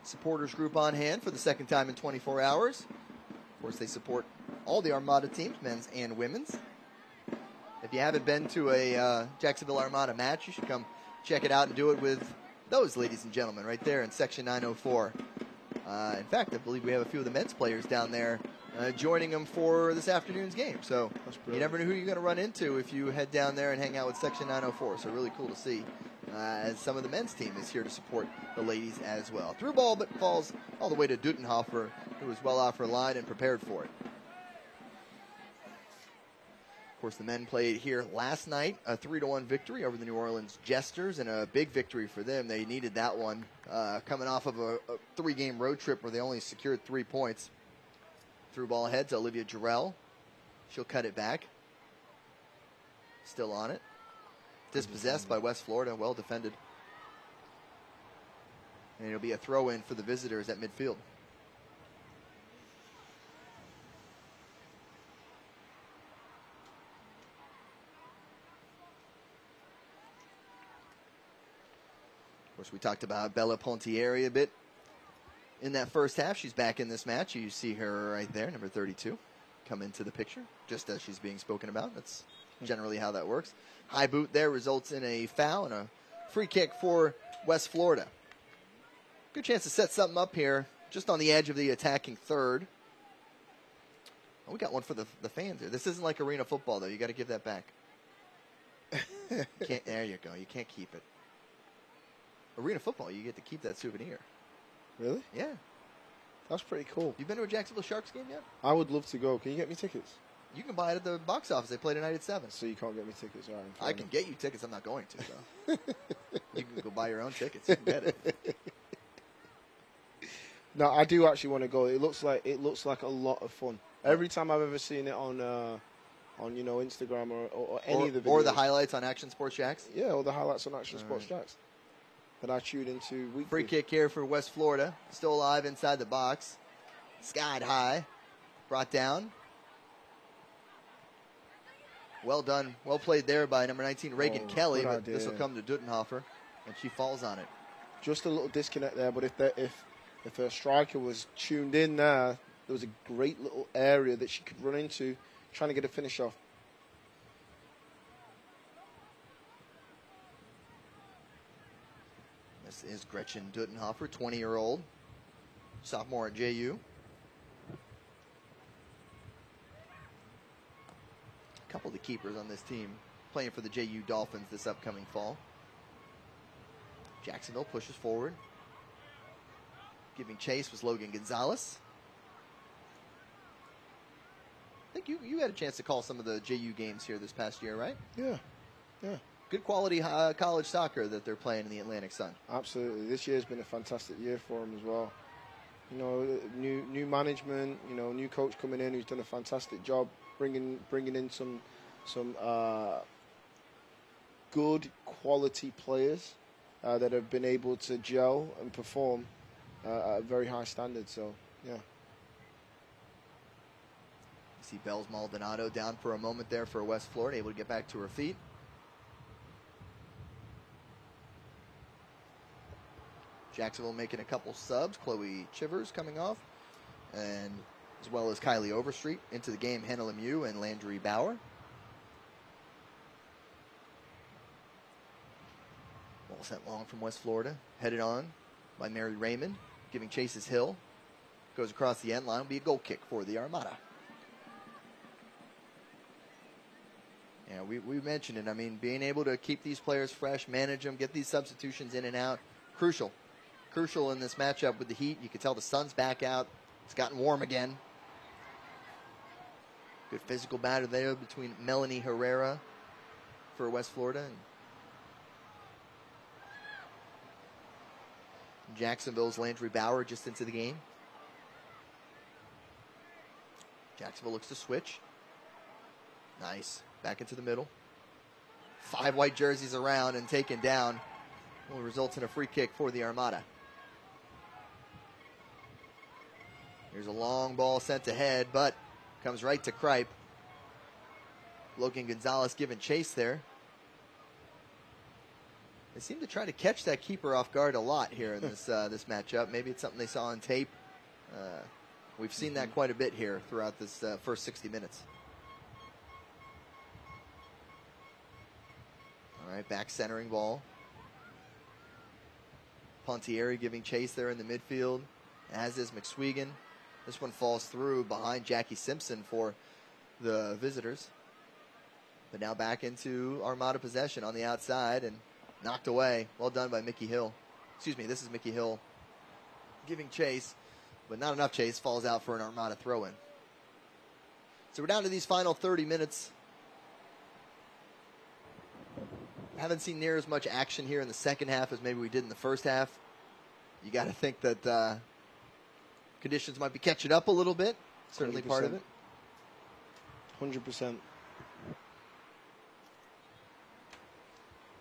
Supporters group on hand for the second time in 24 hours. Of course, they support all the Armada teams, men's and women's. If you haven't been to a Jacksonville Armada match, you should come check it out and do it with those ladies and gentlemen right there in Section 904. In fact, I believe we have a few of the men's players down there joining them for this afternoon's game. So you never know who you're going to run into if you head down there and hang out with Section 904. So really cool to see as some of the men's team is here to support the ladies as well. Through ball, but falls all the way to Dutenhofer, who was well off her line and prepared for it. Of course, the men played here last night, a 3-1 victory over the New Orleans Jesters, and a big victory for them. They needed that one, coming off of a 3-game road trip where they only secured 3 points. Through ball ahead to Olivia Jarrell. She'll cut it back. Still on it. Dispossessed by West Florida, well defended. And it'll be a throw-in for the visitors at midfield. Of course, we talked about Bella Pontieri a bit in that first half. She's back in this match. You see her right there, number 32, come into the picture, just as she's being spoken about. That's generally how that works. High boot there results in a foul and a free kick for West Florida. Good chance to set something up here, just on the edge of the attacking third. Oh, we got one for the fans here. This isn't like arena football, though. You got to give that back. There you go. You can't keep it. Arena football, you get to keep that souvenir. Really? Yeah. That's pretty cool. You been to a Jacksonville Sharks game yet? I would love to go. Can you get me tickets? You can buy it at the box office. They play tonight at 7. So you can't get me tickets, all right? I can get you tickets. I'm not going to, though. You can go buy your own tickets. You can get it. No, I do actually want to go. It looks like a lot of fun. Every time I've ever seen it on Instagram or any of the videos. Or the highlights on Action Sports Jacks. Yeah, or the highlights on Action Sports Jacks that I tuned into weekly. Free kick here for West Florida. Still alive inside the box. Skied high. Brought down. Well done. Well played there by number 19, Reagan Kelly. But this will come to Dutenhofer, and she falls on it. Just a little disconnect there, but if her striker was tuned in there was a great little area that she could run into, trying to get a finish off. This is Gretchen Dutenhofer, 20-year-old, sophomore at JU. A couple of the keepers on this team playing for the JU Dolphins this upcoming fall. Jacksonville pushes forward. Giving chase was Logan Gonzalez. I think you had a chance to call some of the JU games here this past year, right? Yeah. Good quality college soccer that they're playing in the Atlantic Sun. Absolutely. This year's been a fantastic year for them as well. You know, new management, new coach coming in who's done a fantastic job bringing in some good quality players that have been able to gel and perform at a very high standard. So, yeah. You see Bells Maldonado down for a moment there for West Florida, able to get back to her feet. Jacksonville making a couple subs. Chloe Chivers coming off, and as well as Kylie Overstreet into the game. Hannah Lemieux and Landry Bauer. Ball sent long from West Florida. Headed on by Mary Raymond. Giving chases Hill. Goes across the end line. Will be a goal kick for the Armada. Yeah, we mentioned it. I mean, being able to keep these players fresh, manage them, get these substitutions in and out, crucial. Crucial in this matchup with the Heat. You can tell the sun's back out. It's gotten warm again. Good physical battle there between Melanie Herrera for West Florida and Jacksonville's Landry Bauer just into the game. Jacksonville looks to switch. Nice. Back into the middle. 5 white jerseys around and taken down. Will result in a free kick for the Armada. Here's a long ball sent ahead, but comes right to Kripe. Logan Gonzalez giving chase there. They seem to try to catch that keeper off guard a lot here in this this matchup. Maybe it's something they saw on tape. We've seen that quite a bit here throughout this first 60 minutes. All right, back centering ball. Pontieri giving chase there in the midfield, as is McSwegan. This one falls through behind Jackie Simpson for the visitors. But now back into Armada possession on the outside and knocked away. Well done by Mickey Hill. Excuse me, this is Mickey Hill giving chase, but not enough chase. Falls out for an Armada throw-in. So we're down to these final 30 minutes. Haven't seen near as much action here in the second half as maybe we did in the first half. You got to think that conditions might be catching up a little bit. Certainly 100%. Part of it. 100%.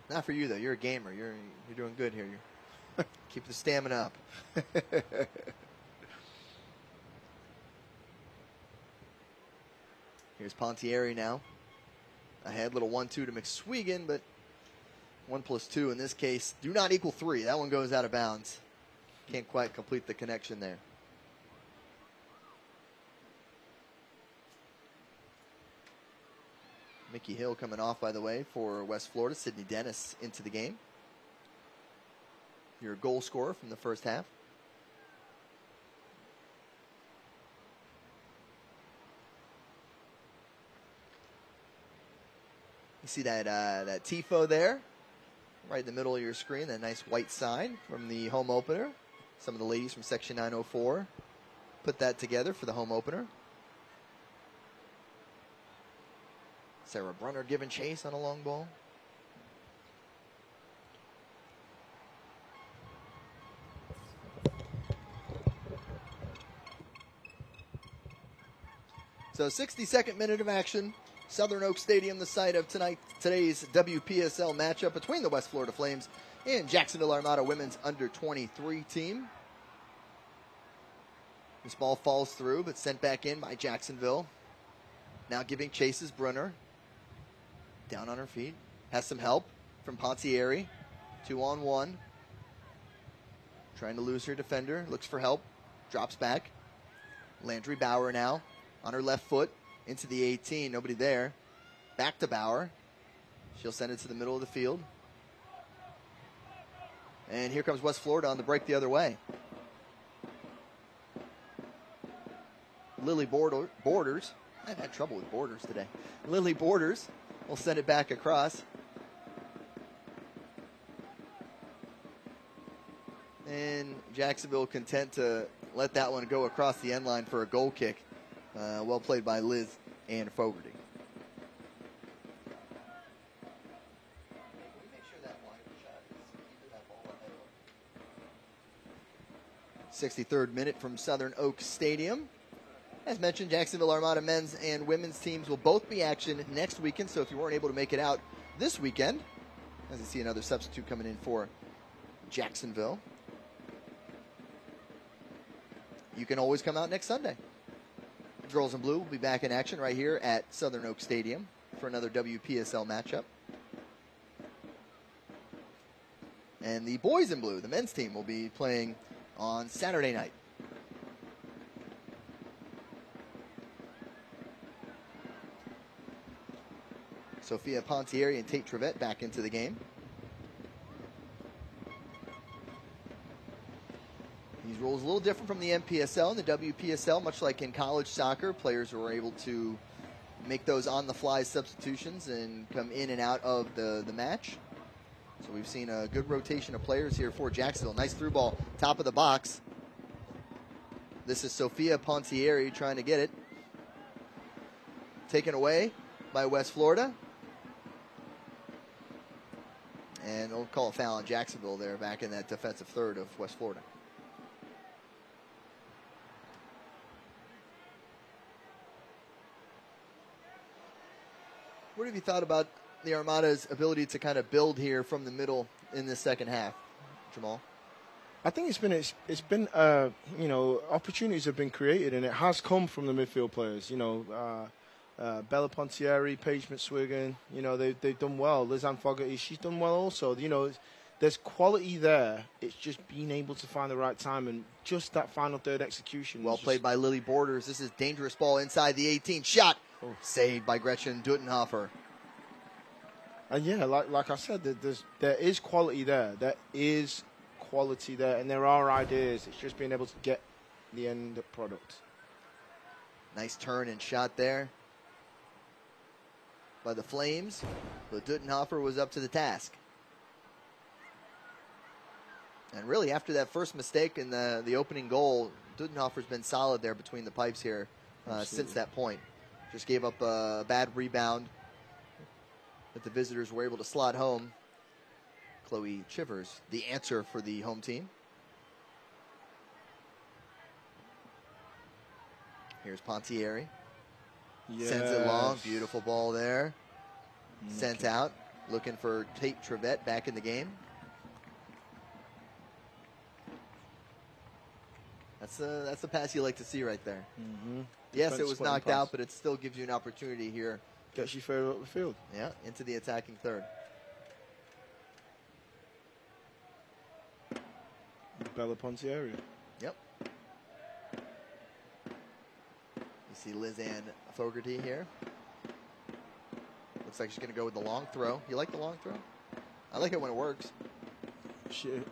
Not for you, though. You're a gamer. You're doing good here. Keep the stamina up. Here's Pontieri now. Ahead, little 1-2 to McSwegan, but 1 + 2 in this case do not equal 3. That one goes out of bounds. Can't quite complete the connection there. Mickey Hill coming off, by the way, for West Florida. Sydney Dennis into the game. Your goal scorer from the first half. You see that tifo there, right in the middle of your screen, that nice white sign from the home opener. Some of the ladies from Section 904 put that together for the home opener. Sarah Brunner giving chase on a long ball. So 62nd minute of action. Southern Oak Stadium, the site of today's WPSL matchup between the West Florida Flames and Jacksonville Armada Women's under-23 team. This ball falls through, but sent back in by Jacksonville. Now giving chases Brunner. Down on her feet. Has some help from Pontieri. 2-on-1. Trying to lose her defender. Looks for help. Drops back. Landry Bauer now on her left foot. Into the 18. Nobody there. Back to Bauer. She'll send it to the middle of the field. And here comes West Florida on the break the other way. Lily Borders. I've had trouble with borders today. Lily Borders will send it back across. And Jacksonville content to let that one go across the end line for a goal kick. Well played by Liz Ann Fogarty. 63rd minute from Southern Oak Stadium. As mentioned, Jacksonville Armada men's and women's teams will both be action next weekend. So if you weren't able to make it out this weekend, as I see another substitute coming in for Jacksonville, you can always come out next Sunday. Girls in blue will be back in action right here at Southern Oak Stadium for another WPSL matchup. And the boys in blue, the men's team, will be playing on Saturday night. Sophia Pontieri and Tate Trevette back into the game. These rules a little different from the MPSL and the WPSL. Much like in college soccer, players were able to make those on-the-fly substitutions and come in and out of the match. So we've seen a good rotation of players here for Jacksonville. Nice through ball, top of the box. This is Sophia Pontieri trying to get it. Taken away by West Florida. And they'll call a foul on Jacksonville there, back in that defensive third of West Florida. What have you thought about the Armada's ability to kind of build here from the middle in the second half, Jamal? I think it's been opportunities have been created, and it has come from the midfield players. Bella Pontieri, Paige McSwiggan, they've done well. Lizanne Fogarty, she's done well also. There's quality there. It's just being able to find the right time and just that final third execution. Well played by Lily Borders. This is dangerous ball inside the 18. Shot saved by Gretchen Dutenhofer. And yeah, like I said, there is quality there. There is quality there, and there are ideas. It's just being able to get the end product. Nice turn and shot there by the Flames, but Dutenhofer was up to the task. And really, after that first mistake in the opening goal, Dutenhofer's been solid there between the pipes here since that point. Just gave up a bad rebound that the visitors were able to slot home. Chloe Chivers, the answer for the home team. Here's Pontieri. Yes. Sends it long. Beautiful ball there. Sent out. Looking for Tate Trevette back in the game. That's the pass you like to see right there. Mm-hmm. Yes, it was knocked out, but it still gives you an opportunity here. Gets you further up the field. Yeah, into the attacking third. Bella Pontieri. Yep. You see Lizanne Fogarty here. Looks like she's going to go with the long throw. You like the long throw? I like it when it works.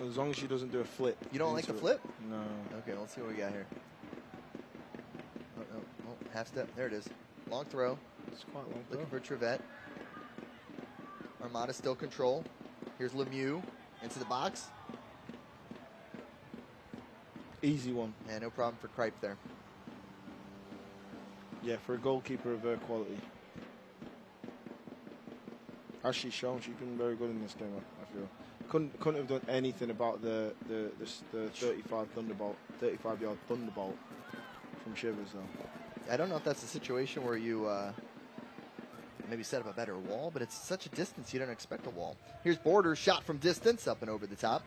As long as she doesn't do a flip. You don't like the flip? No. Okay, let's see what we got here. Oh, half step. There it is. Long throw. It's quite long. Looking for Trevette. Armada still control. Here's Lemieux into the box. Easy one. And no problem for Kripe there. Yeah, for a goalkeeper of her quality. As she's shown, she's been very good in this game, I feel. Couldn't have done anything about the 35-yard thunderbolt from Shivers, though. I don't know if that's a situation where you maybe set up a better wall, but it's such a distance you don't expect a wall. Here's Borders, shot from distance, up and over the top.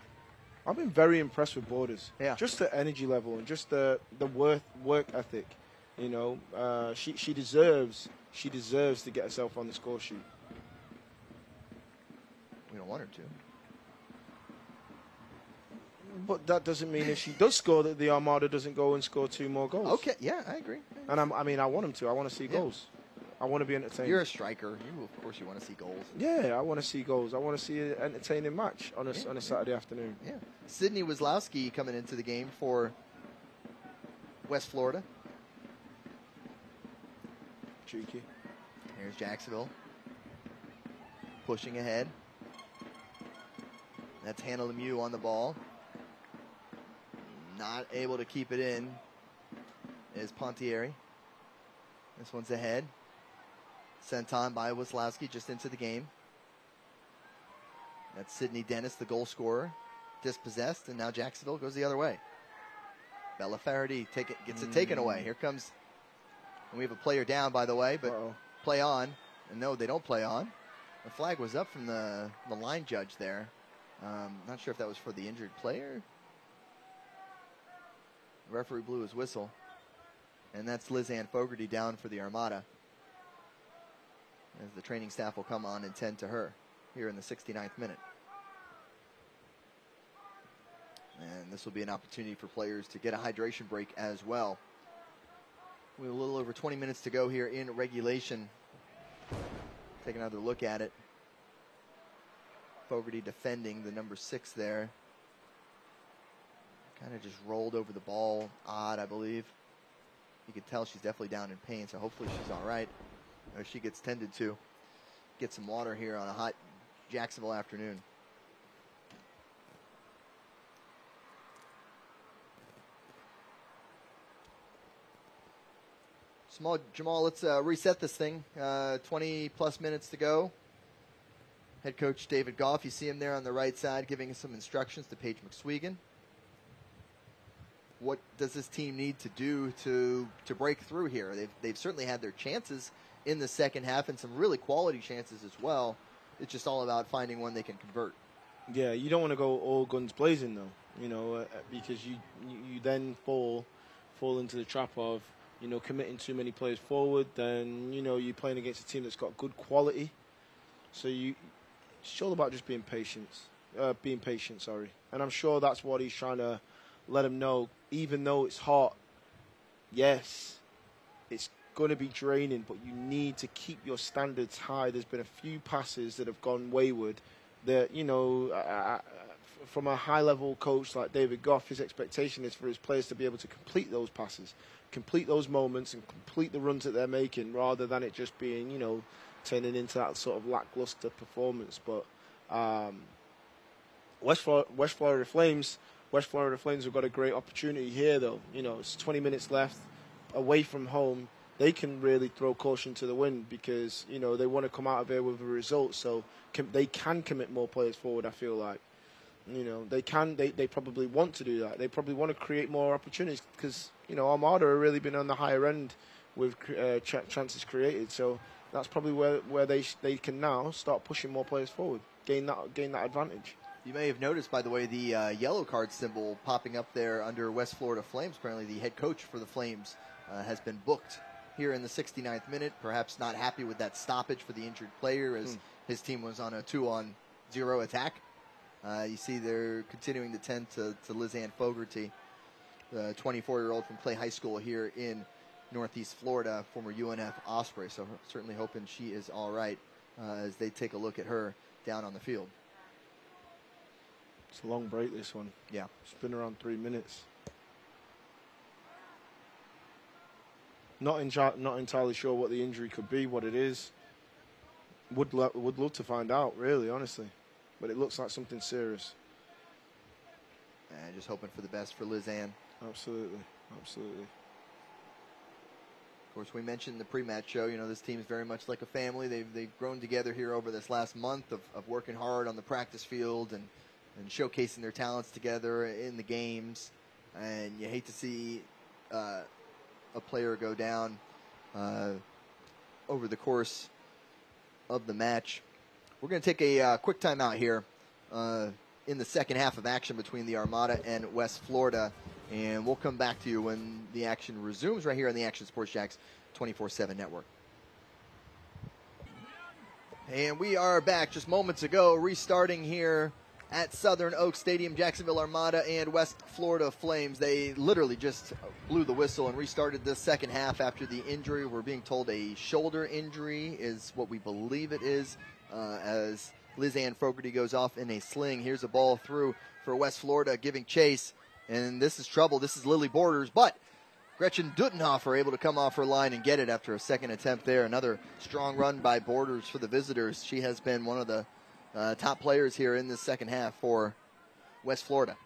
I've been very impressed with Borders. Yeah. Just the energy level and just the work ethic. She deserves to get herself on the score sheet. We don't want her to. But that doesn't mean if she does score that the Armada doesn't go and score 2 more goals. Okay, yeah, I agree. And I want them to. I want to see goals. I want to be entertained. You're a striker. Of course you want to see goals. Yeah, I want to see goals. I want to see an entertaining match on a Saturday afternoon. Yeah. Sydney Wazlowski coming into the game for West Florida. Cheeky. Here's Jacksonville. Pushing ahead. That's Hannah Lemieux on the ball. Not able to keep it in is Pontieri. This one's ahead. Sent on by Wazlowski just into the game. That's Sydney Dennis, the goal scorer. Dispossessed, and now Jacksonville goes the other way. Bella Faraday gets it taken away. Here comes, and we have a player down, by the way, but play on. And no, they don't play on. The flag was up from the line judge there. Not sure if that was for the injured player. The referee blew his whistle. And that's Lizanne Fogarty down for the Armada, as the training staff will come on and tend to her here in the 69th minute. And this will be an opportunity for players to get a hydration break as well. We have a little over 20 minutes to go here in regulation. Take another look at it. Fogarty defending the number 6 there. Kind of just rolled over the ball. Odd, I believe. You can tell she's definitely down in pain, so hopefully she's all right. Or she gets tended to. Get some water here on a hot Jacksonville afternoon. Jamal, let's reset this thing. 20-plus minutes to go. Head coach David Goff, you see him there on the right side giving some instructions to Paige McSwegan. What does this team need to do to break through here? They've certainly had their chances in the second half and some really quality chances as well. It's just all about finding one they can convert. Yeah, you don't want to go all guns blazing though, because you then fall into the trap of, committing too many players forward. Then, you're playing against a team that's got good quality. So it's all about just being patient. And I'm sure that's what he's trying to let him know. Even though it's hot, yes, it's going to be draining, but you need to keep your standards high. There's been a few passes that have gone wayward that, from a high-level coach like David Goff, his expectation is for his players to be able to complete those passes, complete those moments, and complete the runs that they're making, rather than it just being, turning into that sort of lackluster performance. But West Florida Flames have got a great opportunity here, though. It's 20 minutes left away from home. They can really throw caution to the wind because, they want to come out of here with a result. So they can commit more players forward, I feel like. They probably want to do that. They probably want to create more opportunities because, Armada have really been on the higher end with chances created. So that's probably where they can now start pushing more players forward, gain that advantage. You may have noticed, by the way, the yellow card symbol popping up there under West Florida Flames. Apparently the head coach for the Flames has been booked here in the 69th minute. Perhaps not happy with that stoppage for the injured player as his team was on a 2-on-0 attack. You see they're continuing to tend to Lizanne Fogarty, the 24-year-old from Clay High School here in Northeast Florida, former UNF Osprey. So certainly hoping she is all right as they take a look at her down on the field. It's a long break, this one. Yeah. It's been around 3 minutes. Not entirely sure what the injury could be, what it is. Would love to find out, really, honestly. But it looks like something serious. And just hoping for the best for Lizanne. Absolutely. Of course, we mentioned in the pre-match show, this team is very much like a family. They've grown together here over this last month of working hard on the practice field and showcasing their talents together in the games. And you hate to see a player go down over the course of the match. We're going to take a quick timeout here in the second half of action between the Armada and West Florida. And we'll come back to you when the action resumes right here on the Action Sports Jacks 24/7 network. And we are back just moments ago, restarting here at Southern Oak Stadium. Jacksonville Armada and West Florida Flames. They literally just blew the whistle and restarted this second half after the injury. We're being told a shoulder injury is what we believe it is, as Lizanne Fogarty goes off in a sling. Here's a ball through for West Florida giving chase. And this is trouble. This is Lily Borders, but Gretchen Dutenhofer able to come off her line and get it after a second attempt there. Another strong run by Borders for the visitors. She has been one of the top players here in this second half for West Florida.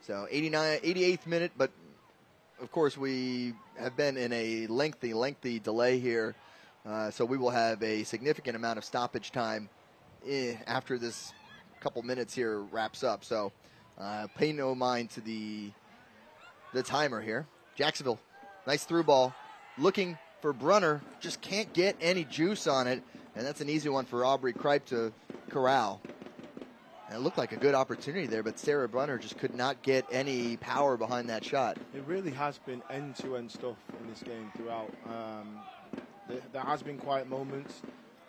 So 88th minute, but of course we have been in a lengthy delay here. So we will have a significant amount of stoppage time after this couple minutes here wraps up. So pay no mind to the timer here. Jacksonville, nice through ball. Looking for Brunner, just can't get any juice on it. And that's an easy one for Aubrey Kripe to corral. And it looked like a good opportunity there, but Sarah Brunner just could not get any power behind that shot. It really has been end-to-end stuff in this game throughout. There has been quiet moments.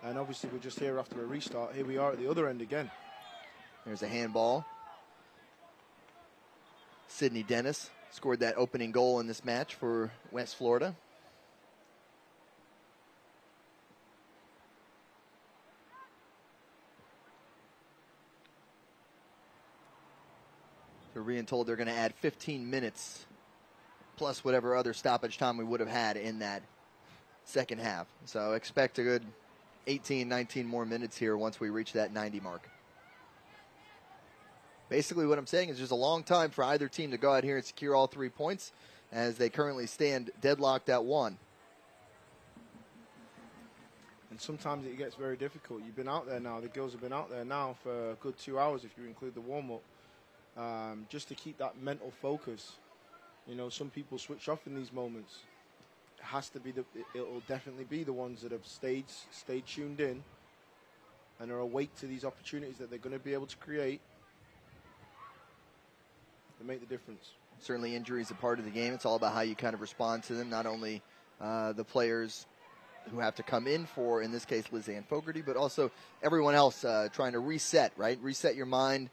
And obviously we're just here after a restart. Here we are at the other end again. There's a handball. Sydney Dennis scored that opening goal in this match for West Florida. We're being told they're going to add 15 minutes plus whatever other stoppage time we would have had in that second half. So expect a good 18, 19 more minutes here once we reach that 90 mark. Basically what I'm saying is there's a long time for either team to go out here and secure all 3 points as they currently stand deadlocked at 1. And sometimes it gets very difficult. You've been out there now. The girls have been out there now for a good 2 hours if you include the warm-up. Just to keep that mental focus. You know, some people switch off in these moments. It has to be it'll definitely be the ones that have stayed tuned in and are awake to these opportunities that they're going to be able to create that make the difference. Certainly injury is a part of the game. It's all about how you kind of respond to them. Not only the players who have to come in for, in this case, Lizanne Fogarty, but also everyone else trying to reset, right? Reset your mind,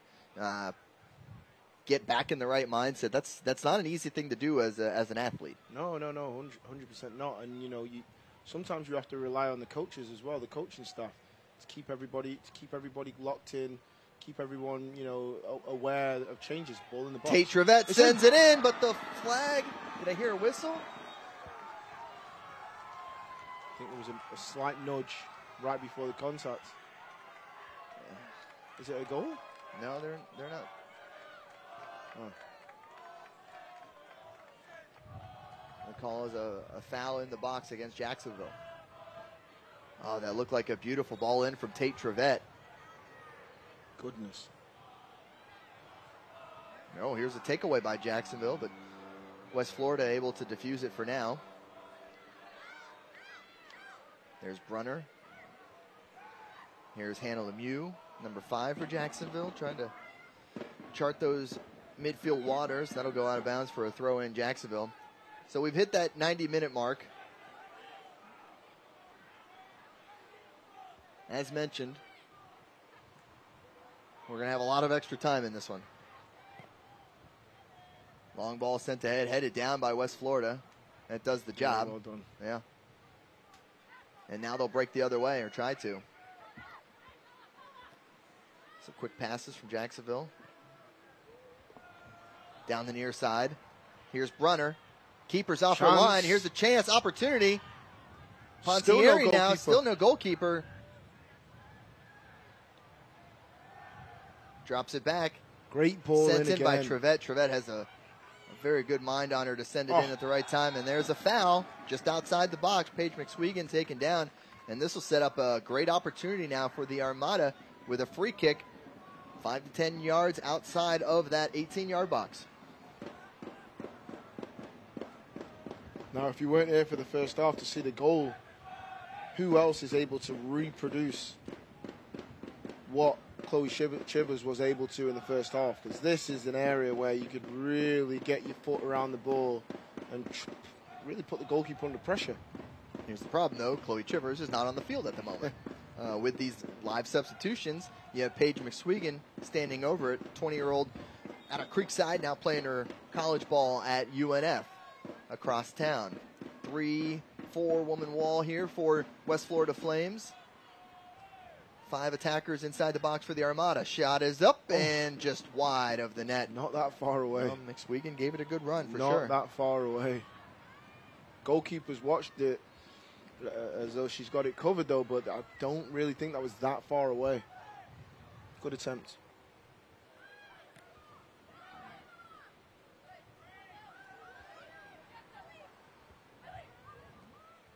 get back in the right mindset. That's not an easy thing to do as an athlete. No, 100% not. And you know, sometimes you have to rely on the coaches as well, the coaching staff, to keep everybody locked in, keep everyone, you know, aware of changes. Ball in the box. Tate Trevette sends it in, but the flag. Did I hear a whistle? I think there was a slight nudge right before the contact. Is it a goal? No, they're not. Oh. The call is a foul in the box against Jacksonville. Oh, that looked like a beautiful ball in from Tate Trevette. Goodness. No, here's a takeaway by Jacksonville, but West Florida able to defuse it for now. There's Brunner. Here's Hannah Lemieux, number 5 for Jacksonville, trying to chart those midfield waters. That'll go out of bounds for a throw in Jacksonville. So we've hit that 90-minute mark. As mentioned, we're going to have a lot of extra time in this one. Long ball sent ahead, headed down by West Florida. That does the job. Well done. Yeah. And now they'll break the other way, or try to. Some quick passes from Jacksonville. Down the near side. Here's Brunner. Keeper's off her line. Here's a chance, opportunity. Pontieri now, still no goalkeeper. Drops it back. Great ball Sent in by again. Trevette. Trevette has a very good mind on her to send it in at the right time. And there's a foul just outside the box. Paige McSwegan taken down. And this will set up a great opportunity now for the Armada with a free kick 5 to 10 yards outside of that 18-yard box. Now, if you weren't here for the first half to see the goal, who else is able to reproduce what Chloe Chivers was able to in the first half? Because this is an area where you could really get your foot around the ball and really put the goalkeeper under pressure. Here's the problem, though. Chloe Chivers is not on the field at the moment. With these live substitutions, you have Paige McSwegan standing over it, 20-year-old out of Creekside, now playing her college ball at UNF across town. 3-4 woman wall here for West Florida Flames. 5 attackers inside the box for the Armada. Shot is up and just wide of the net. Not that far away. Well, McSwegan gave it a good run for Not sure. that far away. Goalkeepers watched it as though she's got it covered, though, but I don't really think that was that far away. Good attempt.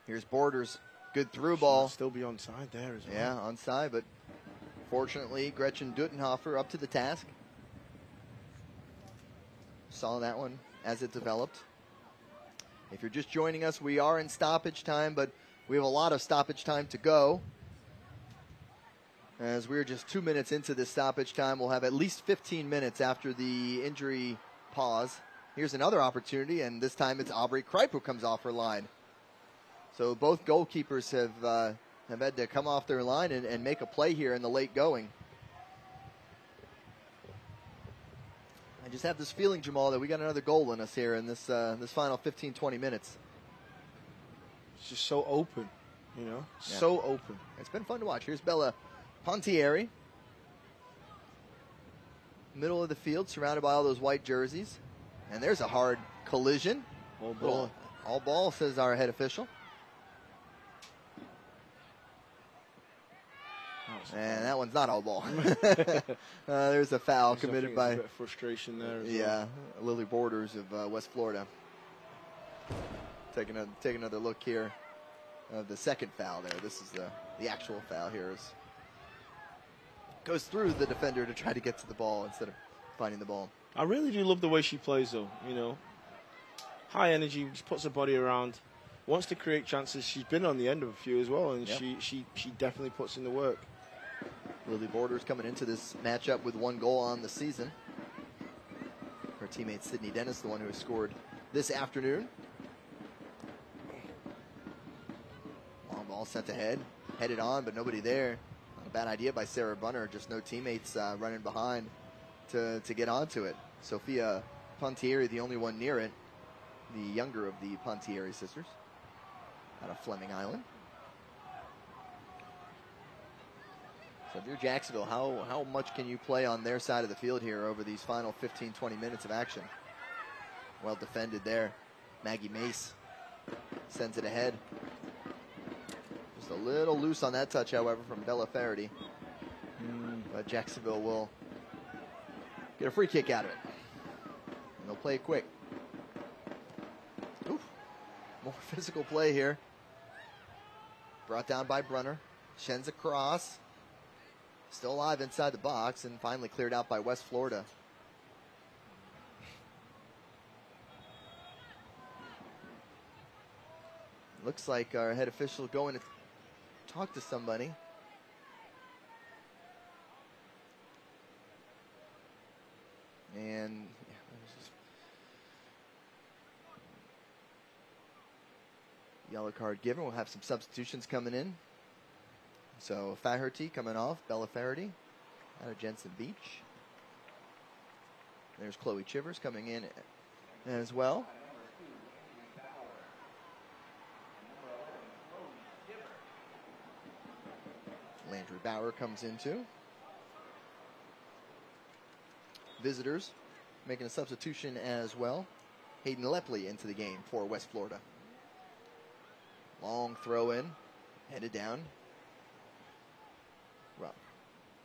Here's Borders. Good through ball. Still be onside there as well. Yeah, onside, but fortunately, Gretchen Dutenhofer up to the task. Saw that one as it developed. If you're just joining us, we are in stoppage time, but we have a lot of stoppage time to go. As we're just 2 minutes into this stoppage time, we'll have at least 15 minutes after the injury pause. Here's another opportunity, and this time it's Aubrey Kripe who comes off her line. So both goalkeepers have have had to come off their line and make a play here in the late going. I just have this feeling, Jamal, that we got another goal in us here in this this final 15, 20 minutes. It's just so open, you know, Yeah. so open. It's been fun to watch. Here's Bella Pontieri. Middle of the field, surrounded by all those white jerseys. And there's a hard collision. All ball. All ball, says our head official. And that one's not all ball. There's a foul committed by a bit of frustration there. Lily Borders of West Florida. Take another look here of the second foul there. This is the actual foul here. Goes through the defender to try to get to the ball instead of finding the ball. I really do love the way she plays, though. You know, high energy, just puts her body around, wants to create chances. She's been on the end of a few as well, and she definitely puts in the work. Lily Borders coming into this matchup with 1 goal on the season. Her teammate Sydney Dennis, the one who has scored this afternoon. Long ball sent ahead, headed on, but nobody there. Not a bad idea by Sarah Bunner, just no teammates running behind to get onto it. Sophia Pontieri, the only one near it, the younger of the Pontieri sisters, out of Fleming Island. So if you're Jacksonville, how much can you play on their side of the field here over these final 15, 20 minutes of action? Well defended there. Maggie Mace sends it ahead. Just a little loose on that touch, however, from Bella Faraday. But Jacksonville will get a free kick out of it. And they'll play it quick. Oof. More physical play here. Brought down by Brunner. Shens across. Still alive inside the box and finally cleared out by West Florida. Looks like our head official going to talk to somebody. And yellow card given. We'll have some substitutions coming in. So Faherty coming off, Bella Faraday out of Jensen Beach. There's Chloe Chivers coming in as well. Landry Bauer comes in too. Visitors making a substitution as well. Hayden Lepley into the game for West Florida. Long throw in, headed down. Well,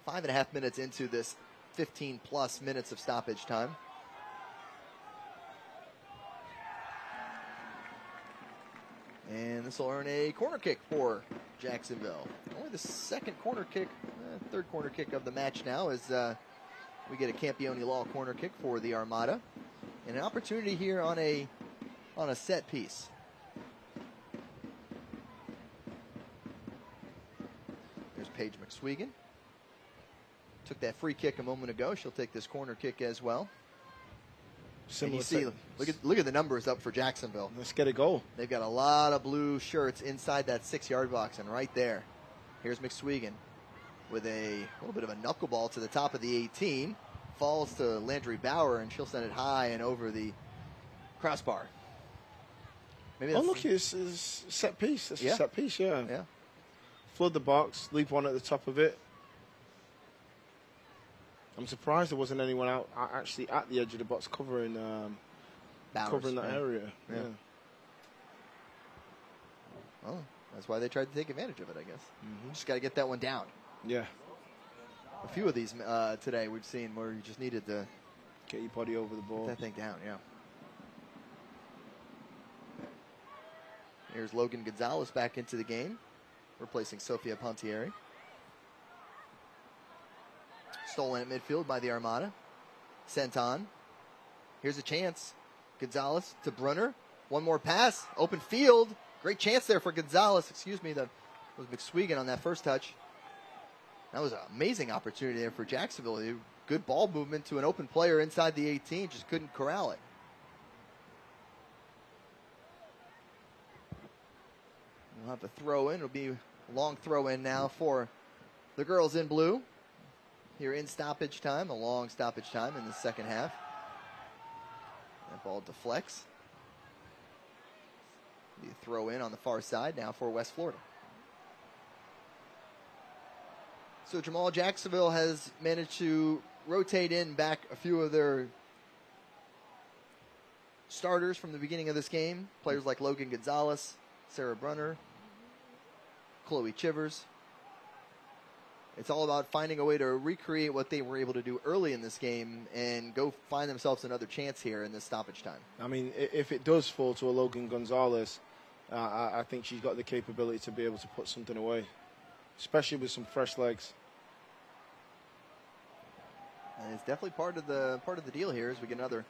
5.5 minutes into this 15 plus minutes of stoppage time. And this will earn a corner kick for Jacksonville. Only the second corner kick, third corner kick of the match now as we get a Campione Law corner kick for the Armada. And an opportunity here on a set piece. Paige McSwegan took that free kick a moment ago. She'll take this corner kick as well. And you see, look at the numbers up for Jacksonville. Let's get a goal. They've got a lot of blue shirts inside that 6-yard box, and right there, here's McSwegan with a little bit of a knuckleball to the top of the 18. Falls to Landry Bauer, and she'll send it high and over the crossbar. Maybe that's look, it's set piece. That's a set piece, yeah. Flood the box, leave one at the top of it. I'm surprised there wasn't anyone out actually at the edge of the box covering that area. Yeah. Well, that's why they tried to take advantage of it, I guess. Just got to get that one down. Yeah. A few of these today we've seen where you just needed to get your body over the ball. Get that thing down, yeah. Here's Logan Gonzalez back into the game, replacing Sophia Pontieri. Stolen at midfield by the Armada. Sent on. Here's a chance. Gonzalez to Brunner. One more pass. Open field. Great chance there for Gonzalez. Excuse me, that was McSwegan on that first touch. That was an amazing opportunity there for Jacksonville. Good ball movement to an open player inside the 18. Just couldn't corral it. We'll have to throw in. It'll be Long throw in now for the girls in blue. Here in stoppage time, a long stoppage time in the second half. That ball deflects. The throw in on the far side now for West Florida. So Jamal, Jacksonville has managed to rotate in back a few of their starters from the beginning of this game. Players like Logan Gonzalez, Sarah Brunner, Chloe Chivers. It's all about finding a way to recreate what they were able to do early in this game and go find themselves another chance here in this stoppage time. I mean, if it does fall to a Logan Gonzalez, I think she's got the capability to be able to put something away, especially with some fresh legs. And it's definitely part of the deal here as we get another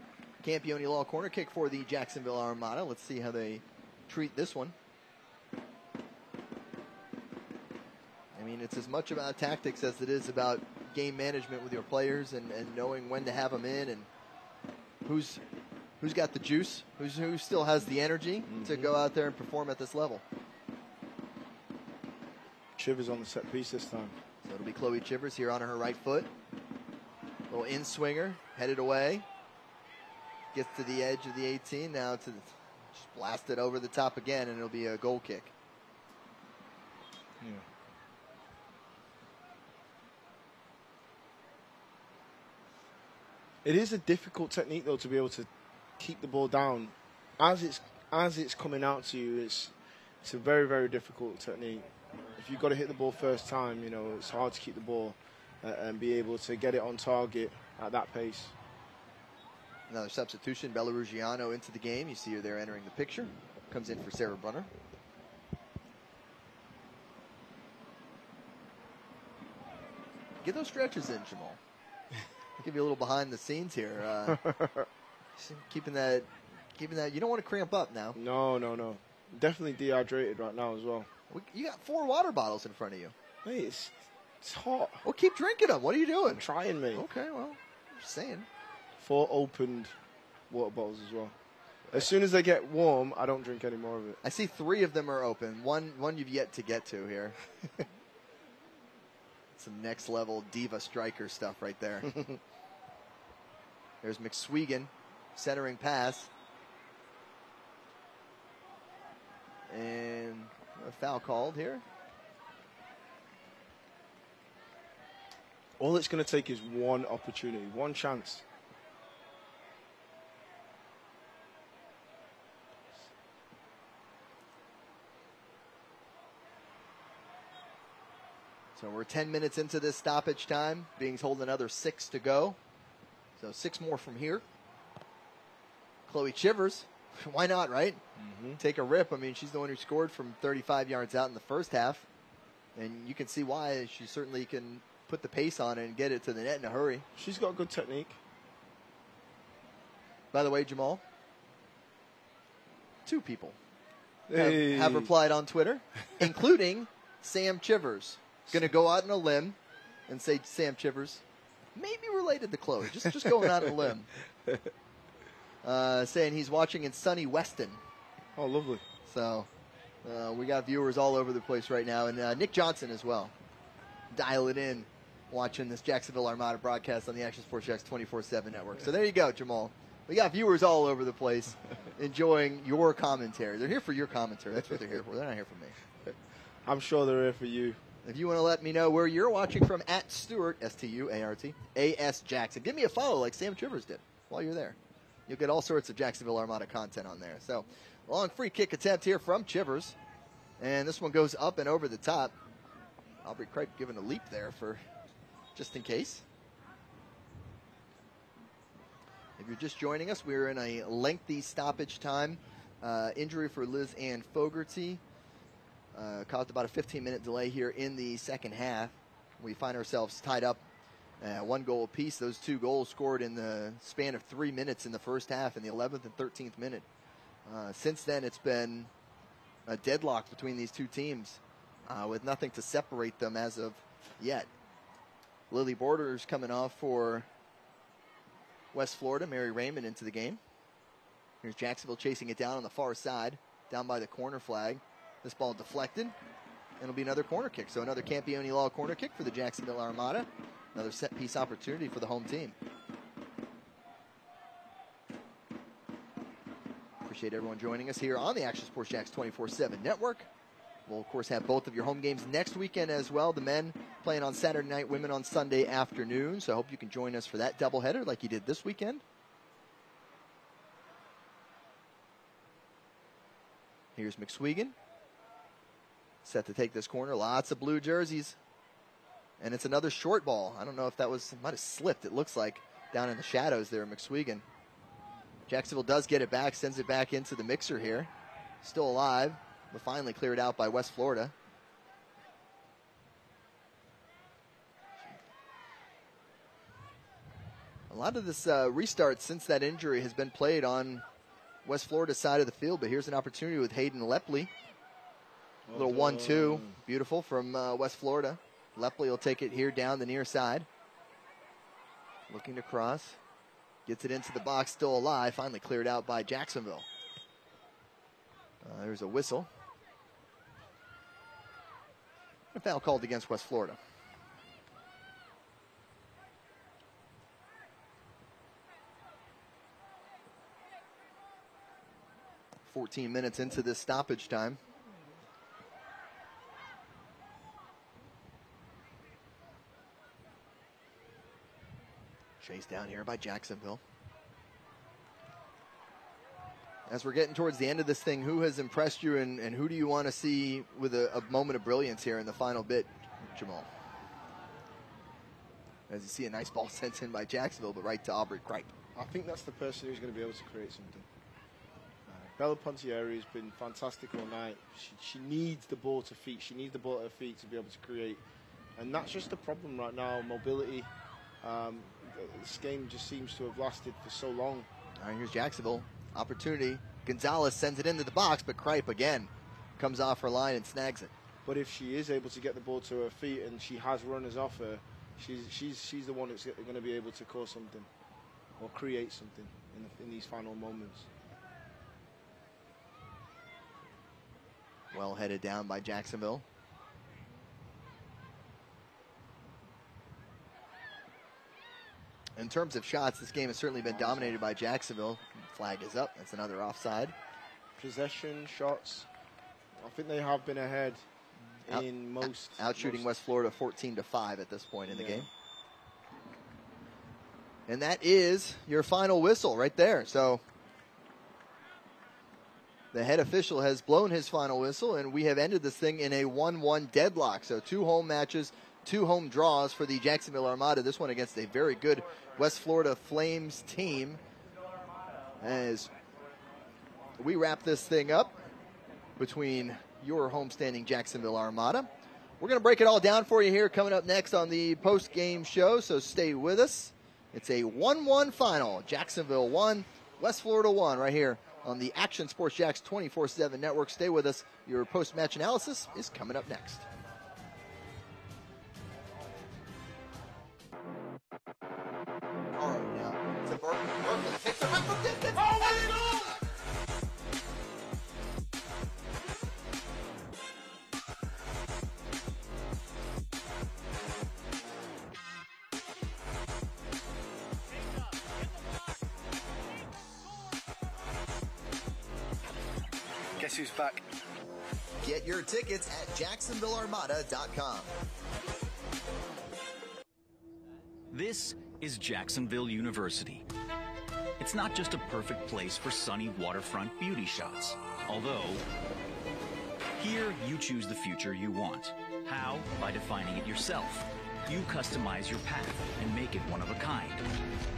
Campione Law corner kick for the Jacksonville Armada. Let's see how they treat this one. I mean, it's as much about tactics as it is about game management with your players and knowing when to have them in and who's got the juice, who still has the energy to go out there and perform at this level. Chivers on the set piece this time. So it'll be Chloe Chivers here on her right foot. Little in-swinger, headed away. Gets to the edge of the 18, now to just blast it over the top again, and it'll be a goal kick. Yeah. It is a difficult technique, though, to be able to keep the ball down. As it's coming out to you, it's a very, very difficult technique. If you've got to hit the ball first time, you know, it's hard to keep the ball and be able to get it on target at that pace. Another substitution, Bella Ruggiano into the game. You see her there entering the picture. Comes in for Sarah Brunner. Get those stretches in, Jamal. I'll give you a little behind the scenes here. Keeping that. You don't want to cramp up now. No. Definitely dehydrated right now as well. You got 4 water bottles in front of you. Hey, it's hot. Well, keep drinking them. What are you doing? I'm trying, mate. Okay, well, I'm just saying. 4 opened water bottles as well. As soon as they get warm, I don't drink any more of it. I see 3 of them are open. One you've yet to get to here. Some next level diva striker stuff right there. There's McSwegan, centering pass. And a foul called here. All it's going to take is one opportunity, one chance. So we're 10 minutes into this stoppage time. Being's holding another 6 to go. So 6 more from here. Chloe Chivers. Why not, right? Take a rip. I mean, she's the one who scored from 35 yards out in the first half. And you can see why. She certainly can put the pace on it and get it to the net in a hurry. She's got good technique. By the way, Jamal, 2 people Hey. have replied on Twitter, including Sam Chivers. Going to go out on a limb and say Sam Chivers, maybe related to Chloe. Just going out on a limb. Saying he's watching in sunny Weston. Oh, lovely. So we got viewers all over the place right now. And Nick Johnson as well. Dial it in, watching this Jacksonville Armada broadcast on the Action Sports Jacks 24/7 network. So there you go, Jamal. We got viewers all over the place enjoying your commentary. They're here for your commentary. That's what they're here for. They're not here for me. I'm sure they're here for you. If you want to let me know where you're watching from, at Stuart, Stuart, A.S. Jackson. Give me a follow like Sam Chivers did while you're there. You'll get all sorts of Jacksonville Armada content on there. So, long free kick attempt here from Chivers. And this one goes up and over the top. Aubrey Craig giving a leap there for just in case. If you're just joining us, we're in a lengthy stoppage time. Injury for Liz Ann Fogarty. Caused about a 15-minute delay here in the second half. We find ourselves tied up 1 goal apiece. Those 2 goals scored in the span of 3 minutes in the first half in the 11th and 13th minute. Since then, it's been a deadlock between these 2 teams with nothing to separate them as of yet. Lily Borders coming off for West Florida. Mary Raymond into the game. Here's Jacksonville chasing it down on the far side, down by the corner flag. This ball deflected. it'll be another corner kick. So another Campione-Law corner kick for the Jacksonville Armada. Another set-piece opportunity for the home team. Appreciate everyone joining us here on the Action Sports Jacks 24/7 network. We'll, of course, have both of your home games next weekend as well. The men playing on Saturday night, women on Sunday afternoon. So I hope you can join us for that doubleheader like you did this weekend. Here's McSwegan. Set to take this corner. Lots of blue jerseys. And it's another short ball. I don't know if that might have slipped, it looks like, down in the shadows there, McSwegan. Jacksonville does get it back, sends it back into the mixer here. Still alive, but finally cleared out by West Florida. A lot of this restart since that injury has been played on West Florida's side of the field, but here's an opportunity with Hayden Lepley. A little 1-2, beautiful from West Florida. Lepley will take it here down the near side. Looking to cross. Gets it into the box, still alive. Finally cleared out by Jacksonville. There's a whistle. A foul called against West Florida. "14 minutes into this stoppage time. Chased down here by Jacksonville. As we're getting towards the end of this thing, who has impressed you and who do you want to see with a moment of brilliance here in the final bit, Jamal? As you see, a nice ball sent in by Jacksonville, but right to Aubrey Kripe. I think that's the person who's going to be able to create something. Bella Pontieri has been fantastic all night. She needs the ball to feet. She needs the ball at her feet to be able to create. And that's just the problem right now, mobility. This game just seems to have lasted for so long. All right, here's Jacksonville. Opportunity. Gonzalez sends it into the box, but Kripe again comes off her line and snags it. But if she is able to get the ball to her feet and she has runners off her, she's the one that's going to be able to cause something or create something in these final moments. Well headed down by Jacksonville. In terms of shots, this game has certainly been dominated by Jacksonville. Flag is up. That's another offside. Possession, shots. I think they have been ahead in most. Outshooting West Florida 14-5 at this point in the game. And that is your final whistle right there. So the head official has blown his final whistle, and we have ended this thing in a 1-1 deadlock. So 2 home matches, 2 home draws for the Jacksonville Armada. This one against a very good West Florida Flames team. As we wrap this thing up between your homestanding Jacksonville Armada. We're going to break it all down for you here coming up next on the post-game show, so stay with us. It's a 1-1 final. Jacksonville 1, West Florida 1 right here on the Action Sports Jacks 24/7 network. Stay with us. Your post-match analysis is coming up next. All right, now to Berkeley. Takes the run from distance. Oh, what is it? Guess who's back? Get your tickets at JacksonvilleArmada.com. This is Jacksonville University. It's not just a perfect place for sunny waterfront beauty shots. Although, here you choose the future you want. How? By defining it yourself. You customize your path and make it one of a kind.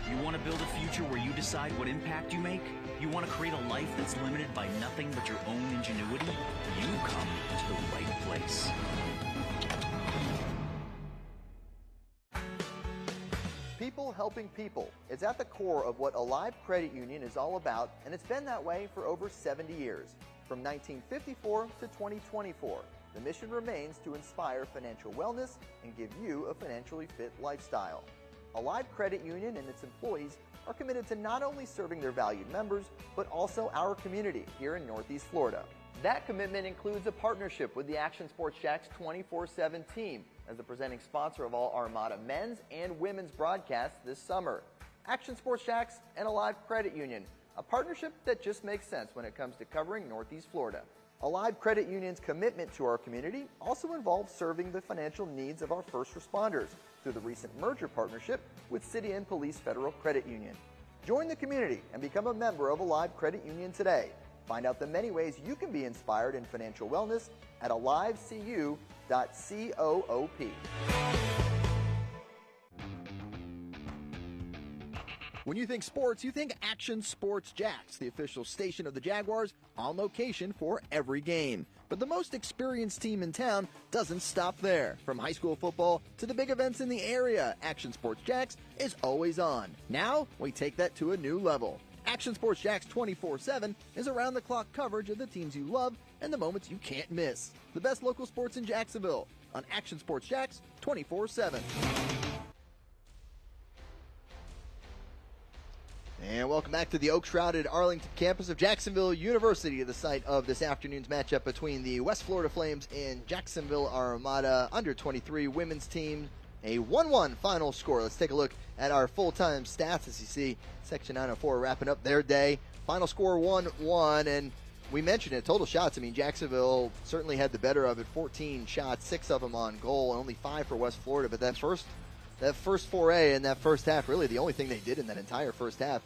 You want to build a future where you decide what impact you make? You want to create a life that's limited by nothing but your own ingenuity? You come to the right place. People helping people is at the core of what Alive Credit Union is all about, and it's been that way for over 70 years. From 1954 to 2024, the mission remains to inspire financial wellness and give you a financially fit lifestyle. Alive Credit Union and its employees are committed to not only serving their valued members, but also our community here in Northeast Florida. That commitment includes a partnership with the Action Sports Jacks 24/7 team as the presenting sponsor of all Armada men's and women's broadcasts this summer. Action Sports Jacks and Alive Credit Union, a partnership that just makes sense when it comes to covering Northeast Florida. Alive Credit Union's commitment to our community also involves serving the financial needs of our first responders through the recent merger partnership with City and Police Federal Credit Union. Join the community and become a member of Alive Credit Union today. Find out the many ways you can be inspired in financial wellness at alivecu.coop. When you think sports, you think Action Sports Jacks, the official station of the Jaguars, on location for every game. But the most experienced team in town doesn't stop there. From high school football to the big events in the area, Action Sports Jacks is always on. Now, we take that to a new level. Action Sports Jacks 24/7 is around-the-clock coverage of the teams you love and the moments you can't miss. The best local sports in Jacksonville on Action Sports Jacks 24/7. And welcome back to the oak-shrouded Arlington campus of Jacksonville University, the site of this afternoon's matchup between the West Florida Flames and Jacksonville Armada under-23 women's team. A 1-1 final score. Let's take a look at our full-time stats. As you see, Section 904 wrapping up their day. Final score 1-1, and we mentioned it, total shots. I mean, Jacksonville certainly had the better of it. 14 shots, 6 of them on goal, and only 5 for West Florida. But that first foray in that first half, really the only thing they did in that entire first half,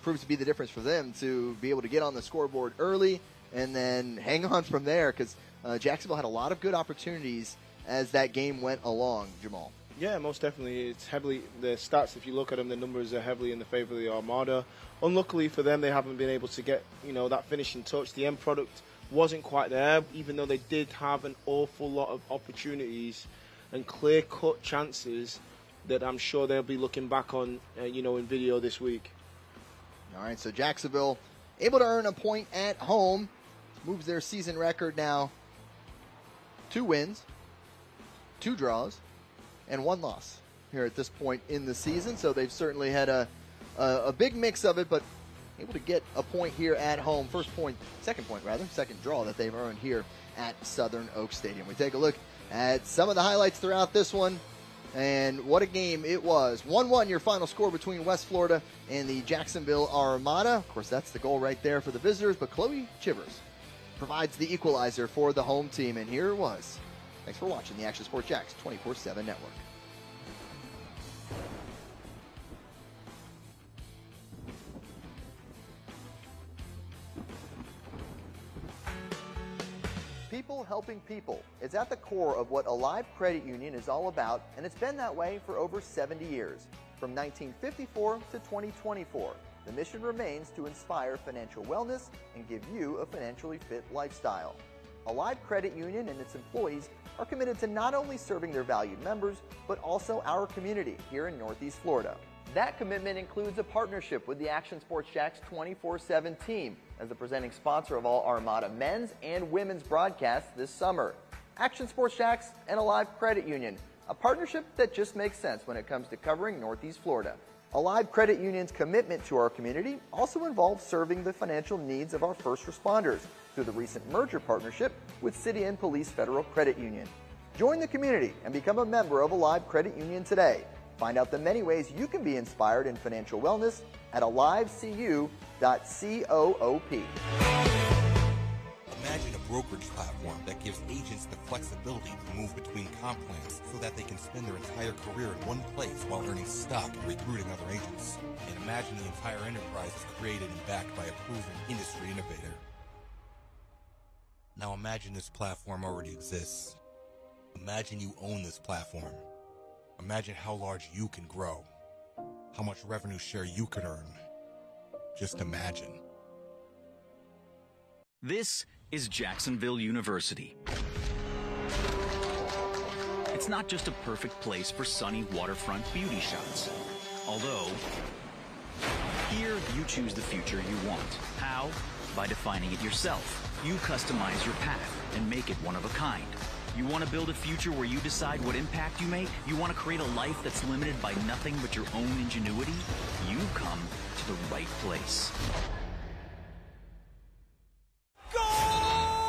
proves to be the difference for them to be able to get on the scoreboard early and then hang on from there, because Jacksonville had a lot of good opportunities as that game went along, Jamal. Yeah, most definitely. It's heavily, the stats, if you look at them, the numbers are heavily in the favor of the Armada. Unluckily for them, they haven't been able to get, that finishing touch. The end product wasn't quite there, even though they did have an awful lot of opportunities and clear-cut chances that I'm sure they'll be looking back on, in video this week. All right, so Jacksonville able to earn a point at home. Moves their season record now 2 wins, 2 draws, and 1 loss here at this point in the season. So they've certainly had a big mix of it, but able to get a point here at home. Second draw that they've earned here at Southern Oak Stadium. We take a look at some of the highlights throughout this one. And what a game it was. 1-1 your final score between West Florida and the Jacksonville Armada. Of course, that's the goal right there for the visitors, but Chloe Chivers provides the equalizer for the home team, and here it was. Thanks for watching the Action Sports Jacks 24/7 network. People helping people is at the core of what Alive Credit Union is all about, and it's been that way for over 70 years. From 1954 to 2024, the mission remains to inspire financial wellness and give you a financially fit lifestyle. Alive Credit Union and its employees are committed to not only serving their valued members, but also our community here in Northeast Florida. That commitment includes a partnership with the Action Sports Jacks 24/7 team as the presenting sponsor of all Armada men's and women's broadcasts this summer. Action Sports Jacks and Alive Credit Union, a partnership that just makes sense when it comes to covering Northeast Florida. Alive Credit Union's commitment to our community also involves serving the financial needs of our first responders through the recent merger partnership with City and Police Federal Credit Union. Join the community and become a member of Alive Credit Union today. Find out the many ways you can be inspired in financial wellness at alivecu.coop. Imagine a brokerage platform that gives agents the flexibility to move between comp plans so that they can spend their entire career in one place while earning stock and recruiting other agents. And imagine the entire enterprise is created and backed by a proven industry innovator. Now imagine this platform already exists. Imagine you own this platform. Imagine how large you can grow, how much revenue share you can earn. Just imagine. This is Jacksonville University. It's not just a perfect place for sunny waterfront beauty shots. Although, here you choose the future you want. How? By defining it yourself. You customize your path and make it one of a kind. You want to build a future where you decide what impact you make? You want to create a life that's limited by nothing but your own ingenuity? You come to the right place. Goal!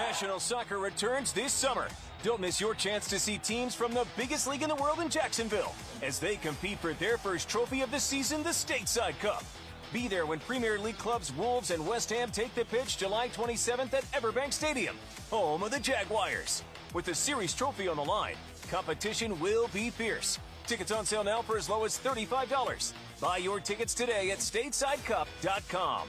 National soccer returns this summer. Don't miss your chance to see teams from the biggest league in the world in Jacksonville as they compete for their first trophy of the season, the Stateside Cup. Be there when Premier League clubs Wolves and West Ham take the pitch July 27th at Everbank Stadium, home of the Jaguars. With the series trophy on the line, competition will be fierce. Tickets on sale now for as low as $35. Buy your tickets today at StatesideCup.com.